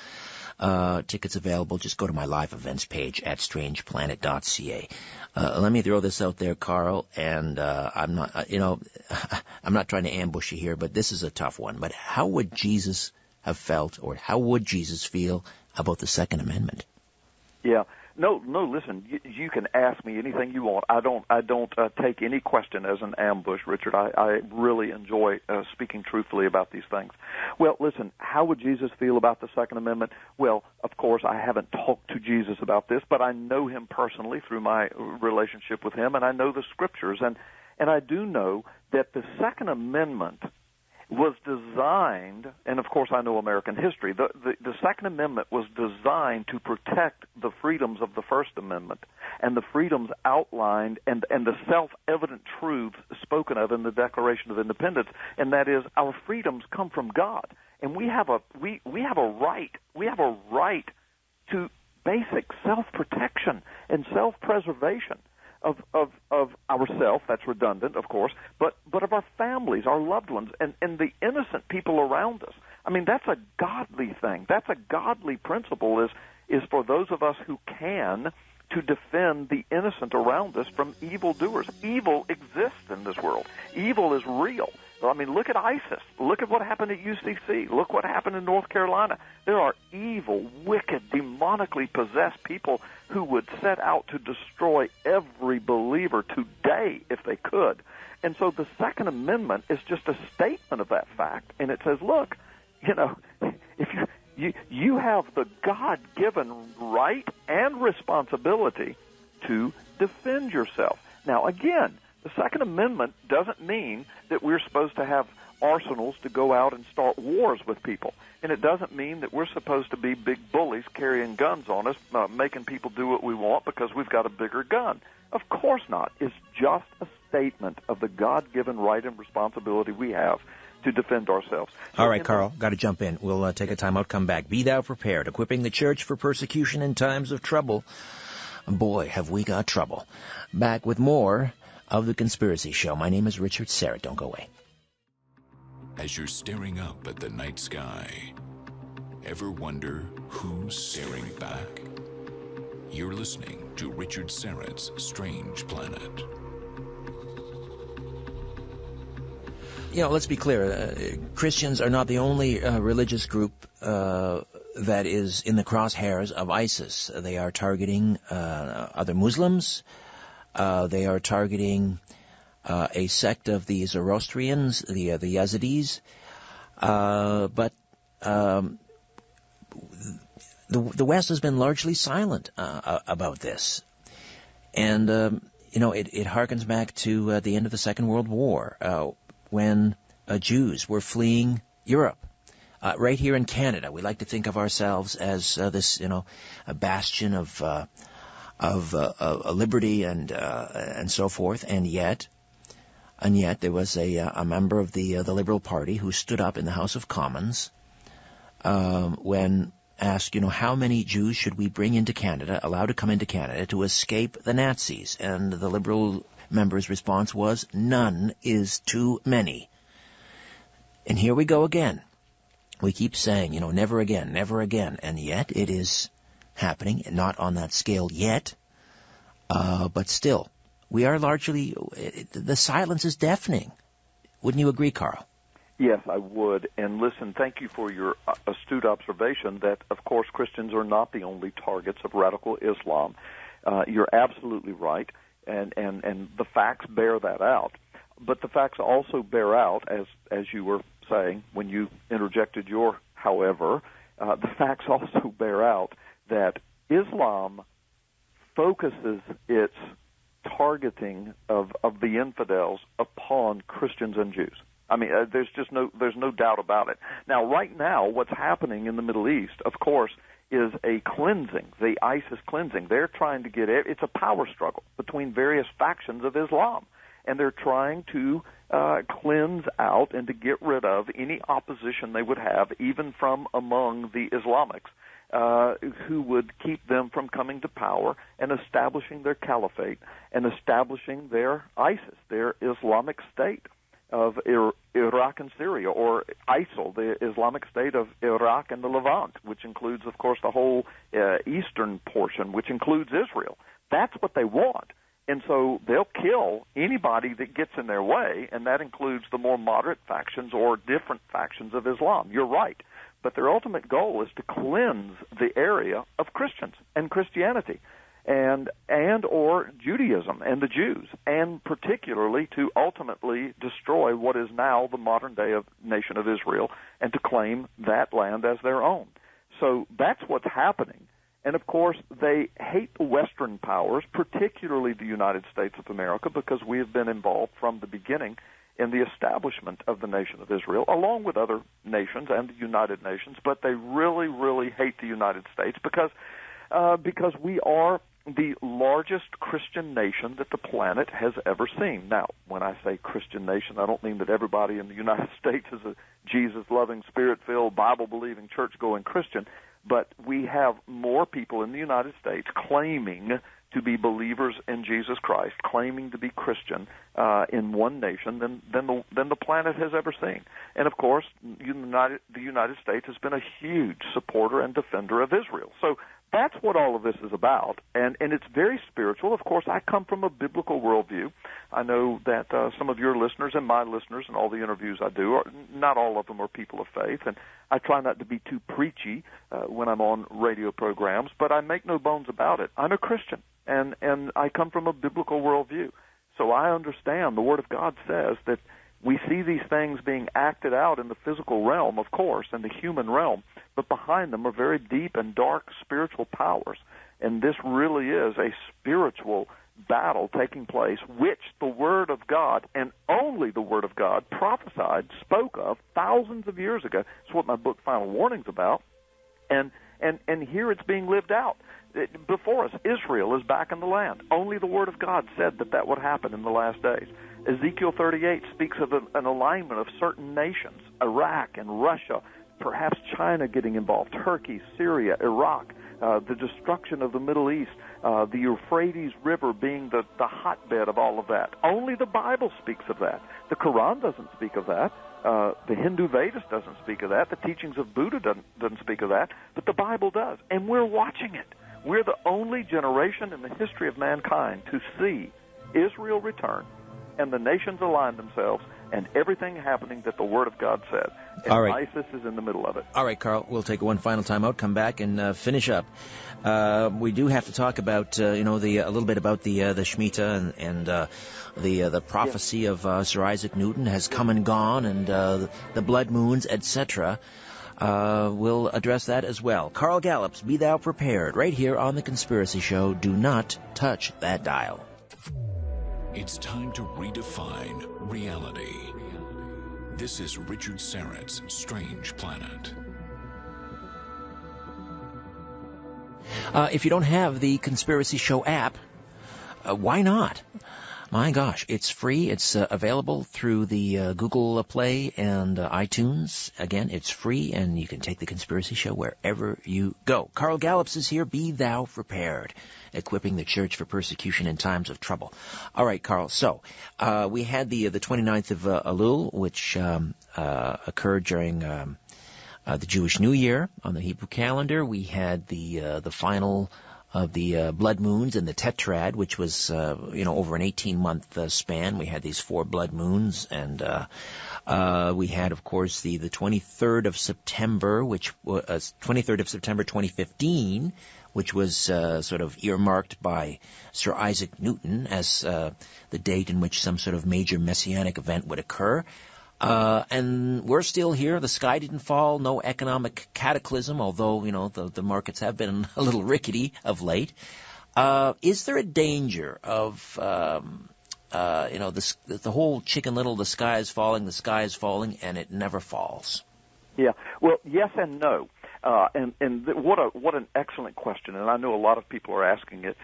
Tickets available. Just go to my live events page at strangeplanet.ca. Let me throw this out there, Carl, and I'm not trying to ambush you here, but this is a tough one. But how would Jesus have felt, or how would Jesus feel about the Second Amendment? Yeah. No, listen, you can ask me anything you want. I don't take any question as an ambush, Richard. I really enjoy speaking truthfully about these things. Well, listen, how would Jesus feel about the Second Amendment? Well, of course, I haven't talked to Jesus about this, but I know him personally through my relationship with him, and I know the Scriptures, and I do know that the Second Amendment was designed, and of course I know American history, the Second Amendment was designed to protect the freedoms of the First Amendment and the freedoms outlined and the self-evident truths spoken of in the Declaration of Independence, and that is our freedoms come from God. And we have a right to basic self-protection and self-preservation of ourselves. That's redundant, of course, but of our families, our loved ones, and the innocent people around us. I mean, that's a godly thing. That's a godly principle is for those of us who can to defend the innocent around us from evildoers. Evil exists in this world. Evil is real. I mean, look at ISIS. Look at what happened at UCC. Look what happened in North Carolina. There are evil, wicked, demonically possessed people who would set out to destroy every believer today if they could. And so the Second Amendment is just a statement of that fact. And it says, look, if you have the God-given right and responsibility to defend yourself. Now, again, the Second Amendment doesn't mean that we're supposed to have arsenals to go out and start wars with people. And it doesn't mean that we're supposed to be big bullies carrying guns on us, making people do what we want because we've got a bigger gun. Of course not. It's just a statement of the God-given right and responsibility we have to defend ourselves. All right, Carl, got to jump in. We'll take a time out, come back. Be Thou Prepared, Equipping the Church for Persecution in Times of Trouble. Boy, have we got trouble. Back with more of The Conspiracy Show. My name is Richard Serrett. Don't go away. As you're staring up at the night sky, ever wonder who's staring back? You're listening to Richard Serrett's Strange Planet. Let's be clear. Christians are not the only religious group that is in the crosshairs of ISIS. They are targeting other Muslims. They are targeting a sect of the Zoroastrians, the Yazidis. But the West has been largely silent about this. And, it harkens back to the end of the Second World War, when Jews were fleeing Europe. Right here in Canada, we like to think of ourselves as this, a bastion of liberty and so forth, and yet there was a member of the Liberal Party who stood up in the House of Commons when asked, how many Jews should we bring into Canada, allow to come into Canada to escape the Nazis? And the Liberal member's response was, none is too many. And here we go again. We keep saying, never again, never again, and yet it is happening, not on that scale yet, but still, we are largely, the silence is deafening. Wouldn't you agree, Carl? Yes, I would. And listen, thank you for your astute observation that, of course, Christians are not the only targets of radical Islam. You're absolutely right, and the facts bear that out. But the facts also bear out, as you were saying when you interjected your however, the facts also bear out that Islam focuses its targeting of the infidels upon Christians and Jews. I mean, there's no doubt about it. Now, right now, what's happening in the Middle East, of course, is a cleansing, the ISIS cleansing. They're trying to it's a power struggle between various factions of Islam, and they're trying to cleanse out and to get rid of any opposition they would have, even from among the Islamics, who would keep them from coming to power and establishing their caliphate and establishing their ISIS, their Islamic State of Iraq and Syria, or ISIL, the Islamic State of Iraq and the Levant, which includes, of course, the whole eastern portion, which includes Israel. That's what they want. And so they'll kill anybody that gets in their way, and that includes the more moderate factions or different factions of Islam. You're right. But their ultimate goal is to cleanse the area of Christians and Christianity and or Judaism and the Jews, and particularly to ultimately destroy what is now the modern-day nation of Israel and to claim that land as their own. So that's what's happening. And, of course, they hate the Western powers, particularly the United States of America, because we have been involved from the beginning in the establishment of the nation of Israel, along with other nations and the United Nations. But they really, really hate the United States because we are the largest Christian nation that the planet has ever seen. Now, when I say Christian nation, I don't mean that everybody in the United States is a Jesus-loving, Spirit-filled, Bible-believing, church-going Christian, but we have more people in the United States claiming to be believers in Jesus Christ, claiming to be Christian in one nation than the planet has ever seen. And, of course, the United States has been a huge supporter and defender of Israel. So that's what all of this is about, and it's very spiritual. Of course, I come from a biblical worldview. I know that some of your listeners and my listeners and all the interviews I do, not all of them are people of faith, and I try not to be too preachy when I'm on radio programs, but I make no bones about it. I'm a Christian, and I come from a biblical worldview. So I understand the Word of God says that we see these things being acted out in the physical realm, of course, and the human realm, but behind them are very deep and dark spiritual powers. And this really is a spiritual battle taking place, which the Word of God, and only the Word of God, prophesied, spoke of thousands of years ago. That's what my book, Final Warning's about. And here it's being lived out. Before us, Israel is back in the land. Only the Word of God said that would happen in the last days. Ezekiel 38 speaks of an alignment of certain nations, Iraq and Russia, perhaps China getting involved, Turkey, Syria, Iraq, the destruction of the Middle East, the Euphrates River being the hotbed of all of that. Only the Bible speaks of that. The Quran doesn't speak of that. The Hindu Vedas doesn't speak of that. The teachings of Buddha doesn't speak of that. But the Bible does. And we're watching it. We're the only generation in the history of mankind to see Israel return and the nations align themselves and everything happening that the Word of God said. And all right. ISIS is in the middle of it. All right, Carl, we'll take one final time out, come back, and finish up. We do have to talk about, a little bit about the Shemitah and the prophecy of Sir Isaac Newton has come and gone, and the blood moons, etc. We'll address that as well. Carl Gallups, Be Thou Prepared, right here on The Conspiracy Show. Do not touch that dial. It's time to redefine reality. This is Richard Syrett's Strange Planet. If you don't have the Conspiracy Show app, why not? My gosh, it's free. It's available through the Google Play and iTunes. Again, it's free, and you can take the Conspiracy Show wherever you go. Carl Gallups is here. Be Thou Prepared, equipping the church for persecution in times of trouble. All right, Carl. So we had the 29th of Elul, which occurred during the Jewish New Year on the Hebrew calendar. We had the final of the blood moons and the tetrad, which was over an 18-month span. We had these 4 blood moons, and we had, of course, the 23rd of September, which was 23rd of September 2015, which was sort of earmarked by Sir Isaac Newton as the date in which some sort of major messianic event would occur. And we're still here. The sky didn't fall. No economic cataclysm, although, the markets have been a little rickety of late. Is there a danger of, the whole Chicken Little, the sky is falling, and it never falls? Yeah. Well, yes and no. What an excellent question, and I know a lot of people are asking it.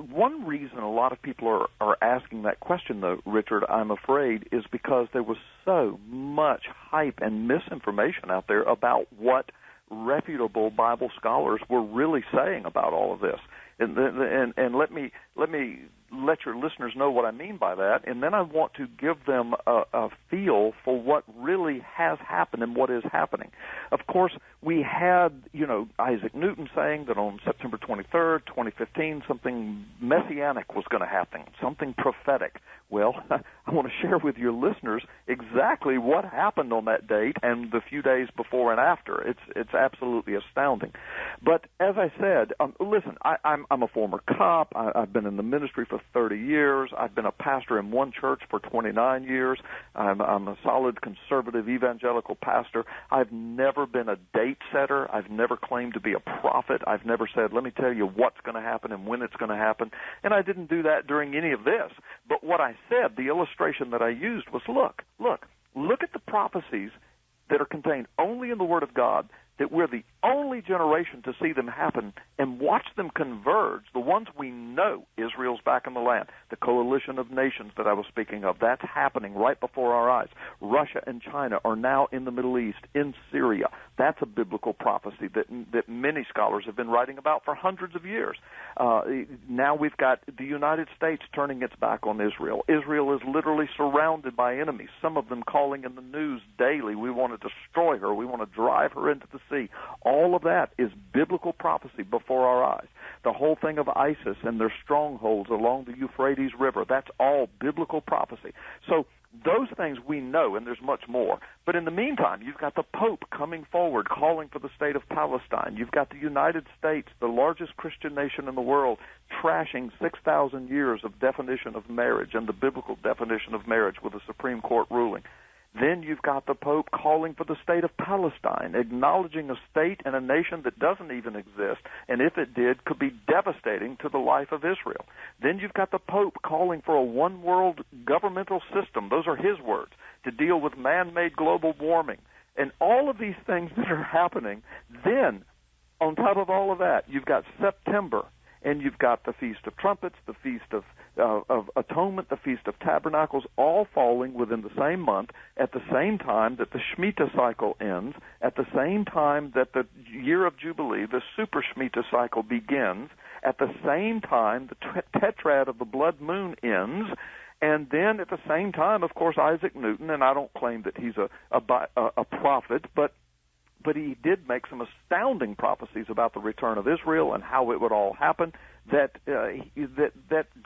One reason a lot of people are asking that question, though, Richard, I'm afraid, is because there was so much hype and misinformation out there about what reputable Bible scholars were really saying about all of this. And let me let your listeners know what I mean by that, and then I want to give them a feel for what really has happened and what is happening. Of course, we had, Isaac Newton saying that on September 23rd, 2015, something messianic was going to happen, something prophetic. Well, I want to share with your listeners exactly what happened on that date and the few days before and after. It's absolutely astounding. But as I said, listen, I'm a former cop. I've been in the ministry for 30 years. I've been a pastor in one church for 29 years. I'm a solid conservative evangelical pastor. I've never been a date setter. I've never claimed to be a prophet. I've never said, let me tell you what's going to happen and when it's going to happen. And I didn't do that during any of this. But what I said, the illustration that I used was, look at the prophecies that are contained only in the Word of God, that we're the only generation to see them happen, and watch them converge. The ones we know, Israel's back in the land, the coalition of nations that I was speaking of, that's happening right before our eyes. Russia and China are now in the Middle East, in Syria. That's a biblical prophecy that many scholars have been writing about for hundreds of years. Now we've got the United States turning its back on Israel. Israel is literally surrounded by enemies, some of them calling in the news daily, we want to destroy her, we want to drive her into the sea. All of that is biblical prophecy before our eyes. The whole thing of ISIS and their strongholds along the Euphrates River, that's all biblical prophecy. So those things we know, and there's much more. But in the meantime, you've got the Pope coming forward, calling for the state of Palestine. You've got the United States, the largest Christian nation in the world, trashing 6,000 years of definition of marriage and the biblical definition of marriage with a Supreme Court ruling. Then you've got the Pope calling for the state of Palestine, acknowledging a state and a nation that doesn't even exist, and if it did, could be devastating to the life of Israel. Then you've got the Pope calling for a one-world governmental system, those are his words, to deal with man-made global warming. And all of these things that are happening, then, on top of all of that, you've got September, and you've got the Feast of Trumpets, the Feast of Atonement, the Feast of Tabernacles, all falling within the same month, at the same time that the Shemitah cycle ends, at the same time that the year of Jubilee, the Super Shemitah cycle begins, at the same time the tetrad of the blood moon ends, and then at the same time, of course, Isaac Newton, and I don't claim that he's a prophet, but he did make some astounding prophecies about the return of Israel and how it would all happen that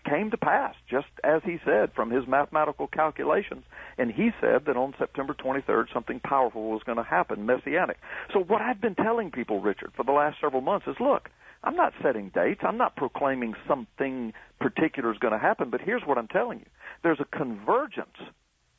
came to pass, just as he said from his mathematical calculations. And he said that on September 23rd, something powerful was going to happen, messianic. So what I've been telling people, Richard, for the last several months is, look, I'm not setting dates. I'm not proclaiming something particular is going to happen, but here's what I'm telling you. There's a convergence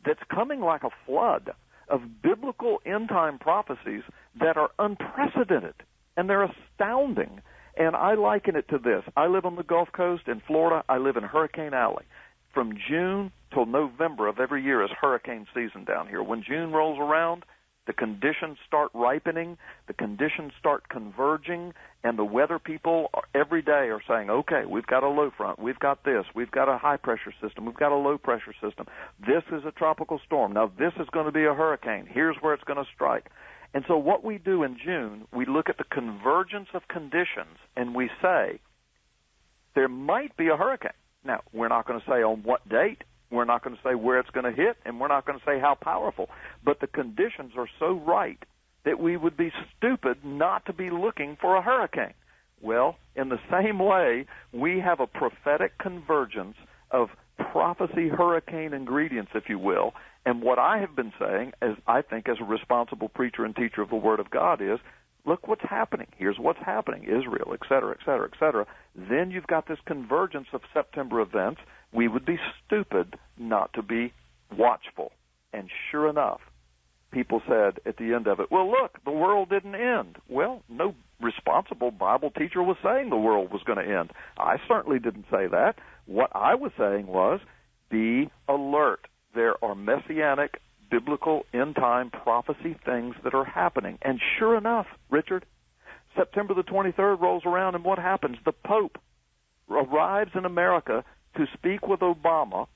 that's coming like a flood of biblical end-time prophecies that are unprecedented, and they're astounding. And I liken it to this. I live on the Gulf Coast in Florida. I live in Hurricane Alley. From June till November of every year is hurricane season down here. When June rolls around, the conditions start ripening, the conditions start converging, and the weather people every day are saying, okay, we've got a low front, we've got this, we've got a high-pressure system, we've got a low-pressure system. This is a tropical storm. Now, this is going to be a hurricane. Here's where it's going to strike. And so what we do in June, we look at the convergence of conditions, and we say there might be a hurricane. Now, we're not going to say on what date. We're not going to say where it's going to hit, and we're not going to say how powerful. But the conditions are so right that we would be stupid not to be looking for a hurricane. Well, in the same way, we have a prophetic convergence of prophecy hurricane ingredients, if you will. And what I have been saying, as I think as a responsible preacher and teacher of the Word of God, is, look what's happening. Here's what's happening, Israel, et cetera, et cetera, et cetera. Then you've got this convergence of September events. We would be stupid not to be watchful. And sure enough, people said at the end of it, well, look, the world didn't end. Well, no responsible Bible teacher was saying the world was going to end. I certainly didn't say that. What I was saying was, be alert. There are messianic, biblical, end-time prophecy things that are happening. And sure enough, Richard, September the 23rd rolls around, and what happens? The Pope arrives in America to speak with Obama.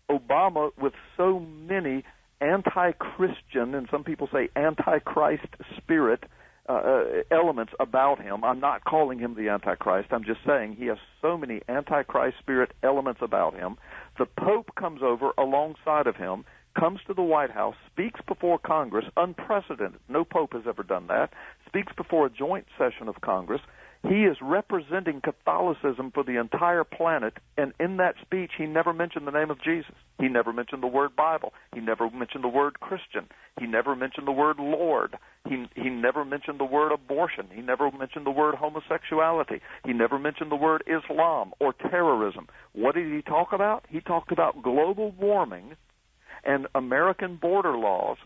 Obama, with so many anti-Christian, and some people say anti-Christ spirit elements about him. I'm not calling him the Antichrist. I'm just saying he has so many anti-Christ spirit elements about him. The Pope comes over alongside of him, comes to the White House, speaks before Congress, unprecedented. No Pope has ever done that. Speaks before a joint session of Congress. He is representing Catholicism for the entire planet, and in that speech, he never mentioned the name of Jesus. He never mentioned the word Bible. He never mentioned the word Christian. He never mentioned the word Lord. He never mentioned the word abortion. He never mentioned the word homosexuality. He never mentioned the word Islam or terrorism. What did he talk about? He talked about global warming and American border laws.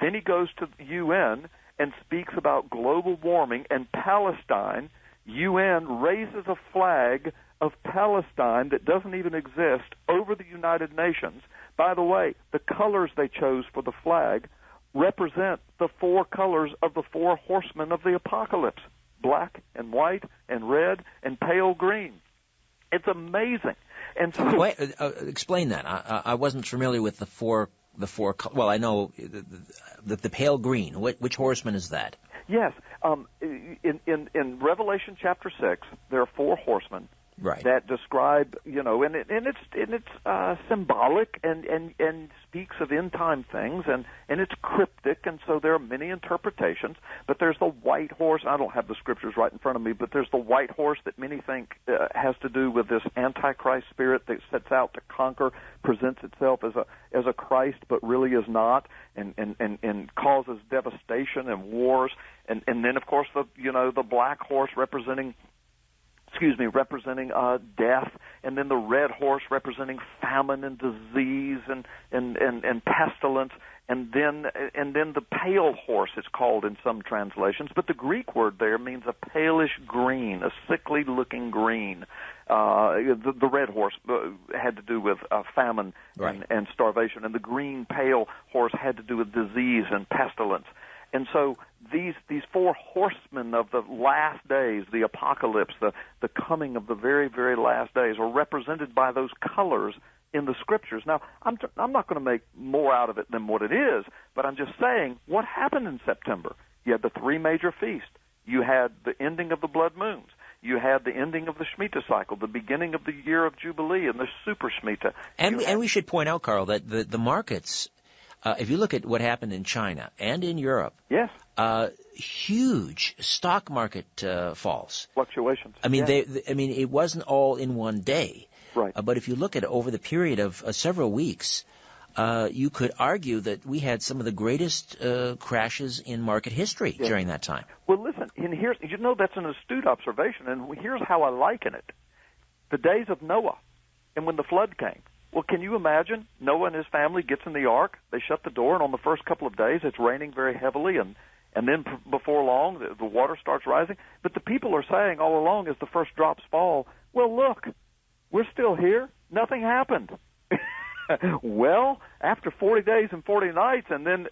Then he goes to the UN and speaks about global warming and Palestine. UN raises a flag of Palestine that doesn't even exist over the United Nations. By the way, the colors they chose for the flag represent the four colors of the four horsemen of the apocalypse: black and white and red and pale green. It's amazing. And so, wait, explain that. I wasn't familiar with the four. Well, I know the pale green. Which horseman is that? Yes, in Revelation chapter 6, there are four horsemen that describe, and it's symbolic and speaks of end time things, and it's cryptic, and so there are many interpretations. But there's the white horse. I don't have the scriptures right in front of me, but there's the white horse that many think has to do with this Antichrist spirit that sets out to conquer, presents itself as a Christ, but really is not, and causes devastation and wars. And then, of course, the black horse representing death, and then the red horse representing famine and disease and pestilence, and then the pale horse, it's called in some translations, but the Greek word there means a palish green, a sickly-looking green. The red horse had to do with famine and starvation, and the green pale horse had to do with disease and pestilence. And so these four horsemen of the last days, the apocalypse, the coming of the very, very last days, are represented by those colors in the Scriptures. Now, I'm not going to make more out of it than what it is, but I'm just saying what happened in September. You had the three major feasts. You had the ending of the blood moons. You had the ending of the Shemitah cycle, the beginning of the year of Jubilee, and the Super Shemitah. And we should point out, Carl, that the markets, if you look at what happened in China and in Europe, yes, huge stock market falls, fluctuations. I mean, it wasn't all in one day, right? But if you look at it over the period of several weeks, you could argue that we had some of the greatest crashes in market history during that time. Well, listen, and here's that's an astute observation, and here's how I liken it: the days of Noah, and when the flood came. Well, can you imagine? Noah and his family gets in the ark. They shut the door, and on the first couple of days, it's raining very heavily, and then before long, the water starts rising. But the people are saying all along as the first drops fall, well, look, we're still here. Nothing happened. Well, after 40 days and 40 nights, and then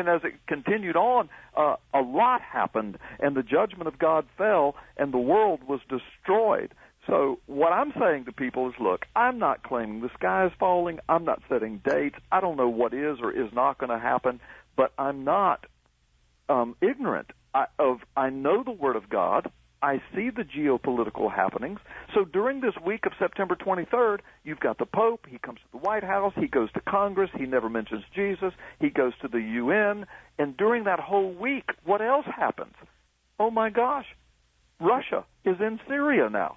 as it continued on, a lot happened, and the judgment of God fell, and the world was destroyed. So what I'm saying to people is, look, I'm not claiming the sky is falling. I'm not setting dates. I don't know what is or is not going to happen, but I'm not ignorant. I know the Word of God. I see the geopolitical happenings. So during this week of September 23rd, you've got the Pope. He comes to the White House. He goes to Congress. He never mentions Jesus. He goes to the UN. And during that whole week, what else happens? Oh, my gosh, Russia is in Syria now.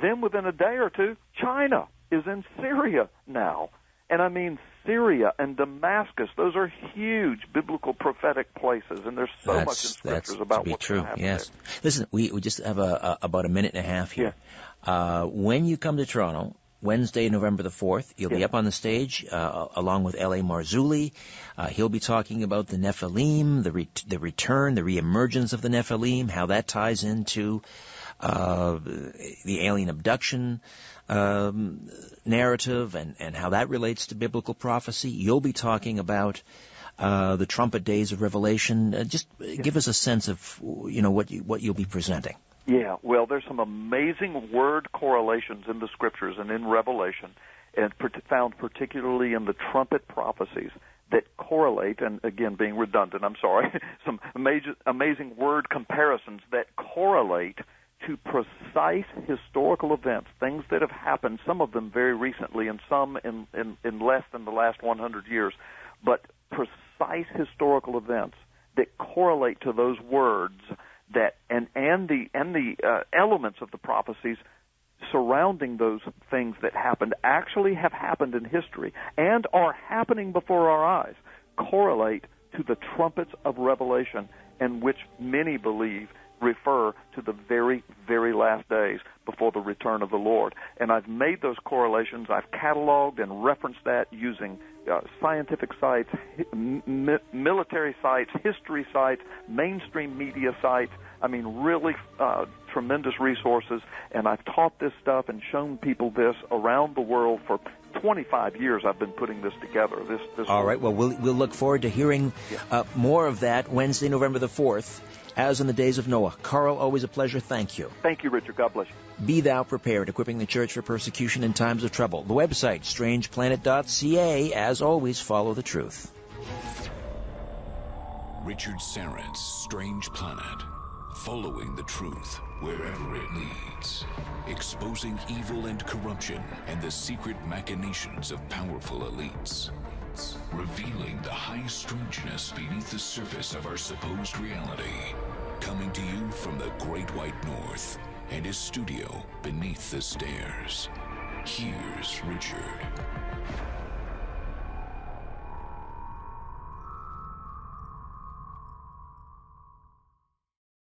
Then within a day or two, China is in Syria now. And I mean Syria and Damascus. Those are huge biblical prophetic places, and there's so much in Scriptures about what's going to happen. Yes. Listen, we just have about a minute and a half here. Yeah. When you come to Toronto, Wednesday, November the 4th. You'll be up on the stage along with L.A. Marzulli. He'll be talking about the Nephilim, the return, the reemergence of the Nephilim, how that ties into the alien abduction narrative and how that relates to biblical prophecy. You'll be talking about the trumpet days of Revelation. Just give us a sense of what you'll be presenting. Yeah, well, there's some amazing word correlations in the Scriptures and in Revelation, and found particularly in the trumpet prophecies that correlate, and again, being redundant, I'm sorry, some amazing word comparisons that correlate to precise historical events, things that have happened, some of them very recently and some in less than the last 100 years, but precise historical events that correlate to those words that and the elements of the prophecies surrounding those things that happened actually have happened in history and are happening before our eyes, correlate to the trumpets of Revelation, and which many believe refer to the very, very last days before the return of the Lord. And I've made those correlations. I've cataloged and referenced that using scientific sites, military sites, history sites, mainstream media sites. I mean, really tremendous resources. And I've taught this stuff and shown people this around the world for 25 years. I've been putting this together. All right. Well, we'll look forward to hearing more of that Wednesday, November the 4th, as in the days of Noah. Carl, always a pleasure. Thank you. Thank you, Richard. God bless you. Be thou prepared, equipping the church for persecution in times of trouble. The website, strangeplanet.ca. As always, follow the truth. Richard Syrett's Strange Planet. Following the truth wherever it leads. Exposing evil and corruption and the secret machinations of powerful elites. Revealing the high strangeness beneath the surface of our supposed reality. Coming to you from the Great White North and his studio beneath the stairs. Here's Richard.